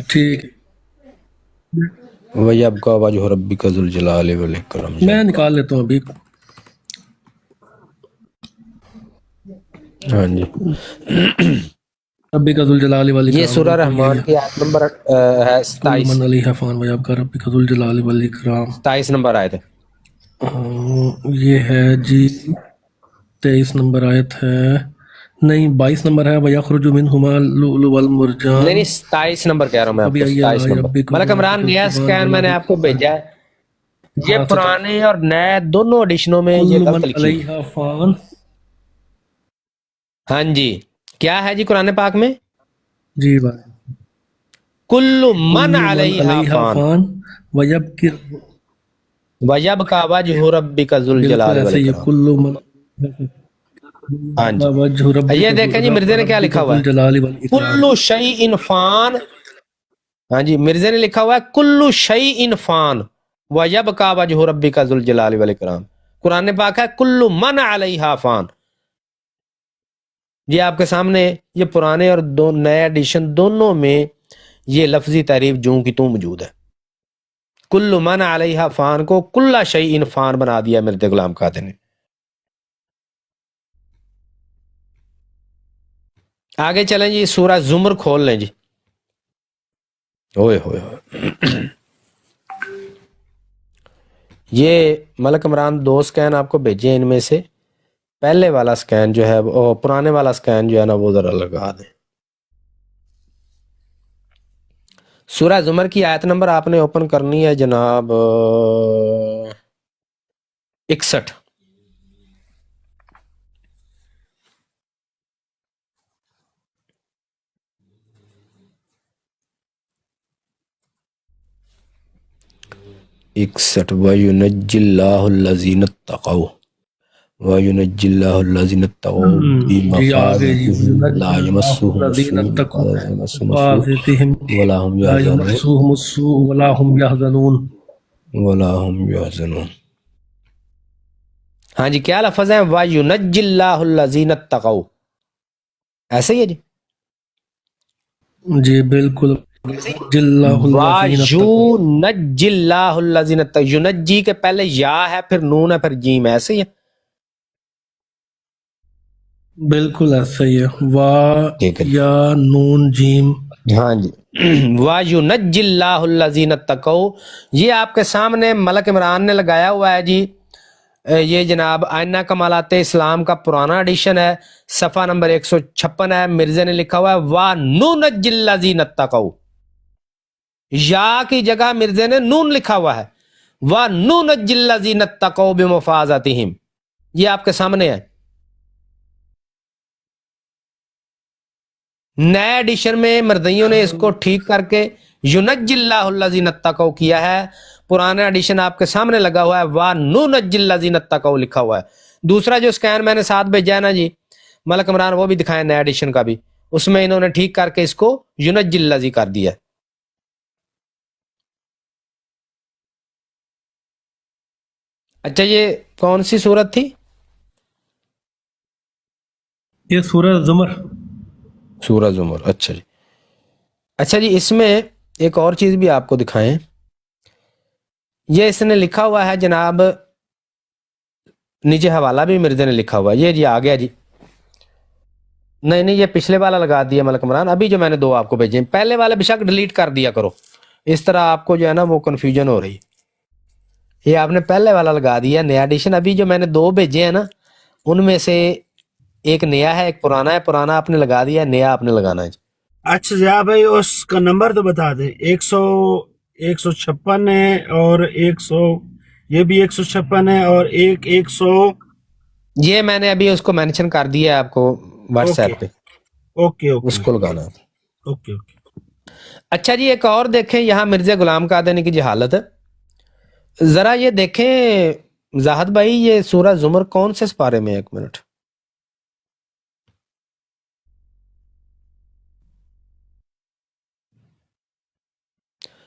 Speaker 1: ٹھیک ہے,
Speaker 2: وَيَبْقَى وَجْهُ رَبِّكَ ذُو الْجَلَالِ وَالْإِكْرَامِ.
Speaker 1: میں نکال لیتا ہوں ابھی.
Speaker 2: ہاں جی,
Speaker 1: ربک ذو الجلال والاکرام.
Speaker 2: یہ سورہ رحمان کی آیت نمبر ہے 27.
Speaker 1: من علیہ فان ویبقى ربک ذو الجلال والاکرام.
Speaker 2: 27 نمبر آیت ہے.
Speaker 1: یہ ہے جی 23 نمبر آیت ہے, نہیں 22 نمبر ہے. وَيَخْرُجُ مِنْهُمَا اللُّؤْلُؤُ وَالْمَرْجَانُ.
Speaker 2: نہیں 27 نمبر کہہ رہا ہوں میں آپ کو. 27 نمبر. ملک عمران نیا سکین میں نے آپ کو بھیجا ہے. یہ پرانے اور نئے دونوں ایڈیشنوں میں یہ
Speaker 1: کل
Speaker 2: غلط
Speaker 1: من
Speaker 2: لکھی ہے۔
Speaker 1: علیہ فان.
Speaker 2: ہاں جی، کیا ہے جی قرآن پاک میں؟
Speaker 1: جی بھائی.
Speaker 2: کل
Speaker 1: کل
Speaker 2: من
Speaker 1: من
Speaker 2: علیہ
Speaker 1: علیہ
Speaker 2: فان
Speaker 1: فان ویبکی.
Speaker 2: وَيَبْقَى وَجْهُ رَبِّكَ ذُو
Speaker 1: بالکل
Speaker 2: الْجَلَالِ
Speaker 1: ایسے ہی ہے.
Speaker 2: وَالْإِكْرَامِ۔
Speaker 1: کل من
Speaker 2: ہاں جی،
Speaker 1: وجہ
Speaker 2: یہ
Speaker 1: ربک
Speaker 2: دیکھیں جی مرزا نے کیا لکھا
Speaker 1: ذو
Speaker 2: ہوا ہے،
Speaker 1: الجلال والاکرام.
Speaker 2: کل شیء فان۔ ہاں جی، مرزا نے لکھا ہوا ہے کل شیء فان وَيَبْقَى وَجْهُ رَبِّكَ ذُو الْجَلَالِ وَالْإِكْرَامِ۔ قرآن پاک ہے کل من علیہ فان۔ یہ آپ کے سامنے یہ پرانے اور دو نئے ایڈیشن دونوں میں یہ لفظی تعریف جوں کی توں موجود ہے۔ کل من علیہ فان کو کل شیء فان بنا دیا مرزا غلام قادر نے۔ آگے چلیں جی، سورہ زمر کھول لیں جی۔ اوئے ہوئے ہوئے، یہ ملک عمران 2 سکین آپ کو بھیجے ہیں، ان میں سے پہلے والا سکین جو ہے وہ پرانے والا سکین جو ہے نا وہ ذرا لگا دیں۔ سورہ زمر کی آیت نمبر آپ نے اوپن کرنی ہے جناب 61۔ وَيُنَجِّي اللَّهُ الَّذِينَ اتَّقَوْا وَيُنَجِّي اللَّهُ الَّذِينَ اتَّقَوْا
Speaker 1: جی آگے جی.
Speaker 2: بِمَفَازَتِهِمْ لَا يَمَسُّهُمُ
Speaker 1: الذین
Speaker 2: السُّوءُ
Speaker 1: اتقوا
Speaker 2: وَلَا يَمَسُّهُمُ
Speaker 1: بفاظتهم
Speaker 2: السُّوءُ وَلَا هُمْ
Speaker 1: لا
Speaker 2: يَحْزَنُونَ
Speaker 1: يمسهم السوء ولا هم يحزنون.
Speaker 2: وَلَا هُمْ يَحْزَنُونَ۔ ہاں جی، کیا لفظ ہے؟ وَيُنَجِّي اللَّهُ الَّذِينَ اتَّقَوْا، ایسے ہی ہے جی۔
Speaker 1: جی بالکل. جل الذین اتقوا.
Speaker 2: وَيُنَجِّي اللَّهُ الَّذِينَ اتَّقَوْا، یونجی کے پہلے یا ہے، پھر نون ہے، پھر جیم ہے، ایسے ہی ہے۔
Speaker 1: بالکل ایسا ہی ہے. وا
Speaker 2: ٹھیک ہے جی،
Speaker 1: یا نون جیم.
Speaker 2: ہاں جی۔ وَيُنَجِّي اللَّهُ الَّذِينَ اتَّقَوْا، یہ آپ کے سامنے ملک عمران نے لگایا ہوا ہے جی۔ یہ جناب آئینہ کمالات اسلام کا پرانا ایڈیشن ہے، صفحہ نمبر 156 ہے۔ مرزا نے لکھا ہوا ہے وَنُنَجِّي الَّذِينَ اتَّقَوْا، یا کی جگہ مرزا نے نون لکھا ہوا ہے۔ وَنُنَجِّي الَّذِينَ اتَّقَوْا بِمَفَازَتِهِمْ، یہ آپ کے سامنے ہے۔ نئے ایڈیشن میں مردیوں نے اس کو ٹھیک کر کے یونجی اللہ الذین اتقوا کیا ہے۔ پرانا ایڈیشن آپ کے سامنے لگا ہوا ہے وَنُنَجِّي الَّذِينَ اتَّقَوْا لکھا ہوا ہے۔ دوسرا جو سکین میں نے ساتھ بھیجا ہے نا جی ملک عمران، وہ بھی دکھائیں نئے ایڈیشن کا بھی، اس میں انہوں نے ٹھیک کر کے اس کو یونجی الذی کر دیا ہے۔ اچھا، یہ کون سی صورت تھی؟
Speaker 1: یہ سورہ زمر.
Speaker 2: سورہ زمر، اچھا جی۔ اچھا جی، اس میں ایک اور چیز بھی آپ کو دکھائیں، یہ اس نے لکھا ہوا ہے جناب، نیچے حوالہ بھی مرزا نے لکھا ہوا ہے، یہ جی آ گیا جی۔ نہیں یہ پچھلے والا لگا دیا ملک عمران، ابھی جو میں نے 2 آپ کو بھیجے ہیں، پہلے والے بے شک ڈیلیٹ کر دیا کرو، اس طرح آپ کو جو ہے نا وہ کنفیوژن ہو رہی۔ یہ آپ نے پہلے والا لگا دیا نیا ایڈیشن، ابھی جو میں نے 2 بھیجے ہیں نا ان میں سے ایک نیا ہے ایک پرانا ہے، پرانا آپ نے لگا دیا، نیا آپ نے لگانا ہے جی۔
Speaker 7: اچھا ضیاء بھائی اس کا نمبر تو بتا دیں۔ 156 ہے اور 100، یہ بھی 156 ہے اور 100۔
Speaker 2: یہ میں نے ابھی اس کو مینشن کر دیا ہے آپ کو واٹس
Speaker 7: اوکے
Speaker 2: ایپ پہ،
Speaker 7: اوکے
Speaker 2: اس کو لگانا ہے۔
Speaker 7: Okay okay.
Speaker 2: اچھا جی، ایک اور دیکھیں، یہاں مرزا غلام قادری کی جہالت ہے، ذرا یہ دیکھیں زاہد بھائی، یہ سورہ زمر کون سے سپارے میں ہے؟ 1 منٹ،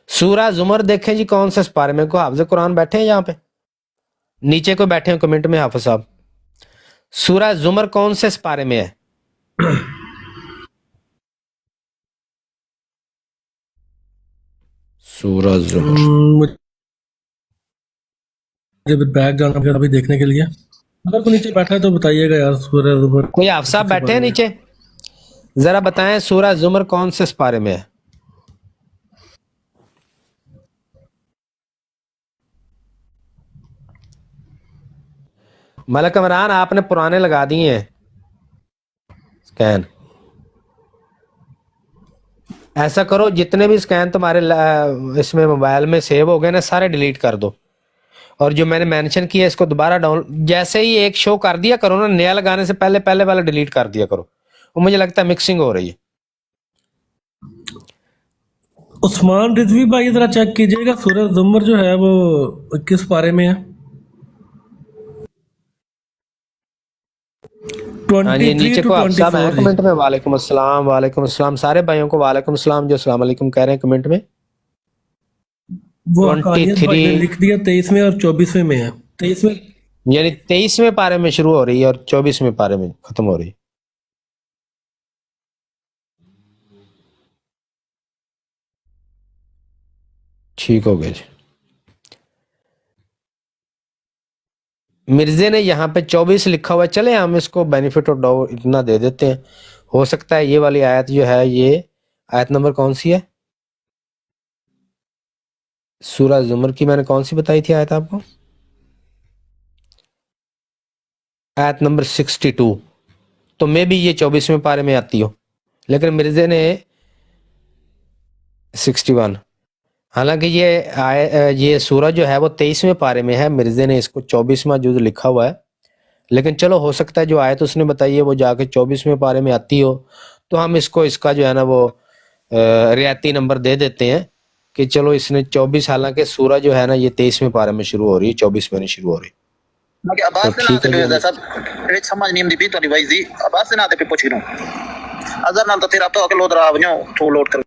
Speaker 2: سورہ زمر دیکھیں جی کون سے سپارے میں؟ کو حافظ قرآن بیٹھے ہیں یہاں پہ؟ نیچے کو بیٹھے ہیں کمنٹ میں حافظ صاحب، سورہ زمر کون سے سپارے میں ہے؟ سورہ زمر،
Speaker 1: مجھے بیک جانا پڑا ابھی دیکھنے کے لیے، اگر کوئی نیچے بیٹھا ہے تو بتائیے گا یار. سورہ زمر
Speaker 2: کوئی حافظ صاحب بیٹھے ہیں نیچے؟ ذرا بتائیں سورہ زمر کون سے سپارے میں ہے؟ ملک عمران آپ نے پرانے لگا دیے ہیں سکین، ایسا کرو جتنے بھی سکین تمہارے اس میں موبائل میں سیو ہو گئے نا سارے ڈیلیٹ کر دو، اور جو میں نے مینشن کیا اس کو دوبارہ جیسے ہی ایک شو کر دیا کرو نا، نیا لگانے سے پہلے والا ڈیلیٹ کر دیا کرو، وہ مجھے لگتا ہے مکسنگ ہو رہی ہے۔
Speaker 1: عثمان رضوی بھائی ذرا چیک کیجئے گا سورہ زمر جو ہے وہ کس پارے میں ہے؟
Speaker 2: ہاں جی
Speaker 1: 23
Speaker 2: نیچے
Speaker 1: to
Speaker 2: کو آپ سب ہیں
Speaker 1: 24 جی۔
Speaker 2: کمنٹ میں، وعلیکم السلام، وعلیکم السلام سارے بھائیوں کو وعلیکم السلام جو السلام علیکم کہہ رہے ہیں کمنٹ میں۔
Speaker 1: وہ حقانیت بھائی نے
Speaker 2: 23
Speaker 1: لکھ دیا 23ویں اور 24ویں میں ہے، 23ویں
Speaker 2: یعنی 23ویں پارے میں شروع ہو رہی ہے اور 24ویں پارے میں ختم ہو رہی ہے۔ ٹھیک ہو گیا جی۔ مرزے نے یہاں پہ 24 لکھا ہوا ہے، چلے ہم اس کو بینیفٹ آف ڈاؤٹ اتنا دے دیتے ہیں، ہو سکتا ہے یہ والی آیت جو ہے، یہ آیت نمبر کون سی ہے؟ سورہ زمر کی میں نے کون سی بتائی تھی آیت آپ کو؟ آیت نمبر 62، تو میں بھی یہ 24ویں پارے میں آتی ہو، لیکن مرزے نے 61، حالانکہ یہ سورہ جو ہے وہ 23ویں پارے میں ہے، مرزے نے اس کو 24واں جز لکھا ہوا ہے، لیکن چلو ہو سکتا ہے جو آیت اس نے بتائی ہے وہ جا کے 24ویں پارے میں آتی ہو، تو ہم اس کو اس کا جو ہے نا وہ رعایتی نمبر دے دیتے ہیں کہ چلو اس نے 24، حالانکہ سورہ جو ہے نا یہ 23ویں پارے میں شروع ہو رہی ہے، 24 میں نہیں شروع ہو رہی۔ تو ٹھیک ہے جی،
Speaker 9: سمجھ نہیں آتی تھوڑی وائس دی آواز سے نہ تے پوچھ رہا ہوں ازر نال تو تیرا تو اکل لوڈ رہا ونو تو لوڈ کر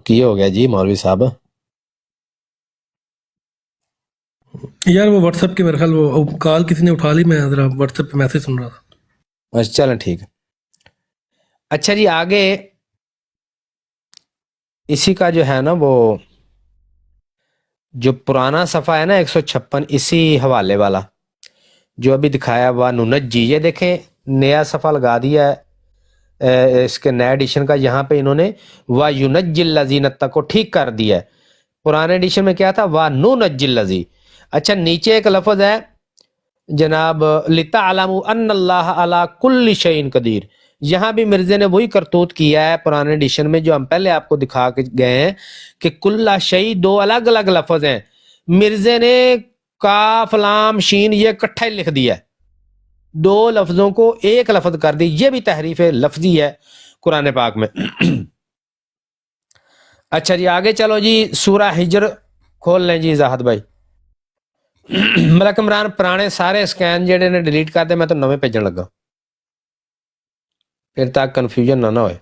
Speaker 2: کی ہو گیا جی مولوی صاحب؟
Speaker 1: یار وہ واٹس ایپ کے میرے خیال وہ کال کسی نے اٹھا لی، میں ذرا واٹس ایپ پہ میسج سن رہا تھا۔
Speaker 2: بس چلیں ٹھیک ہے۔ اچھا جی آگے اسی کا جو ہے نا وہ جو پرانا صفحہ ہے نا 156 اسی حوالے والا جو ابھی دکھایا ہوا ننجی، یہ دیکھیں نیا صفحہ لگا دیا ہے اس کے نئے ایڈیشن کا، یہاں پہ انہوں نے وَيُنَجِّ الَّذِينَ اتَّقَوْا ٹھیک کر دیا ہے۔ پرانے ایڈیشن میں کیا تھا؟ وَنُنَجِّ الَّذِي۔ اچھا نیچے ایک لفظ ہے جناب لِتَعْلَمُوا أَنَّ اللَّهَ عَلَىٰ كُلِّ شَيْءٍ قدیر، یہاں بھی مرزے نے وہی کرتوت کیا ہے پرانے ایڈیشن میں جو ہم پہلے آپ کو دکھا کے گئے ہیں کہ کلّ شیء دو الگ الگ لفظ ہیں، مرزے نے کاف لام شین یہ اکٹھا ہی لکھ دیا ہے، دو لفظوں کو ایک لفظ کر دی، یہ بھی تحریف لفظی ہے قرآن پاک میں۔ اچھا جی آگے چلو جی، سورہ ہجر کھول لیں جی زاہد بھائی۔ ملک عمران پرانے سارے سکین جڑے نے ڈیلیٹ کر دے، میں تو نویں بھیجن لگا پھر تک کنفیوژن نہ ہوئے۔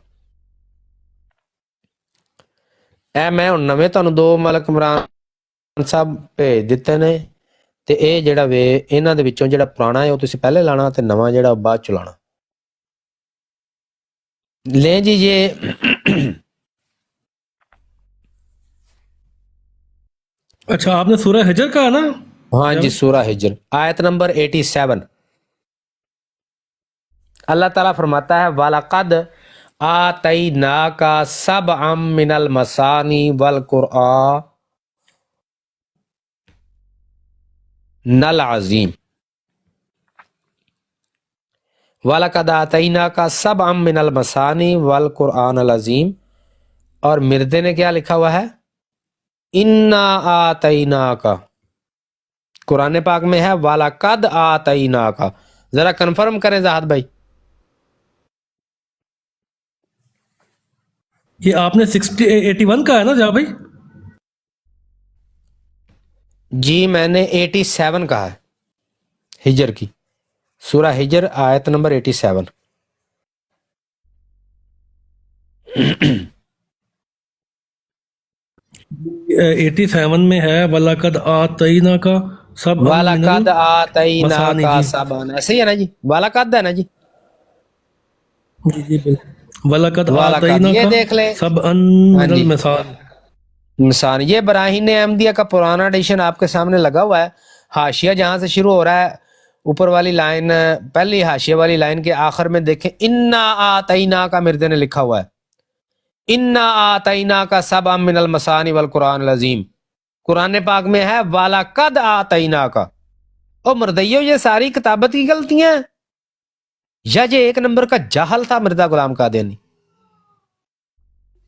Speaker 2: اے میں ہن نویں تانوں دو ملک عمران صاحب بھیج دتے نے، تے اے جڑا وے انہاں دے وچوں جڑا پرانا ہے او تسی پہلے لانا تے نواں جڑا بعد چ لانا۔ لیں جی یہ
Speaker 1: اچھا آپ نے سورہ حجر کہا نا؟
Speaker 2: ہاں جی سورہ ہجر آیت نمبر 87، اللہ تعالیٰ فرماتا ہے وَلَقَدْ آتَيْنَاكَ سَبْعًا مِّنَ الْمَثَانِي وَالْقُرْآنِ الْعَظِيمِ، وَلَقَدْ آتَيْنَاكَ سَبْعًا مِّنَ الْمَثَانِي وَالْقُرْآنِ الْعَظِيمِ، اور مردے نے کیا لکھا ہوا ہے؟ اِنَّا آتَيْنَاكَ، قرآن پاک میں ہے وَلَقَدْ آتَيْنَاكَ، ذرا کنفرم کریں زاہد بھائی۔
Speaker 1: یہ آپ نے 81 کہا ہے نا جا بھائی؟
Speaker 2: جی میں نے 87 کہا ہے ہجر کی، سورہ ہجر آیت نمبر 87۔
Speaker 1: 87 میں ہے وَلَقَدْ آتَيْنَاكَ سَبْعًا مِّنَ
Speaker 2: وَلَقَدْ آتَيْنَاكَ
Speaker 1: المَثَانِي،
Speaker 2: سَبْعًا، ایسے ہی ہے نا جی، وَلَقَدْ ہے نا جی،
Speaker 1: جی جی بالکل، وَلَقَدْ
Speaker 2: وَلَقَدْ یہ دیکھ لیں۔
Speaker 1: آتَيْنَاكَ سَبْعًا
Speaker 2: ہاں
Speaker 1: مِّنَ
Speaker 2: جی
Speaker 1: الْمَثَانِي،
Speaker 2: مثال، یہ براہین احمدیہ کا پرانا ایڈیشن آپ کے سامنے لگا ہوا ہے، حاشیہ جہاں سے شروع ہو رہا ہے اوپر والی لائن، پہلی حاشیہ والی لائن کے آخر میں دیکھیں اِنَّا آتَيْنَاكَ مرزے نے لکھا ہوا ہے، اِنَّا آتَيْنَاكَ سَبْعًا مِّنَ الْمَثَانِي وَالْقُرْآنِ الْعَظِيمِ، قرآن پاک میں ہے وَلَقَدْ آتَيْنَاكَ۔ او مردیو یہ ساری کتابت کی غلطیاں ہیں یا یہ ایک نمبر کا جاہل تھا مرزا غلام قادیانی؟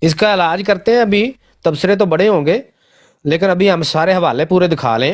Speaker 2: اس کا علاج کرتے ہیں، ابھی تبصرے تو بڑے ہوں گے لیکن ابھی ہم سارے حوالے پورے دکھا لیں۔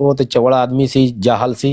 Speaker 2: ਉਹ ਤੇ ਚੌੜਾ ਆਦਮੀ ਸੀ, ਜਾਹਲ ਸੀ,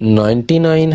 Speaker 2: 99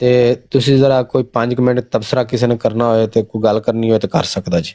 Speaker 2: ਤੇ ਤੁਸੀਂ ਜ਼ਰਾ ਕੋਈ 5 ਮਿੰਟ ਤਬਸਰਾ ਕਿਸੇ ਨੇ ਕਰਨਾ ਹੋਏ ਤੇ ਕੋਈ ਗੱਲ ਕਰਨੀ ਹੋਏ ਤੇ ਕਰ ਸਕਦਾ ਜੀ।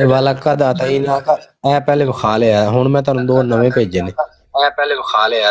Speaker 2: ਇਹ ਵਾਲਾ ਕਾ ਦਾਤਾ ਹੀ ਨਾ ਕਾ ਇਹ ਪਹਿਲੇ ਵਿਖਾ ਲਿਆ, ਹੁਣ ਮੈਂ ਤੁਹਾਨੂੰ 2 ਨਵੇਂ ਭੇਜੇ ਨੇ। ਇਹ ਪਹਿਲੇ ਵਿਖਾ ਲਿਆ,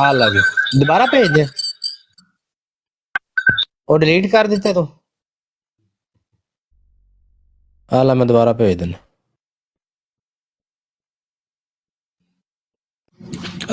Speaker 2: ਆ ਲਾ ਜੀ, ਦੁਬਾਰਾ ਭੇਜ ਦੇ। ਉਹ ਡਿਲੀਟ ਕਰ ਦਿੱਤੇ ਤੂੰ? ਆ ਲਾ ਮੈਂ ਦੁਬਾਰਾ ਭੇਜ ਦਿੰਦਾ।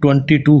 Speaker 1: 22।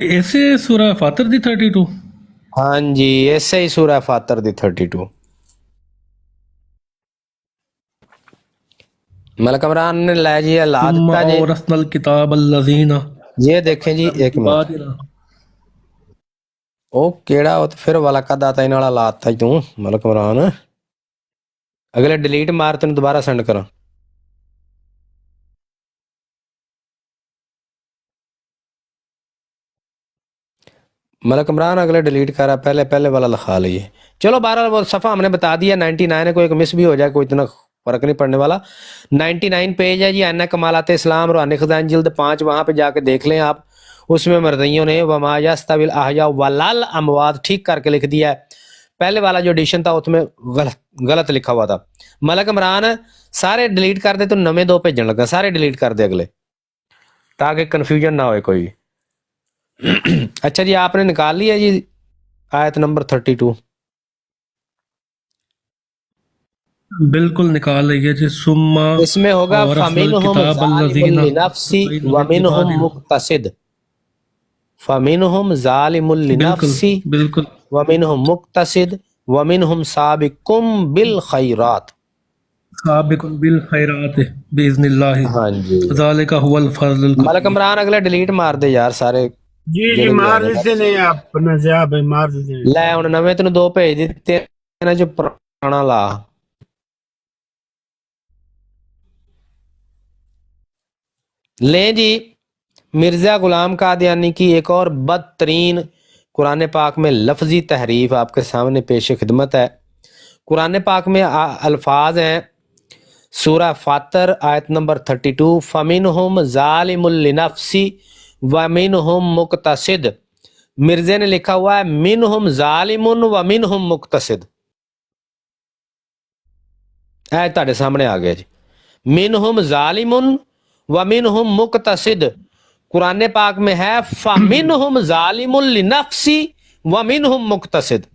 Speaker 1: ایسے سورہ فاتر دی 32
Speaker 2: ہاں جی ایسے ہی سورہ فاتر دی 32. ملک عمران نے لایا جی لا
Speaker 1: ثم
Speaker 2: دیتا جی.
Speaker 1: اورثنا الکتاب الذین
Speaker 2: یہ دیکھیں جی ایک منٹ او کیڑا وہ پھر والا قد آتا ان والا لاتا ہی توں ملک عمران اگلے ڈیلیٹ مار تین دوبارہ سینڈ کرا. ملک عمران اگلے ڈیلیٹ کرا پہلے والا لکھا لیے. چلو بہرحال وہ صفحہ ہم نے بتا دیا 99 ہے کوئی مس بھی ہو جائے کوئی اتنا فرق نہیں پڑنے والا. 99 پیج ہے جی ان کمالات اسلام روحانی خزائن جلد 5 وہاں پہ جا کے دیکھ لیں آپ. اس میں مردیوں نے وما یستوی الاحیاء والاموات ٹھیک کر کے لکھ دیا ہے. پہلے والا جو ایڈیشن تھا اس میں غلط لکھا ہوا تھا. ملک عمران سارے ڈیلیٹ کر دے تو نمے 2 بھیجن لگا سارے ڈیلیٹ کر دے اگلے تاکہ کنفیوژن نہ ہوئے کوئی. اچھا جی آپ نے نکال لیا جی آیت نمبر 32.
Speaker 1: بالکل نکال لیجیے جی. ثم
Speaker 2: اس میں ہوگا فَمِنْهُمْ ظَالِمٌ لِنَفْسِ وَمِنْهُمْ مُقْتَصِدٌ. فَمِنْهُمْ ظَالِمٌ لِنَفْسِ
Speaker 1: بالکل
Speaker 2: وَمِنْهُمْ مُقْتَصِدٌ وَمِنْهُمْ سَابِقٌ بِالْخَيْرَاتِ.
Speaker 1: سابق بالخیرات باذن اللہ
Speaker 2: ہاں جی
Speaker 1: ذالک هو الفضل
Speaker 2: ملک
Speaker 1: الکبیر.
Speaker 2: عمران اگلے ڈیلیٹ مار دے یار سارے
Speaker 7: جی
Speaker 2: جڑے بھی
Speaker 7: مار
Speaker 2: آ گئے.
Speaker 7: دیتے نہیں آپ نزیاب بھائی مار دیتے نہیں.
Speaker 2: لے ہن نویں تینوں 2 بھیج دتے نا جو پرانا لا. لیں جی مرزا غلام قادیانی کی ایک اور بدترین قرآن پاک میں لفظی تحریف آپ کے سامنے پیش خدمت ہے. قرآن پاک میں الفاظ ہیں سورہ فاتر آیت نمبر 32 فَمِنْهُمْ ظَالِمٌ لِنَفْسِ وَمِنْهُمْ مُقْتَصِدٌ. مرزے نے لکھا ہوا ہے مِنْهُمْ ظَالِمٌ وَمِنْهُمْ مُقْتَصِدٌ. آیت تاڑے سامنے آ گیا جی. مِنْهُمْ ظَالِمٌ وَمِنْهُمْ مُقْتَصِدٌ. قرآن پاک میں ہے فَمِنْهُمْ ظَالِمٌ لِنَفْسِ وَمِنْهُمْ مُقْتَصِدٌ.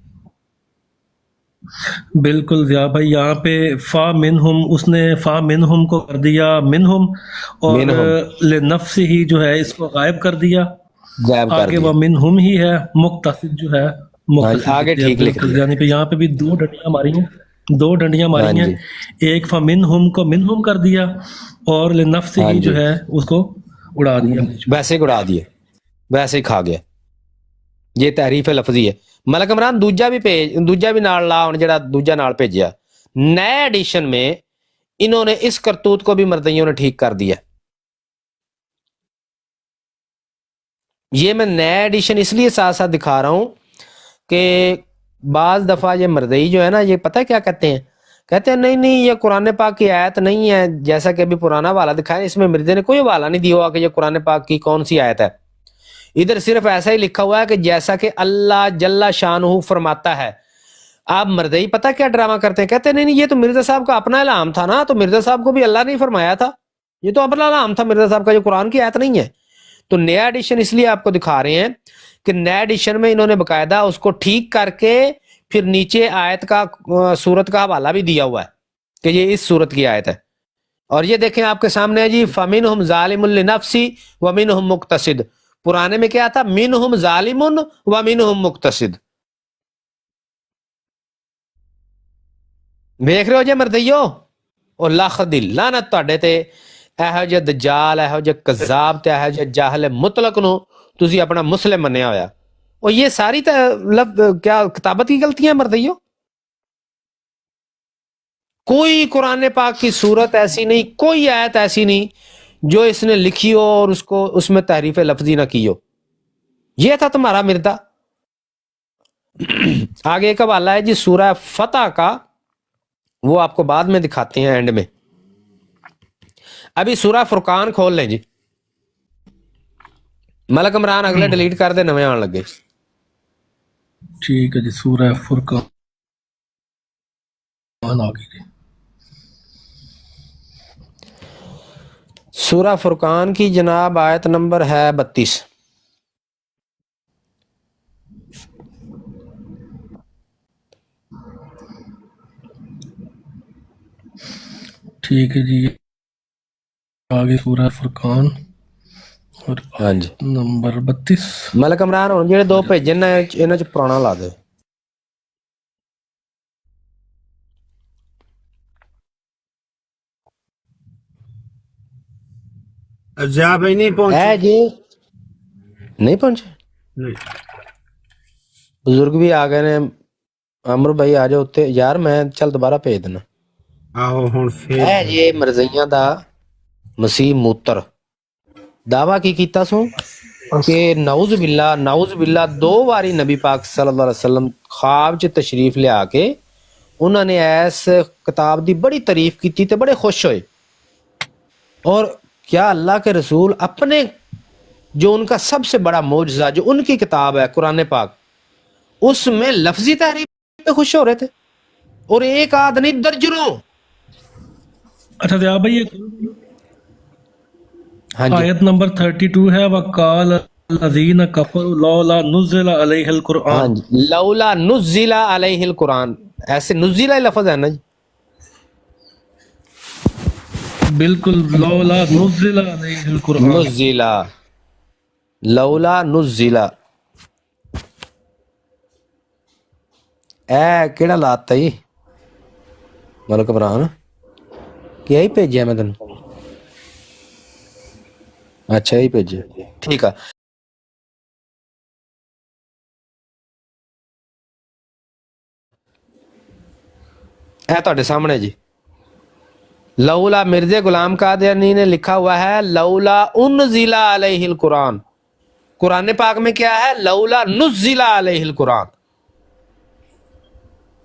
Speaker 1: بالکل ضیاء بھائی یہاں پہ فا منہم اس نے فا منہم کو کر دیا منہم اور
Speaker 2: منہم
Speaker 1: لنفس ہی جو ہے اس کو غائب کر دیا.
Speaker 2: غائب کر
Speaker 1: آگے
Speaker 2: دیا.
Speaker 1: وہ منہم ہی ہے مقتصد جو ہے
Speaker 2: ہاں جی
Speaker 1: مقتصد
Speaker 2: آگے
Speaker 1: لکھ دیا.
Speaker 2: ٹھیک لکھ
Speaker 1: بالکل
Speaker 2: دیا.
Speaker 1: یعنی پہ یہاں پہ بھی 2 ڈنڈیاں ماری ہیں 2 ڈنڈیاں
Speaker 2: ہاں
Speaker 1: ماری ہیں.
Speaker 2: جی
Speaker 1: ایک فا منہم کو منہم کر دیا اور لنفس
Speaker 2: ہاں
Speaker 1: ہی
Speaker 2: جی
Speaker 1: جو ہے اس کو اڑا دیا.
Speaker 2: ویسے ہی اڑا دیے ویسے ہی کھا گیا. یہ تحریف لفظی ہے. ملک عمران دوجا بھی نال لا ہن جڑا دوجا نال بھیجیا نئے ایڈیشن میں انہوں نے اس کرتوت کو بھی مردیوں نے ٹھیک کر دیا. یہ میں نیا ایڈیشن اس لیے ساتھ ساتھ دکھا رہا ہوں کہ بعض دفعہ یہ مردئی جو ہے نا یہ پتہ کیا کہتے ہیں نہیں یہ قرآن پاک کی آیت نہیں ہے جیسا کہ ابھی پرانا حوالہ دکھایا اس میں مرزے نے کوئی حوالہ نہیں دیا ہوا کہ یہ قرآن پاک کی کون سی آیت ہے. ادھر صرف ایسا ہی لکھا ہوا ہے کہ جیسا کہ اللہ جل شانہ فرماتا ہے. آپ مردئی پتہ کیا ڈرامہ کرتے ہیں کہتے ہیں نہیں یہ تو مرزا صاحب کا اپنا الہام تھا نا تو مرزا صاحب کو بھی اللہ نے فرمایا تھا یہ تو اپنا الہام تھا مرزا صاحب کا یہ قرآن کی آیت نہیں ہے. تو نیا ایڈیشن اس لیے آپ کو دکھا رہے ہیں کہ نیا ایڈیشن میں انہوں نے باقاعدہ اس کو ٹھیک کر کے پھر نیچے آیت کا سورت کا حوالہ بھی دیا ہوا ہے کہ یہ اس سورت کی آیت ہے. اور یہ دیکھیں آپ کے سامنے ہے جی فَمِنْهُمْ ظَالِمٌ لِنَفْسِ وَمِنْهُمْ مُقْتَصِدٌ. پرانے میں کیا تھا مِنْهُمْ ظَالِمٌ وَمِنْهُمْ مُقْتَصِدٌ. دیکھ رہے ہو جی مردیو اور لاکھ دی لعنت تہاڈے تے ਇਹੋ ਜਿਹੇ ਦਜਾਲ ਇਹੋ ਜਿਹੇ ਕਜ਼ਾਬ ਤੇ ਇਹੋ ਜਿਹੇ ਜਾਹਲ ਮੁਤਲਕ ਨੂੰ ਤੁਸੀਂ ਆਪਣਾ ਮੁਸਲਿਮ ਮੰਨਿਆ ਹੋਇਆ. اور یہ ساری کیا کتابت کی غلطیاں مردیو. کوئی قرآن پاک کی صورت ایسی نہیں کوئی آیت ایسی نہیں جو اس نے لکھی ہو اور اس میں تحریف لفظی نہ کی ہو. یہ تھا تمہارا مردا. آگے ایک حوالہ ہے جی سورہ فتح کا وہ آپ کو بعد میں دکھاتے ہیں اینڈ میں. ابھی سورہ فرقان کھول لیں جی. ملک عمران اگلے ڈیلیٹ کر دے نویں آن لگے.
Speaker 1: ٹھیک ہے جی سورہ فرقان آ گئی جی.
Speaker 2: سورہ فرقان کی جناب آیت نمبر ہے 32.
Speaker 1: ٹھیک ہے جی آگے سورہ فرقان اور
Speaker 2: ہاں جی
Speaker 1: نمبر 32
Speaker 2: ملک عمران ہوں جڑے دو بھیجے نے انہاں چ پرانا لا دے.
Speaker 7: ضیاء بھائی نہیں پہنچے.
Speaker 2: اے جی نہیں پہنچے
Speaker 7: نہیں.
Speaker 2: بزرگ بھی آ گئے نے. امر بھائی آ جاؤ اتنے یار میں چل دوبارہ بھیج دینا.
Speaker 7: آہو ہن پھر
Speaker 2: اے جی مرزیاں دا مسیح موتر دعویٰ کی کیتا سو کہ نعوذ باللہ 2 واری نبی پاک صلی اللہ علیہ وسلم خواب چ تشریف لیا کے انہوں نے اس کتاب دی بڑی تعریف کی تے بڑے خوش ہوئے. اور کیا اللہ کے رسول اپنے جو ان کا سب سے بڑا معجزہ جو ان کی کتاب ہے قرآن پاک اس میں لفظی تعریف پہ خوش ہو رہے تھے اور ایک آدھ نہیں درجنوں.
Speaker 1: اچھا ضیاء بھائی یہ
Speaker 2: ہاں جی
Speaker 1: آیت نمبر 32 ہے وقال الذین کفروا لولا نزل علیہ
Speaker 2: ہاں
Speaker 1: القرآن.
Speaker 2: جی لولا نزل علیہ القرآن ایسے نزلہ لفظ ہے نا جی.
Speaker 1: بالکل لولا نزل علیہ القرآن.
Speaker 2: نزلہ لولا نزلہ اے کیڑا لاتا جی ملک عمران کیا ہی بھیجیا میں تینوں. اچھا ہی بھیجیا ٹھیک ہے. اے تہاڈے سامنے جی لولا مرزا غلام قادیانی نے لکھا ہوا ہے لولا انزل علیہ القرآن. قرآن پاک میں کیا ہے لولا نزل علیہ القرآن.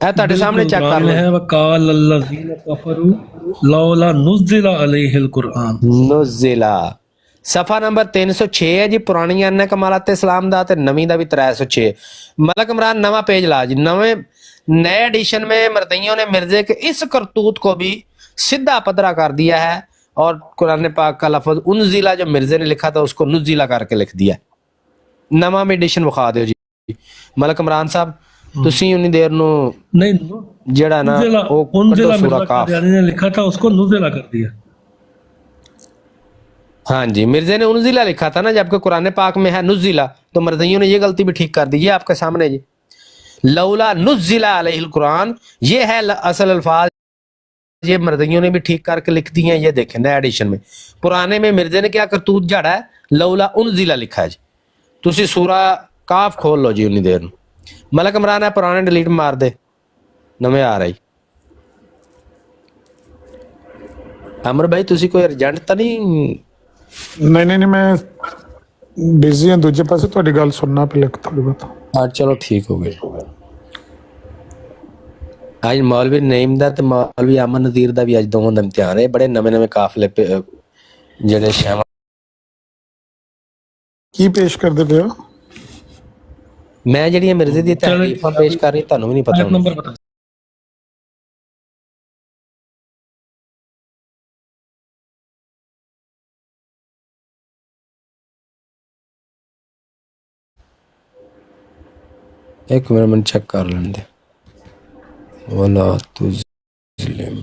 Speaker 2: اے تہاڈے سامنے
Speaker 1: بالکل
Speaker 2: چیک کر
Speaker 1: قرآن
Speaker 2: لو
Speaker 1: میں ہے وقال الذین کفروا لولا نزل علیہ القرآن.
Speaker 2: نزلہ صفحہ نمبر 306 ہے جی پرانی ان کمالات اسلام دا تے نویں دا بھی 306. ملک عمران نواں پیج لا جی. نئے ایڈیشن میں مردیوں نے مرزے کے اس کرتوت کو بھی سیدھا پدرا کر دیا ہے اور قرآن پاک کا لفظ انزلہ جو مرزے نے لکھا تھا اس کو نزلہ کر کے لکھ دیا. نواں میں ایڈیشن بخا دیو جی ملک عمران صاحب تسی انہی دیر نو
Speaker 1: نہیں
Speaker 2: جڑا نا او کڈو
Speaker 1: انزلہ
Speaker 2: سورہ
Speaker 1: مرزا
Speaker 2: کاف.
Speaker 1: قادیانی نے لکھا تھا اس کو نزلہ کر دیا.
Speaker 2: ہاں جی مرزے نے انزلہ لکھا تھا نا جبکہ قرآن پاک میں ہے نزلہ تو مرزیوں نے یہ غلطی بھی ٹھیک کر دی. یہ آپ کے سامنے جی لولا نزل علیہ القرآن یہ ہے اصل الفاظ. یہ مرزیوں نے بھی ٹھیک کر کے لکھ دی ہیں. یہ دیکھیں نئے ایڈیشن میں پرانے میں مرزے نے کیا کرتوت جھاڑا ہے لولا انزلہ لکھا ہے جی. تسی سورہ کاف کھول لو جی انی دیر نو. ملک عمران ہے پرانے ڈیلیٹ مار دے نویں آ رہی. امر بھائی تسی کوئی ارجنٹ تا نہیں.
Speaker 10: نہیں میں ਬਿਜ਼ੀ ਹਾਂ ਦੂਜੇ ਪਾਸੇ ਤੁਹਾਡੀ ਗੱਲ ਸੁਣਨਾ ਪਹਿਲੇ ਥੋੜੀ ਬਹੁਤ.
Speaker 2: ہاں چلو ٹھیک ہو گئی. اج مولوی نعیم دا تے مولوی امن نذیر دا بھی اج دوواں دا امتحان ہے. بڑے نویں نویں قافلے پہ جڑے شامل
Speaker 10: ਕੀ ਪੇਸ਼ ਕਰਦੇ ਪਏ ਹੋ
Speaker 2: میں جڑیاں مرزے دی تحریفاں پیش کر رہی تانوں بھی نہیں پتہ
Speaker 1: آیت
Speaker 2: ہونا.
Speaker 1: نمبر بتا.
Speaker 2: ایک منٹ من چیک کر لیں دے. ولا تظلم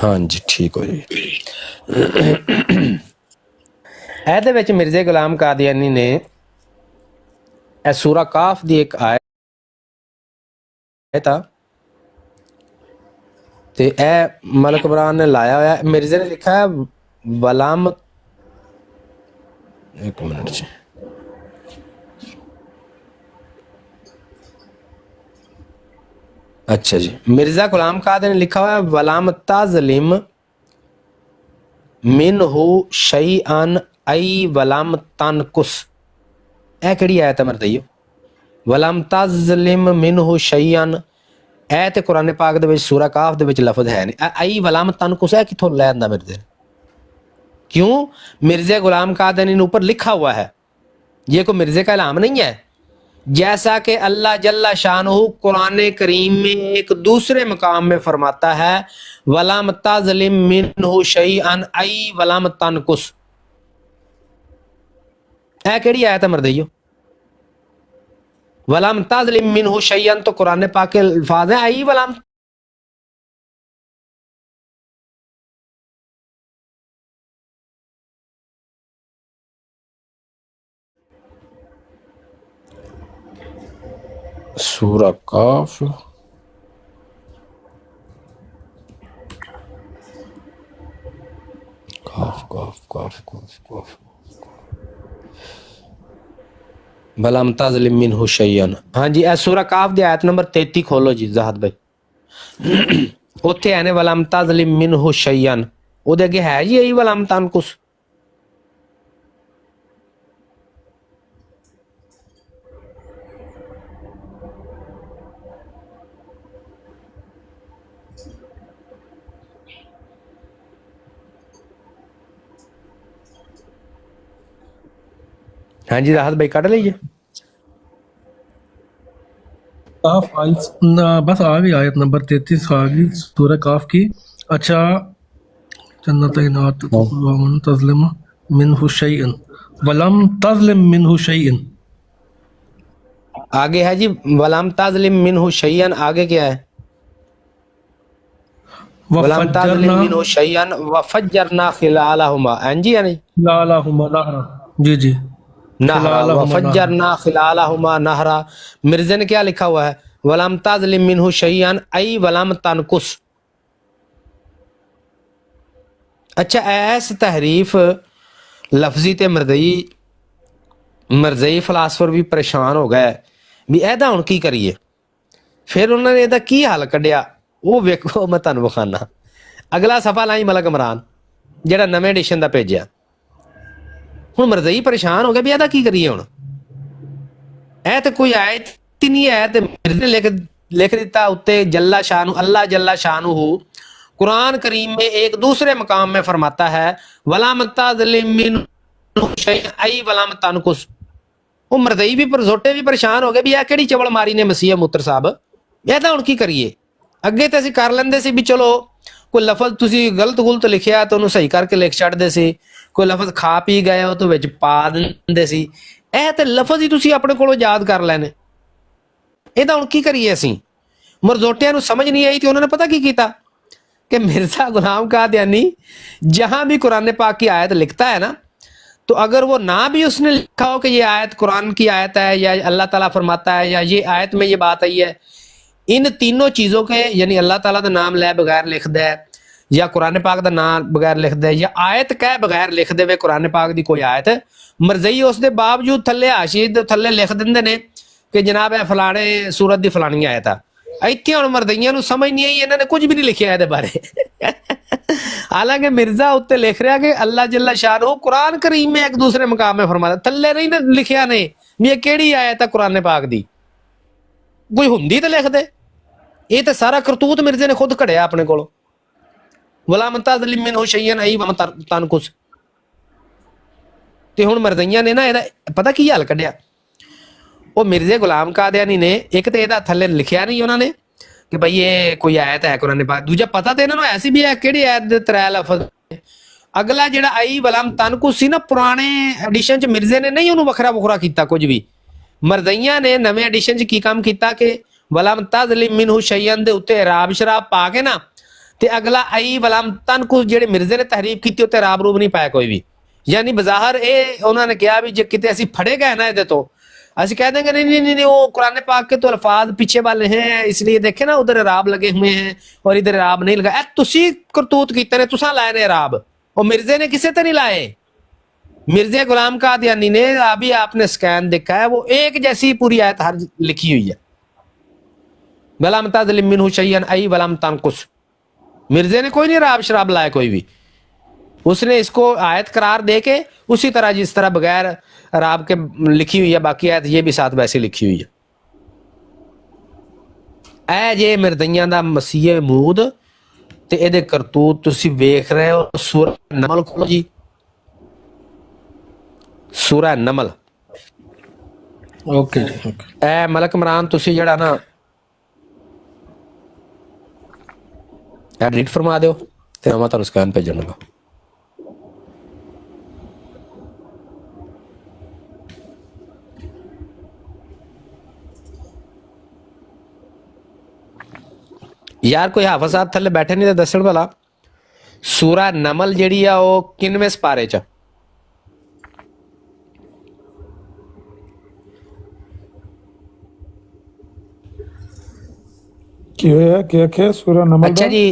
Speaker 2: ہاں جی ٹھیک ہو جی. اے دے وچ مرزا غلام قادیانی نے اے سورہ کاف دی ایک آیت تے اے ملک عمران نے لایا ہوا ہے. مرزا نے لکھا ہے ولام ایک منٹ جی اچھا جی مرزا غلام قادر نے لکھا ہوا ہے ولام تظلم منہ شیئن ای ولام تنقص. اے کیڑی آیت ہے مردیو ولام تظلم منہ شیئن. اے تے قرآن پاک دے وچ سورہ کاف دے وچ لفظ ہے نہیں. ای ولام تنقص ہے کتھوں لے آندا مرزے نے. کیوں مرزا غلام قادری نے اوپر لکھا ہوا ہے. یہ کوئی مرزے کا الہام نہیں ہے. جیسا کہ اللہ جل شانہ قرآن کریم میں ایک دوسرے مقام میں فرماتا ہے وَلَمْ تَظْلِمْ مِنْهُ شَيْئًا أَيْ وَلَمْ تَنْقُصْ. اے کیڑی آیت ہے مردیو وَلَمْ تَظْلِمْ مِنْهُ شَيْئًا تو قرآن پاک کے الفاظ ہیں ای ولم سورہ کاف کاف کاف کاف کاف کاف بلام تظلم منہ شیئن. ہاں جی، اے سورہ کاف دی آیت نمبر 33 کھولو جی زہد بھائی. اتھے ہے نے ولم تظلم منہ شیئن، او دے اگے ہے جی یہی ولم تنقص. ہاں جی راحت بھائی کٹ لیجیے.
Speaker 1: کاف بس آ گئی آیت نمبر 33 آ گئی سورہ کاف کی. اچھا جنتینات ومن تظلم منہ شیئن ولم تظلم منہ شیئن.
Speaker 2: آگے ہے جی ولم تظلم منہ شیئن، آگے کیا ہے؟ ولم تظلم منہ شیئن وفجرنا خلالہما. ہاں جی یا نہیں؟
Speaker 1: خلالہما نہرا. جی جی
Speaker 2: نہرا وفجرنا خلالہما نہرا. مرزا نے کیا لکھا ہوا ہے؟ ولم تظلم منہ شیئن ای ولم تنقص. اچھا ایس تحریف لفظی تے مرزئی فلاسفر بھی پریشان ہو گئے بھی ایدا ہن کی کریے. پھر انہوں نے ایدا کی حل کڈیا وہ ویکھو میں تانوں وکھانا. اگلا صفحہ لائی ملک عمران جہاں نویں ایڈیشن دا بھیجیا. ہوں مرزئی پریشان ہو گیا بھی ایدا کی کریے ہن. اے تے کوئی آیت ہی نہیں ہے تے مرزا نے لکھ دیتا اتنے جل شانہ اللہ جل شانہ قرآن کریم میں ایک دوسرے مقام میں فرماتا ہے وَلَمْ تَظْلِمْ مِنْهُ شَيْئًا أَيْ وَلَمْ تَنْقُصْ. وہ مردئی بھی زوٹے بھی پریشان ہو گئے بھی یہ کہڑی چوڑ ماری نے مسیح متر صاحب یہ تو ہن کی کریے. اگے تے اسی کر لیندے سی بھی چلو کوئی لفظ تسی غلط لکھیا تو انہوں صحیح کر کے لکھ چھڑ دے سی. کوئی لفظ کھا پی گئے ہو تو وچ پا دے سی. اے تے لفظ ہی تسی اپنے کولوں یاد کر لینے. یہ تو ہن کی کریے اسی. مرزوٹیاں نو سمجھ نہیں آئی تو انہوں نے پتہ کی کیتا کہ مرزا غلام قادیانی جہاں بھی قرآن پاک کی آیت لکھتا ہے نا تو اگر وہ نہ بھی اس نے لکھا ہو کہ یہ آیت قرآن کی آیت ہے یا اللہ تعالیٰ فرماتا ہے یا یہ آیت میں یہ بات آئی ہے، ان تینوں چیزوں کے یعنی اللہ تعالیٰ دا نام لے بغیر لکھ دے یا قرآن پاک دا نام بغیر لکھ دے یا آیت کہہ بغیر لکھ دے قرآن پاک دی کوئی آیت ہے، مرزئی اس دے باوجود تھلے حاشیے دے تھلے لکھ دندے نے کہ جناب اے فلانے سورت دی فلانی آیت ہے. ایتھے ہن مردیاں نو سمجھ نہیں آئی، انہوں نے کچھ بھی نہیں لکھیا ہے بارے. حالانکہ مرزا اتنے لکھ رہا کہ اللہ جل شانہ قرآن کریم میں ایک دوسرے مقام میں فرماتا تھلے نہیں لکھیا نے یہ کیڑی آیت ہے قرآن پاک دی. کوئی ہندی تے لکھ دے. یہ تے سارا کرتوت مرزے نے خود کھڑیا اپنے کولو. وَلَمْ تَظْلِمْ مِنْهُ شَيْئًا أَيْ وَلَمْ تَنْقُصْ. تے ہن مردیاں نے نا پتہ کی حل کڈیا. وہ مرزا غلام قادیانی نے ایک تے دا تھلے لکھیا نہیں انہوں نے کہ بھئی یہ کوئی آیت ہے قرآن پاک. دوجا پتہ تے انہوں نے ایسی بھی ہے کیڑی آیت دے 3 لفظ. اگلا جڑا آئی ولم تنقص سی نا پرانے ایڈیشن چ مرزے نے نہیں انہوں وکھرا کیتا کچھ بھی. مردیاں نے نویں ایڈیشن چ کی کام کیتا کہ ولم تظلم منہ شیئن دے اوتے اعراب شراب پا کے نا تے اگلا آئی ولم تنقص جڑے مرزے نے تحریف کیتی اوتے اعراب روب نہیں پایا کوئی بھی. یعنی بظاہر اے انہوں نے کہا بھی جے کتے اسی پھڑے گئے نا دے تو اسی کہہ دیں گے نہیں وہ قرآن پاک کے تو الفاظ پیچھے والے ہیں اس لیے دیکھیں نا ادھر اعراب لگے ہوئے ہیں اور ادھر اعراب نہیں لگا. تسی کرتوت کیتے نے تساں لائے نے اعراب اور مرزے نے کسے تے نہیں لائے. مرزا غلام قادیانی نے ابھی آپ نے سکین دیکھا ہے وہ ایک جیسی پوری آیت ہر لکھی ہوئی ہے. وَلَمْ تَظْلِمْ مِنْهُ شَيْئًا أَيْ وَلَمْ تَنْقُصْ. مرزے نے کوئی نہیں اعراب شراب لائے کوئی بھی. اس نے اس کو آیت قرار دے کے اسی طرح جس طرح بغیر اعراب کے لکھی ہوئی ہے باقی آیت یہ بھی ساتھ ویسے لکھی ہوئی ہے. اے جے مردیاں دا مسیح مود تے اے دے کرتوت تسی ویکھ رہے ہو. سورہ نمل کھولو جی. سورہ نمل.
Speaker 1: اوکے جی.
Speaker 2: اے ملک عمران تسی جڑا نا ایڈٹ فرما دیو تے میں تانوں سکین بھیجن لگا. یار کوئی حافظ صاحب تھلے بیٹھے نہیں تے دسن والا سورہ نمل جیڑی ہے وہ کنویں سپارے چ
Speaker 10: ਕੀ ਹੋਇਆ ਕੀ ਆਖਿਆ ਸੂਰਾ ਨਮਲ
Speaker 2: ਅੱਛਾ
Speaker 10: ਦਾ
Speaker 2: ਜੀ,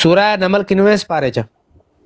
Speaker 2: ਸੂਰਾ ਨਮਲ ਕਿੰਨਵੇਂ ਸਪਾਰੇ ਚ?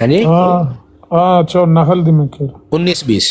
Speaker 2: ਹਾਂਜੀ
Speaker 10: ਹਾਂ ਅੱਛਾ ਨਹਲ ਦੀ ਮੈਂ ਕਹਿ ਰਿਹਾ
Speaker 2: 19 20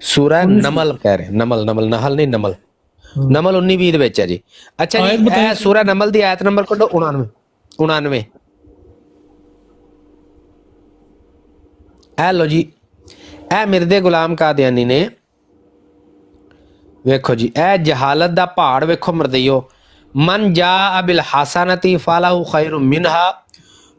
Speaker 2: ਸੂਰਾ ਨਮਲ ਕਹਿ ਰਹੇ, ਨਮਲ ਨਮਲ ਨਹਲ ਨਹੀਂ ਨਮਲ, ਨਮਲ 19 20 ਦੇ ਵਿੱਚ ਹੈ ਜੀ। ਅੱਛਾ ਜੀ,
Speaker 1: ਆਇਤ ਬਤਾਈਏ।
Speaker 2: ਇਹ ਸੂਰਾ ਨਮਲ ਦੀ ਆਇਤ ਨੰਬਰ ਕੱਢੋ 99 99। ਇਹ ਲੋ ਜੀ, ਇਹ ਮਿਰਜ਼ੇ ਗੁਲਾਮ ਕਾਦੀਆਨੀ ਨੇ, ਵੇਖੋ ਜੀ, ਇਹ ਜਹਾਲਤ ਦਾ ਪਹਾੜ ਵੇਖੋ ਮਰਦਈਓ। ਮਨ ਜਾ ਬਿਲ ਹਸਨਤੀ ਫਲਹੁ ਖੈਰ ਮਿਨਹਾ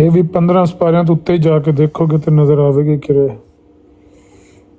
Speaker 10: ਇਹ ਵੀ 15 ਸਪਾਰਿਆਂ ਤੋਂ ਉੱਤੇ ਹੀ ਜਾ ਕੇ ਦੇਖੋਗੇ ਤੇ ਨਜ਼ਰ ਆਵੇਗੀ ਕਿਰੇ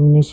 Speaker 10: 19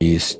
Speaker 2: 20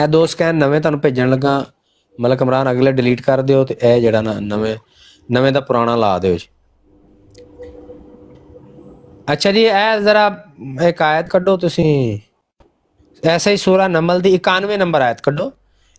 Speaker 2: ਇਹ ਦੋ ਸਕੈਨ ਨਵੇਂ ਤੁਹਾਨੂੰ ਭੇਜਣ ਲੱਗਾ ਮਲਕ ਇਮਰਾਨ, ਅਗਲੇ ਡਿਲੀਟ ਕਰ ਦਿਓ ਤੇ ਇਹ ਜਿਹੜਾ ਨਾ ਨਵੇਂ ਦਾ ਪੁਰਾਣਾ ਲਾ ਦਿਓ ਜੀ। ਅੱਛਾ ਜੀ, ਇਹ ਜ਼ਰਾ ਇੱਕ ਆਇਤ ਕੱਢੋ ਤੁਸੀਂ, ਐਸਾ ਹੀ ਸੂਰਾ ਨਮਲ ਦੀ 91 ਨੰਬਰ ਆਇਤ ਕੱਢੋ।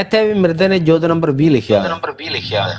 Speaker 2: ਇੱਥੇ ਵੀ ਮਿਰਦੇ ਨੇ ਜੋਦ ਨੰਬਰ 20 ਲਿਖਿਆ ਹੈ।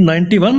Speaker 1: 91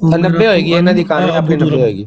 Speaker 2: 90 ਹੋਏਗੀ ਇਹਨਾਂ ਦੀ 91 ਆਪਣੀ 90 ਹੋਏਗੀ।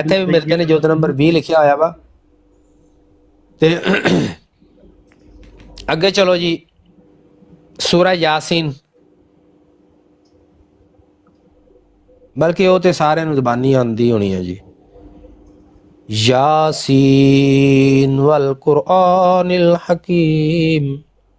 Speaker 2: ਇੱਥੇ ਵੀ ਮਿਰਦੇ ਨੇ ਜੋਤ ਨੰਬਰ 20 ਲਿਖਿਆ ਹੋਇਆ ਵਾ। ਤੇ ਅੱਗੇ ਚਲੋ ਜੀ, ਸੂਰਾ ਯਾਸੀਨ, ਬਲਕਿ ਉਹ ਤੇ ਸਾਰਿਆਂ ਨੂੰ ਜ਼ਬਾਨੀ ਆਉਂਦੀ ਹੋਣੀ ਹੈ ਜੀ। ਯਾਸੀਨ ਵਲ ਕੁਰਆਨਿਲ ਹਕੀਮ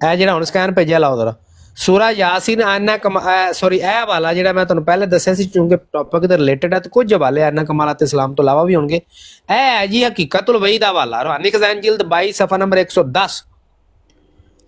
Speaker 2: ਇਹ ਜਿਹੜਾ ਹੁਣ ਸਕੈਨ ਭੇਜਿਆ ਲਾਓ ਜ਼ਰਾ, ਸੂਰਾ ਯਾਸੀਨ ਆਨਾ ਸੌਰੀ ਇਹ ਵਾਲਾ ਜਿਹੜਾ ਮੈਂ ਤੁਹਾਨੂੰ ਪਹਿਲੇ ਦੱਸਿਆ ਸੀ, ਕਿਉਂਕਿ ਟੌਪਿਕ ਦੇ ਰਿਲੇਟਡ ਹੈ ਤੇ ਕੁਝ ਹਵਾਲੇ ਆਨਾ ਕਮਾਲਾਤ ਇਸਲਾਮ ਤੋਂ ਇਲਾਵਾ ਵੀ ਹੋਣਗੇ। ਇਹ ਹੈ ਜੀ ਹਕੀਕਤੁਲ ਵਹੀ ਦਾ ਹਵਾਲਾ, ਰੂਹਾਨੀ ਖਜ਼ਾਨ ਜਿਲਦ 22 ਸਫਾ ਨੰਬਰ 110।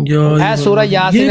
Speaker 2: ਇਹ ਸੂਰਾ ਯਾਸੀਨ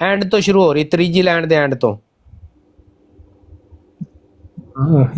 Speaker 2: ਐਂਡ ਤੋਂ ਸ਼ੁਰੂ ਹੋ ਰਹੀ, ਤੀਜੀ ਲਾਈਨ ਦੇ ਐਂਡ ਤੋਂ।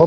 Speaker 2: ਉਹ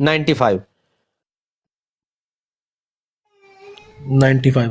Speaker 2: 95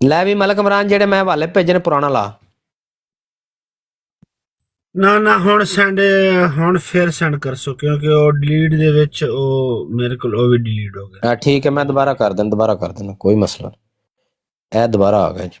Speaker 2: ਲੈ ਵੀ ਮਲਕ ਇਮਰਾਨ ਜਿਹੜੇ ਮੈਂ ਹਵਾਲੇ ਭੇਜੇ ਨੇ ਪੁਰਾਣਾ ਲਾ।
Speaker 7: ਨਾ ਹੁਣ ਫਿਰ ਸੈਂਡ ਕਰ ਸੋ, ਕਿਉਂਕਿ ਉਹ ਡਿਲੀਟ ਦੇ ਵਿੱਚ ਉਹ ਮੇਰੇ ਕੋਲ ਉਹ ਵੀ ਡਿਲੀਟ ਹੋ ਗਿਆ।
Speaker 2: ਹਾਂ ਠੀਕ ਹੈ, ਮੈਂ ਦੁਬਾਰਾ ਕਰ ਦੇਣਾ ਕੋਈ ਮਸਲਾ ਨਹੀਂ। ਇਹ ਦੁਬਾਰਾ ਆ ਗਿਆ ਜੀ।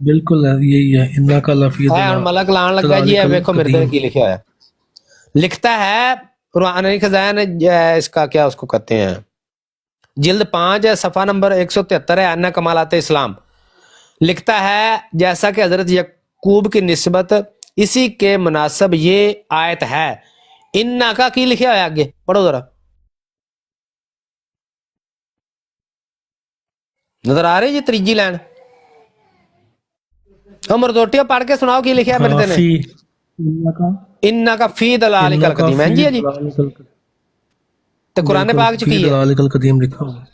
Speaker 1: بالکل ہے، یہی ہے انا کا لفی
Speaker 2: اے ہن ملک لان لگا جی، اے ویکھو میرے نے کی لکھا ہوا ہے، لکھتا ہے قرآن خزائن اس کا کیا اس کو کہتے ہیں، جلد 5 ہے، صفحہ نمبر 173 ہے، انا کمالات اسلام، لکھتا ہے جیسا کہ حضرت یعقوب کی نسبت اسی کے مناسب یہ آیت ہے، انا کا کی لکھا ہوا ہے آگے پڑھو ذرا، نظر آ رہی جی تیجی لائن، عمر دوٹیاں پڑھ کے سناؤ کی لکھا ہے میرے نے،
Speaker 1: فی
Speaker 2: انا کا فی دلالک
Speaker 1: انا کا
Speaker 2: القدیم ہے
Speaker 1: فی
Speaker 2: جی جی،
Speaker 1: دلالک القدیم،
Speaker 2: تے قرآن
Speaker 1: بالکل
Speaker 2: پاک چ
Speaker 1: فی
Speaker 2: کی ہے،
Speaker 1: دلالک القدیم لکھا ہوا ہے۔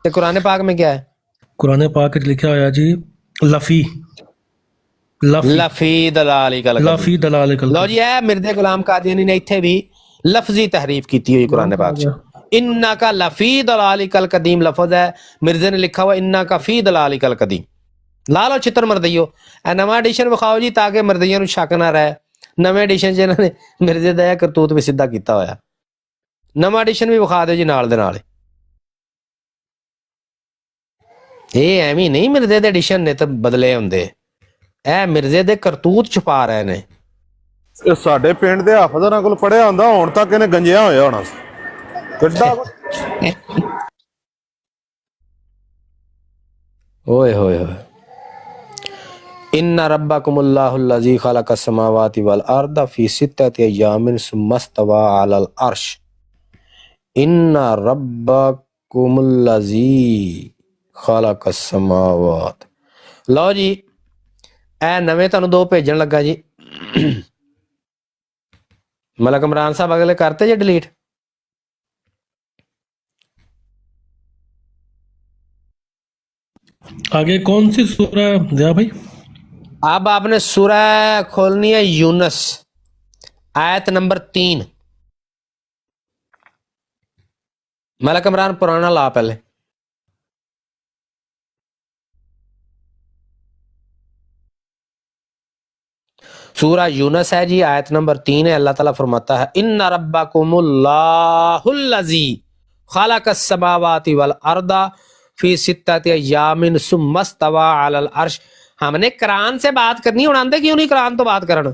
Speaker 2: تے قرآن پاک میں کیا ہے؟
Speaker 1: قرآن پاک وچ لکھا ہوا جی لفی لفی
Speaker 2: لفی دلالک القدیم،
Speaker 1: لفی دلالک
Speaker 2: لو جی
Speaker 1: القدیم،
Speaker 2: ہے مرزا غلام قادیانی نے اتنے بھی لفظی تحریف کی ہوئی
Speaker 1: نام
Speaker 2: قرآن
Speaker 1: کہا
Speaker 2: پاک چ،
Speaker 1: گیا
Speaker 2: انا کا لفی دلالک القدیم لفظ ہے، مرزا نے لکھا ہوا انا کا فی دلالک القدیم، لا لو چتر مردیو، اے نواں ایڈیشن وکھاؤ جی تاکہ مردیاں نو شک نہ رہے، نویں ایڈیشن چ انہوں نے مرزے دا کرتوت بھی سیدھا کیتا ہوا، نواں ایڈیشن بھی وکھا دو جی نال دے نال، یہ ایویں نہیں مرزے دے ایڈیشن نے تو بدلے ہوندے، اے مرزے دے کرتوت چھپا رہے نے،
Speaker 3: ਇਹ ਸਾਡੇ ਪਿੰਡ ਦੇ ਹਾਫਜ਼ਾਂ ਕੋਲ ਪੜਿਆ ਹੁੰਦਾ, ਹੁਣ ਤੱਕ ਇਹਨੇ ਗੰਜਿਆ ਹੋਇਆ ਹੋਣਾ ਕਿੱਡਾ
Speaker 2: اوئے ہوئے ہوئے، ان ربکم اللہ الذی خلق السماوات والارض فی ستۃ ایام ثم استوى علی العرش، ان ربکم الذی خلق السماوات، لو جی اے نویں تانوں دو بھیجن لگا جی، ملک عمران صاحب اگلے کرتے جی ڈیلیٹ،
Speaker 1: آگے کون سی سورہ ہے ضیاء بھائی؟
Speaker 2: اب آپ نے سورہ کھولنی ہے یونس آیت نمبر 3، ملک عمران پرانا لا پہلے، سورہ یونس ہے جی، آیت نمبر 3 ہے، اللہ تعالیٰ فرماتا ہے ان ربکم اللہ الذی خلق السماوات والارض فی ستۃ ایام ثم استوى علی العرش، ہم نے قرآن سے بات کرنی، ہن آندے کیوں نہیں قرآن تو بات کرن،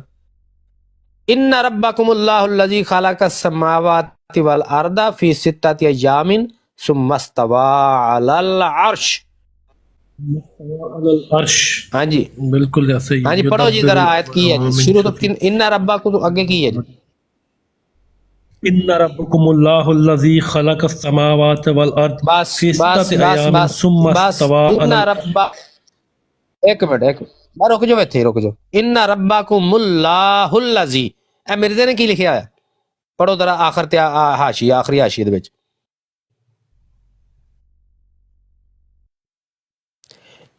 Speaker 2: ان ربکم اللہ الذی خلق السماوات والارض فی ستۃ ایام ثم استوى علی العرش،
Speaker 1: عرش،
Speaker 2: ہاں جی
Speaker 1: بالکل ایسے ہی
Speaker 2: ہاں جی پڑھو جی
Speaker 1: یدبر
Speaker 2: ذرا آیت کی ہے جی،
Speaker 1: الامر من
Speaker 2: شروع تو
Speaker 1: شفیع
Speaker 2: ان ربکم تو آگے کی ہے جی،
Speaker 1: ان ربکم اللہ الذی خلق السماوات والارض
Speaker 2: بس
Speaker 1: فی
Speaker 2: بس
Speaker 1: ستۃ
Speaker 2: بس
Speaker 1: ایام
Speaker 2: بس
Speaker 1: ثم
Speaker 2: بس
Speaker 1: استوى
Speaker 2: ان
Speaker 1: علی
Speaker 2: رب، ایک منٹ میں رک جو ایتھے رک جو، ان ربکم اللہ الذی، اے مرزا نے کی لکھیا ہے، پڑھو ذرا آخر تے حاشیہ آخری حاشیے دے وچ،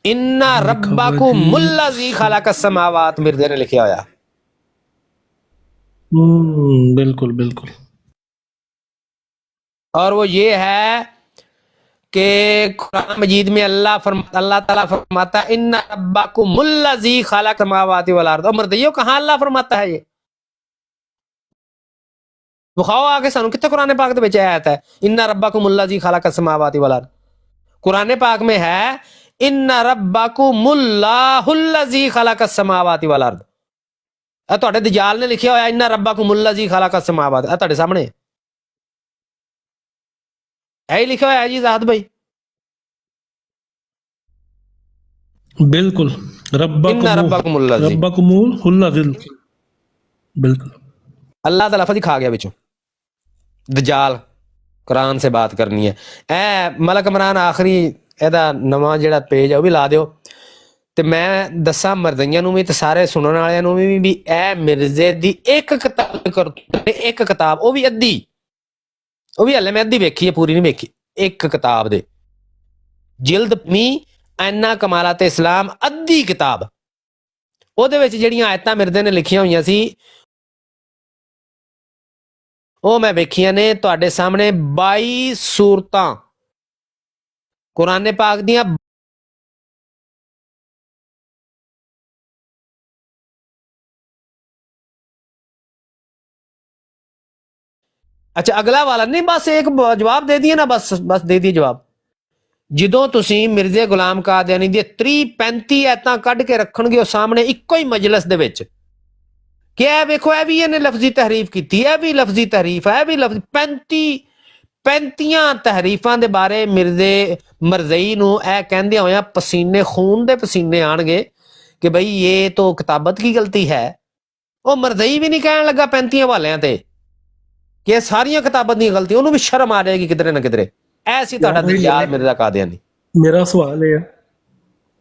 Speaker 2: ان
Speaker 1: لکھا ہوا جی
Speaker 2: ربکم الذی خلق السماوات، مرزا نے لکھیا ہوا،
Speaker 1: بالکل بالکل،
Speaker 2: اور وہ یہ ہے کہ قرآن مجید میں اللہ تعالیٰ فرماتا ہے ان ربکم الذی خلق السماوات والارض، اور مردیو کہاں اللہ فرماتا ہے یہ، بخاؤ آگے سانو کتنے قرآن پاک دے وچ آیت ہے ان ربکم الذی خلق السماوات والارض، قرآن پاک میں ہے ان ربکم اللہ الذی خلق السماوات والارض، اے تواڈے دجال نے لکھیا ہویا ان ربکم الذی خلق السماوات، اے تواڈے سامنے ہے لکھا ہوا ہے جی ذات بھائی،
Speaker 1: بالکل،
Speaker 2: ان ربکم الذی،
Speaker 1: ربکم الذی، بالکل،
Speaker 2: اللہ تعالیٰ لفظ ہی کھا گیا بچوں، دجال قرآن سے بات کرنی ہے، اے ملک عمران آخری ایدا نواں جڑا پیج ہے وہ بھی لا دیو، تے میں دساں مردیاں نو بھی تے سارے سنن والےاں نو بھی اے مرزے دی ایک کتاب کر، ایک کتاب وہ بھی ادھی، وہ بھی ہلے میں ادھی ویکھی ہے پوری نہیں ویکھی، ایک کتاب دے جلد می اینا کمالات اسلام ادھی کتاب، او دے وچ جڑیاں آیتاں مرزے نے لکھیاں ہوئیاں سی او میں ویکھیاں نے تواڈے سامنے 22 سورتاں قرآن پاک دیاں، اچھا اگلا والا نہیں، بس ایک جواب دے دیے نا، بس دے دیے جواب، ਜਦੋਂ ਤੁਸੀਂ ਮਿਰਜ਼ੇ ਗੁਲਾਮ ਕਾਦੀਆਨੀ ਦੀਆਂ 30-35 ਐਤਾਂ ਕੱਢ ਕੇ ਰੱਖਣਗੇ ਉਹ ਸਾਹਮਣੇ ਇੱਕੋ ਹੀ ਮਜਲਿਸ ਦੇ ਵਿੱਚ ਕਿ ਇਹ ਵੇਖੋ ਇਹ ਵੀ ਇਹਨੇ ਲਫ਼ਜ਼ੀ ਤਹਰੀਫ ਕੀਤੀ, ਇਹ ਵੀ ਲਫ਼ਜ਼ੀ ਤਹਰੀਫ ਹੈ, ਇਹ ਵੀ ਲਫ਼ਜ਼ੀ 35 ਤਹਰੀਫਾਂ ਦੇ ਬਾਰੇ ਮਿਰਜ਼ੇ ਮਰਜ਼ਈ ਨੂੰ ਇਹ ਕਹਿੰਦੇ ਹੋਇਆ ਪਸੀਨੇ ਖੂਨ ਦੇ ਪਸੀਨੇ ਆਣਗੇ ਕਿ ਬਈ ਇਹ ਤਾਂ ਕਿਤਾਬਤ ਕੀ ਗਲਤੀ ਹੈ। ਉਹ ਮਰਜ਼ਈ ਵੀ ਨਹੀਂ ਕਹਿਣ ਲੱਗਾ 35 ਹਵਾਲਿਆਂ ਤੇ ਕਿ ਇਹ ਸਾਰੀਆਂ ਕਿਤਾਬਤ ਦੀਆਂ ਗਲਤੀਆਂ, ਉਹਨੂੰ ਵੀ ਸ਼ਰਮ ਆ ਜਾਏਗੀ ਕਿਧਰੇ ਨਾ ਕਿਧਰੇ। ਐਸੀ ਤੁਹਾਡਾ ਦਜਜਾਲ ਮਿਰਜ਼ਾ ਕਾਦੀਆਨੀ।
Speaker 1: ਮੇਰਾ ਸਵਾਲ ਇਹ ਹੈ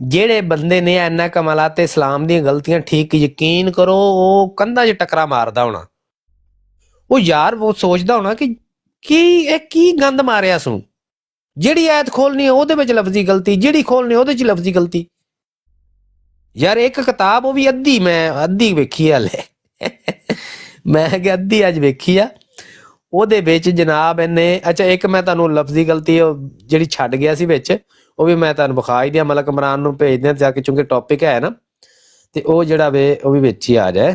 Speaker 2: ਜਿਹੜੇ ਬੰਦੇ ਨੇ ਇੰਨਾ ਕਮਾਲਾਤ ਇਸਲਾਮ ਦੀਆਂ ਗਲਤੀਆਂ ਠੀਕ ਯਕੀਨ ਕਰੋ ਉਹ ਕੰਧਾਂ 'ਚ ਟਕਰਾ ਮਾਰਦਾ ਹੋਣਾ। ਉਹ ਯਾਰ ਉਹ ਸੋਚਦਾ ਹੋਣਾ ਕਿ ਇਹ ਕੀ ਗੰਦ ਮਾਰਿਆ ਸੂ, ਜਿਹੜੀ ਆਇਤ ਖੋਲਣੀ ਹੈ ਉਹਦੇ ਵਿੱਚ ਲਫ਼ਜ਼ੀ ਗਲਤੀ, ਜਿਹੜੀ ਖੋਲਣੀ ਉਹਦੇ 'ਚ ਲਫ਼ਜ਼ੀ ਗਲਤੀ। ਯਾਰ ਇੱਕ ਕਿਤਾਬ ਉਹ ਵੀ ਅੱਧੀ ਵੇਖੀ ਹਾਲੇ ਮੈਂ ਕਿ ਅੱਧੀ ਅੱਜ ਵੇਖੀ ਆ, ਉਹਦੇ ਵਿੱਚ ਜਨਾਬ ਇਹਨੇ ਅੱਛਾ ਇੱਕ ਮੈਂ ਤੁਹਾਨੂੰ ਲਫ਼ਜ਼ੀ ਗਲਤੀ ਜਿਹੜੀ ਛੱਡ ਗਿਆ ਸੀ ਵਿੱਚ ਉਹ ਵੀ ਮੈਂ ਤੁਹਾਨੂੰ ਵਿਖਾ ਹੀ ਦਿਆਂ, ਮਲਕ ਇਮਰਾਨ ਨੂੰ ਭੇਜ ਦਿਆਂ ਜਾ ਕੇ, ਕਿਉਂਕਿ ਟੌਪਿਕ ਹੈ ਨਾ ਤੇ ਉਹ ਜਿਹੜਾ ਵੇ ਉਹ ਵੀ ਵਿੱਚ ਹੀ ਆ ਜਾਏ।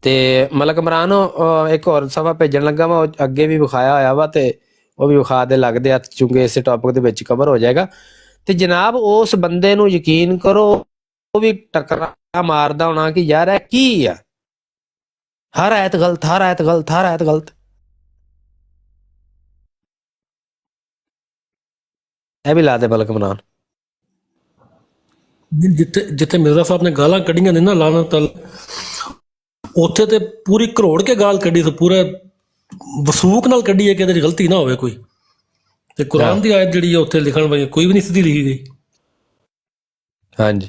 Speaker 2: ਤੇ ਮਲਕ ਇਮਰਾਨ ਇੱਕ ਹੋਰ ਸਫਾ ਭੇਜਣ ਲੱਗਾ ਵਾ, ਉਹ ਅੱਗੇ ਵੀ ਵਿਖਾਇਆ ਹੋਇਆ ਵਾ ਤੇ ਉਹ ਵੀ ਵਿਖਾ ਦੇ ਲੱਗਦੇ ਹੱਥ, ਚੁੰਕੇ ਇਸੇ ਟੌਪਿਕ ਦੇ ਵਿੱਚ ਕਵਰ ਹੋ ਜਾਏਗਾ। ਤੇ ਜਨਾਬ ਉਸ ਬੰਦੇ ਨੂੰ ਯਕੀਨ ਕਰੋ ਉਹ ਵੀ ਟਕਰਾ ਮਾਰਦਾ ਹੋਣਾ ਕਿ ਯਾਰ ਇਹ ਕੀ ਆ, ਹਰ ਆਇਤ ਗਲਤ, ਹਰ ਆਇਤ ਗਲਤ, ਹਰ ਆਇਤ ਗਲਤ। ਇਹ ਵੀ ਲਾ ਦੇ ਮਲਕ ਇਮਰਾਨ।
Speaker 1: ਜਿੱਥੇ ਮਿਰਜ਼ਾ ਸਾਹਿਬ ਨੇ ਗਾਲਾਂ ਕੱਢੀਆਂ ਨੇ ਨਾ ਲਾਨਤ, ਉੱਥੇ ਤੇ ਪੂਰੀ ਕਰੋੜ ਕੇ ਗਾਲ ਕੱਢੀ, ਤੇ ਪੂਰੇ ਵਸੂਕ ਨਾਲ ਕੱਢੀ ਹੈ ਕਿ ਇਹਦੇ 'ਚ ਗਲਤੀ ਨਾ ਹੋਵੇ ਕੋਈ। ਤੇ ਕੁਰਾਨ ਦੀ ਆਇਤ ਜਿਹੜੀ ਹੈ ਉੱਥੇ ਲਿਖਣ ਵਾਲੀ ਕੋਈ ਵੀ ਨਹੀਂ ਸਿੱਧੀ ਲਿਖੀ ਗਈ।
Speaker 2: ਹਾਂਜੀ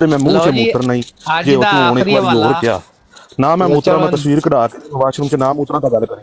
Speaker 3: ਤੇ ਮੈਂ ਮੂੰਹ 'ਚ ਮੂਤਰਨਾ ਹੀ ਜੇ ਉਹ ਹੁਣ ਇੱਕ ਵਾਰੀ ਹੋਰ ਕਿਹਾ ਨਾ ਮੈਂ ਮੂਤਰਾ, ਮੈਂ ਤਸਵੀਰ ਕਢਾ ਕੇ ਵਾਸ਼ਰੂਮ 'ਚ ਨਾ ਮੂਤਰਾ ਤਾਂ ਗੱਲ ਕਰੇ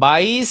Speaker 2: 22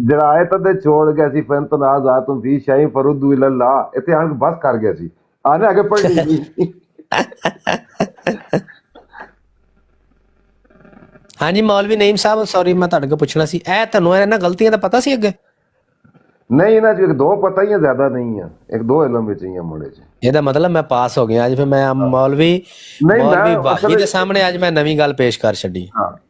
Speaker 6: ਜਿਹੜਾ ਆਇਤ ਤੇ ਛੋੜ ਗਿਆ ਸੀ ਫਨ ਤਨਾਜ਼ਾਤੁਮ ਫੀ ਸ਼ੈਇ ਫਰੁਦੂ ਇਲੱਲਾਹ, ਇੱਥੇ ਆਣ ਕੇ ਬਸ ਕਰ ਗਿਆ ਸੀ, ਆਨੇ ਅੱਗੇ ਪੜ੍ਹ ਲਈ।
Speaker 2: ਹਾਂਜੀ ਮੌਲਵੀ ਨਈਮ ਸਾਹਿਬ, ਸੌਰੀ ਮੈਂ ਤੁਹਾਡੇ ਕੋਲ ਪੁੱਛਣਾ ਸੀ, ਇਹ ਤੁਹਾਨੂੰ ਇਹਨਾਂ ਗਲਤੀਆਂ ਦਾ ਪਤਾ ਸੀ ਅੱਗੇ?
Speaker 6: ਨਹੀਂ, ਇਹਨਾਂ ਚ ਇੱਕ ਦੋ ਪਤਾ ਹੀ ਆ, ਜ਼ਿਆਦਾ ਨਹੀਂ ਆ, ਇੱਕ ਦੋ ਇਲਮ ਵਿੱਚ ਹੀ ਆ ਮੁੰਡੇ ਚ।
Speaker 2: ਇਹਦਾ ਮਤਲਬ ਮੈਂ ਪਾਸ ਹੋ ਗਿਆ ਅੱਜ, ਫਿਰ ਮੈਂ ਮੌਲਵੀ ਬਾਜੀ ਦੇ ਸਾਹਮਣੇ ਅੱਜ ਮੈਂ ਨਵੀਂ ਗੱਲ ਪੇਸ਼ ਕਰ ਛੱਡੀ।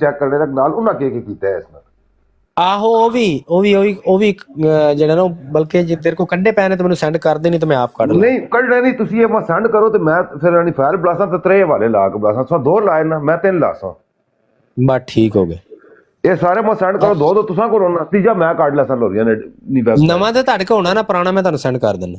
Speaker 6: ਚੈੱਕ ਕਰਨੇ ਦਾ ਨਾਲ ਉਹਨਾਂ ਕੀ ਕੀਤਾ ਹੈ ਇਸ ਨਾਲ।
Speaker 2: ਆਹੋ ਉਹ ਵੀ ਜਿਹੜਾ ਨਾ, ਬਲਕਿ ਜੇ ਤੇਰੇ ਕੋ ਕੰਡੇ ਪੈ ਨੇ ਤੇ ਮੈਨੂੰ ਸੈਂਡ ਕਰ ਦੇਣੀ ਤੇ ਮੈਂ ਆਪ ਕੱਢ
Speaker 6: ਨਹੀਂ ਕੱਢਣਾ ਨਹੀਂ, ਤੁਸੀਂ ਇਹ ਮੈਂ ਸੈਂਡ ਕਰੋ ਤੇ ਮੈਂ ਫਿਰ ਅਣੀ ਫਾਇਲ ਬਲਾਸਾਂ ਤੇ 3 ਵਾਲੇ ਲਾ ਕੇ ਬਲਾਸਾਂ, ਸੋ 2 ਲਾਏ ਨਾ, ਮੈਂ 3 ਲਾਸਾਂ,
Speaker 2: ਬਸ ਠੀਕ ਹੋ ਗਏ।
Speaker 6: ਇਹ ਸਾਰੇ ਮੈਂ ਸੈਂਡ ਕਰੋ, 2 ਤੁਸੀਂ ਕਰੋ ਨਾ, ਤੀਜਾ ਮੈਂ ਕੱਢ ਲਾਸਾਂ ਲੋਰੀਆਂ ਨੇ ਨਹੀਂ ਵੈਬ
Speaker 2: ਨਵਾਂ ਤੇ ਤੁਹਾਡੇ ਕੋ ਹੋਣਾ ਨਾ, ਪੁਰਾਣਾ ਮੈਂ ਤੁਹਾਨੂੰ ਸੈਂਡ ਕਰ ਦਿੰਦਾ।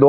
Speaker 6: 2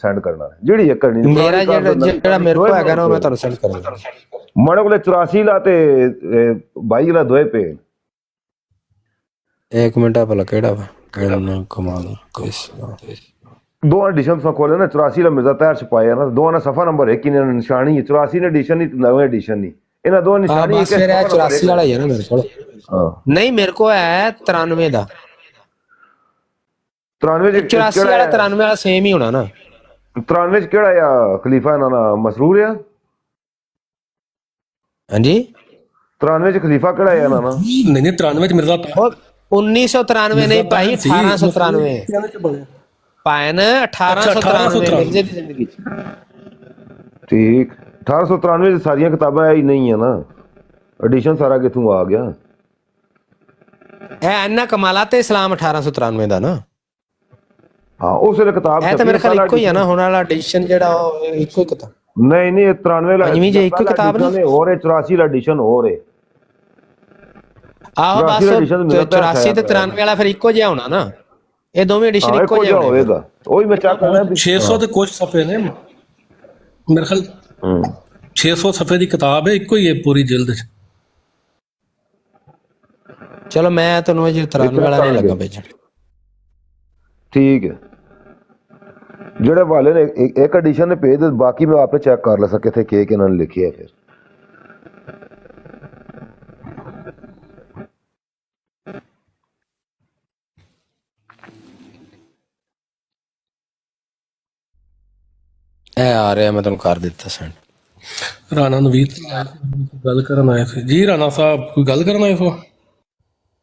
Speaker 6: ਸੈਂਡ ਕਰਨਾ ਹੈ, ਜਿਹੜੀ ਇੱਕ ਕਰਨੀ
Speaker 2: ਮੇਰਾ ਜਿਹੜਾ ਮੇਰੇ ਕੋਲ ਹੈਗਾ ਨਾ, ਮੈਂ ਤੁਹਾਨੂੰ ਸੈਂਡ ਕਰਾਂਗਾ।
Speaker 6: ਮੇਰੇ ਕੋਲ 84 ਲਾ ਤੇ 22 ਲਾ ਦੋਏ ਪੇ।
Speaker 2: ਇੱਕ ਮਿੰਟ ਆ ਭਲਾ ਕਿਹੜਾ ਵਾ ਕਮਾਲ
Speaker 6: ਦੋ ਐਡੀਸ਼ਨ ਸਾ ਕੋਲੇ ਨਾ, 84 ਲਾ ਮਿਰਜ਼ਾ ਤਾਹਿਰ ਛਪਾਇਆ ਨਾ, ਦੋਵਾਂ ਦਾ ਸਫਾ ਨੰਬਰ ਇੱਕ ਹੀ ਨੇ, ਨਿਸ਼ਾਨੀ 84 ਨੇ ਐਡੀਸ਼ਨ ਨਹੀਂ, ਨਵੇਂ ਐਡੀਸ਼ਨ ਨਹੀਂ, ਇਹਨਾਂ ਦੋ ਨਿਸ਼ਾਨੀ
Speaker 2: ਇੱਕ 84 ਵਾਲਾ ਹੀ ਹੈ ਨਾ ਮੇਰੇ ਕੋਲ। ਨਹੀਂ ਮੇਰੇ ਕੋਲ ਹੈ 93 ਦਾ,
Speaker 6: 93
Speaker 2: 84 ਵਾਲਾ 93 ਵਾਲਾ ਸੇਮ ਹੀ ਹੋਣਾ ਨਾ।
Speaker 6: 93 ਚ ਕਿਹੜਾ ਆ ਖਲੀਫਾ ਇਹਨਾਂ ਦਾ ਮਸਰੂਰ ਆ?
Speaker 2: ਹਾਂਜੀ
Speaker 6: 93 ਚ ਖਲੀਫਾ ਕਿਹੜਾ ਆ ਇਹਨਾਂ ਦਾ?
Speaker 1: ਨਹੀਂ 93 ਚ ਮਿਰਜ਼ਾ
Speaker 2: 1993 ਨਹੀਂ ਭਾਈ, 1893 ਪਾਇਨ 1893 ਮਿਰਜ਼ੇ ਦੀ ਜ਼ਿੰਦਗੀ ਚ।
Speaker 6: ਠੀਕ, 1893 ਚ ਸਾਰੀਆਂ ਕਿਤਾਬਾਂ ਹੀ ਨਹੀਂ ਆ ਨਾ, ਐਡੀਸ਼ਨ ਸਾਰਾ ਕਿੱਥੋਂ ਆ ਗਿਆ?
Speaker 2: ਇਹ ਇੰਨਾ ਕਮਾਲਾ ਤੇ ਇਸਲਾਮ 1893 ਦਾ ਨਾ।
Speaker 6: ਹਾਂ ਉਸ ਵੇਲੇ ਕਿਤਾਬ
Speaker 2: ਇਹ ਤਾਂ ਮੇਰੇ ਖਿਆਲ ਇੱਕੋ ਹੀ ਆ ਨਾ, ਹੁਣ ਵਾਲਾ ਐਡੀਸ਼ਨ ਜਿਹੜਾ ਉਹ ਇੱਕੋ ਹੀ ਕਿਤਾਬ।
Speaker 6: ਨਹੀਂ 93 ਵਾਲਾ
Speaker 2: ਪੰਜਵੀਂ ਜੇ ਇੱਕੋ ਕਿਤਾਬ ਨਹੀਂ
Speaker 6: ਹੋਰ ਹੈ, 84 ਵਾਲਾ ਐਡੀਸ਼ਨ ਹੋਰ ਹੈ।
Speaker 2: ਆਹੋ ਬਸ 84 ਤੇ 93 ਵਾਲਾ ਫਿਰ ਇੱਕੋ ਜਿਹਾ ਹੋਣਾ ਨਾ, ਇਹ ਦੋਵੇਂ ਐਡੀਸ਼ਨ ਇੱਕੋ ਜਿਹਾ
Speaker 6: ਹੋਵੇਗਾ। ਉਹੀ ਮੈਂ ਚੈੱਕ ਕਰਨਾ
Speaker 1: 600 ਤੇ ਕੁਝ ਸਫੇ ਨੇ ਮੇਰੇ ਖਿਆਲ, 600 ਸਫੇ ਦੀ ਕਿਤਾਬ ਹੈ, ਇੱਕੋ ਹੀ ਹੈ ਪੂਰੀ ਜਿਲਦ ਚ।
Speaker 2: ਚਲੋ ਮੈਂ ਤੁਹਾਨੂੰ ਇਹ 93 ਵਾਲਾ ਨਹੀਂ ਲੱਗਾ ਭੇਜਣ।
Speaker 6: ਠੀਕ ਹੈ, ਜਿਹੜੇ ਵਾਲੇ ਨੇ ਇੱਕ ਐਡੀਸ਼ਨ ਨੇ ਭੇਜ ਦੇ, ਬਾਕੀ ਮੈਂ ਆਪੇ ਚੈੱਕ ਕਰ ਲਾ ਸਕੇ ਥੇ ਕਿ ਇਹਨਾਂ ਨੇ ਲਿਖਿਆ। ਫਿਰ
Speaker 2: ਇਹ ਆ ਰਿਹਾ, ਮੈਂ ਤੁਹਾਨੂੰ ਕਰ ਦਿੱਤਾ ਸੈਂਡ।
Speaker 1: ਰਾਣਾ ਨਵੀਦ ਗੱਲ ਕਰਨ ਆਏ ਸੀ ਜੀ। ਰਾਣਾ ਸਾਹਿਬ ਕੋਈ ਗੱਲ ਕਰਨ ਆਏ ਸੋ?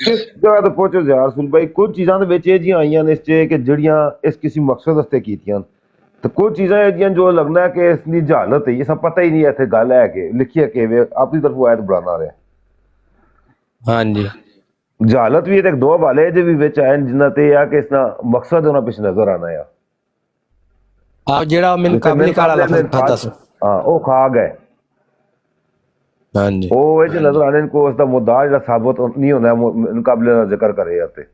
Speaker 6: ਕਿਸ ਜਗ੍ਹਾ ਤੇ ਪਹੁੰਚੋ ਯਾਰ ਸੁਲ ਭਾਈ? ਕੁਝ ਚੀਜ਼ਾਂ ਦੇ ਵਿੱਚ ਇਹ ਜਿਹੀਆਂ ਆਈਆਂ ਨੇ ਇਸ 'ਚ ਕਿ ਜਿਹੜੀਆਂ ਇਸ ਕਿਸੇ ਮਕਸਦ ਵਾਸਤੇ ਕੀਤੀਆਂ, ਤੇ ਕੁਝ ਚੀਜ਼ਾਂ ਇਹ ਜਿਹੀਆਂ ਜੋ ਲੱਗਦਾ ਹੈ ਕਿ ਇਸ ਦੀ ਜਹਾਲਤ ਹੈ, ਇਹ ਸਭ ਪਤਾ ਹੀ ਨਹੀਂ ਇੱਥੇ ਗੱਲ ਹੈ ਕਿ ਲਿਖੀ ਹੈ ਕਿਵੇਂ, ਆਪਣੀ ਤਰਫੋਂ ਆਇਤ ਬਣਾਉਣਾ ਰਿਹਾ।
Speaker 2: ਹਾਂਜੀ
Speaker 6: ਜਹਾਲਤ ਵੀ ਤੇ 2 ਹਵਾਲੇ ਜੇ ਵੀ ਵਿੱਚ ਆਏ ਜਿਨ੍ਹਾਂ ਤੇ ਆ ਕਿ ਇਸ ਦਾ ਮਕਸਦ ਉਹਨਾਂ ਪਿੱਛੇ ਨਜ਼ਰ ਆਣਾ ਆ।
Speaker 2: ਆਹ ਜਿਹੜਾ ਮੈਨੂੰ ਕਾਬਲੀ ਕਾਲਾ ਲਫ਼ਜ਼ ਖਾਦਾ ਸੀ,
Speaker 6: ਹਾਂ ਉਹ ਖਾ ਗਏ।
Speaker 2: ਹਾਂਜੀ
Speaker 6: ਉਹ ਇਹ ਨਜ਼ਰ ਆਣੇ ਕੋ ਉਸ ਦਾ ਮੁੱਦਾ ਜਿਹੜਾ ਸਾਬਤ ਨਹੀਂ ਹੁੰਦਾ ਮੁਕਾਬਲੇ ਦਾ ਜ਼ਿਕਰ ਕਰੇ ਤੇ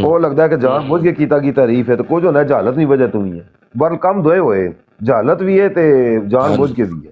Speaker 6: ਉਹ ਲੱਗਦਾ ਕਿ ਜਾਨ ਬੁੱਝ ਕੇ ਕੀਤਾ ਕੀ ਤਾਰੀਫ ਹੈ, ਤੇ ਕੁਝ ਹੁੰਦਾ ਜਹਾਲਤ ਨਹੀਂ ਵਜ੍ਹਾ ਤੋਂ ਹੀ ਹੈ। ਬਲ ਕੰਮ ਦੋਏ ਹੋਏ, ਜਹਾਲਤ ਵੀ ਹੈ ਤੇ ਜਾਨ ਬੁੱਝ ਕੇ ਵੀ ਹੈ।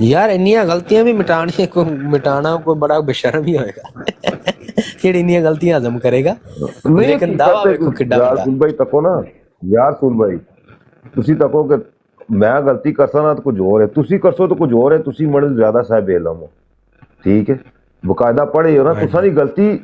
Speaker 2: ਯਾਰ ਇੰਨੀਆਂ ਗਲਤੀਆਂ ਵੀ ਮਿਟਾਣਾ ਕੋਈ ਬੜਾ ਬੇਸ਼ਰਮ ਹੀ ਹੋਏਗਾ ਜਿਹੜੀ ਇੰਨੀਆਂ ਗਲਤੀਆਂ ਹਜ਼ਮ ਕਰੇਗਾ, ਲੇਕਿਨ ਦਾਵਾ ਵੇਖੋ ਕਿੱਡਾ
Speaker 6: ਯਾਰ
Speaker 2: ਵੱਡਾ।
Speaker 6: ਸੁਣ ਭਾਈ ਤੱਕੋ ਨਾ, ਯਾਰ ਸੁਣ ਭਾਈ, ਤੁਸੀਂ ਤੱਕੋ ਕਿ ਮੈਂ ਗਲਤੀ ਕਰਸਾ ਨਾ ਤਾਂ ਕੁਝ ਹੋਰ ਹੈ, ਤੁਸੀਂ ਕਰਸੋ ਤਾਂ ਕੁਝ ਹੋਰ ਹੈ, ਤੁਸੀਂ ਮੜੇ ਜ਼ਿਆਦਾ ਸਾਹਿਬ ਇਲਮ ਹੋ, ਠੀਕ ਹੈ, ਬਕਾਇਦਾ ਪੜ੍ਹੇ ਹੋ ਨਾ, ਤੁਸਾਂ ਦੀ ਗਲਤੀ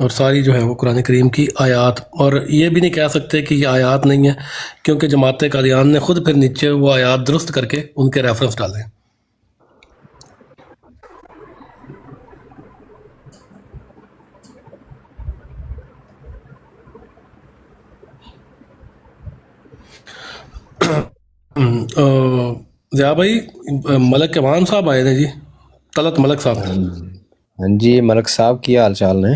Speaker 1: اور ساری جو ہے وہ قرآن کریم کی آیات، اور یہ بھی نہیں کہہ سکتے کہ یہ آیات نہیں ہے، کیونکہ جماعت قادیان نے خود پھر نیچے وہ آیات درست کر کے ان کے ریفرنس ڈالے. ضیاء بھائی، ملک امان صاحب آئے تھے جی، طلعت ملک صاحب.
Speaker 2: ہاں جی ملک صاحب کی حال چال نے؟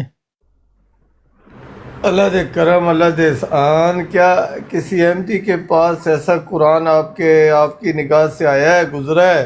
Speaker 11: اللہ دے کرم، اللہ دے احسان. کیا کسی احمدی کے پاس ایسا قرآن آپ کی نگاہ سے آیا ہے، گزرا ہے؟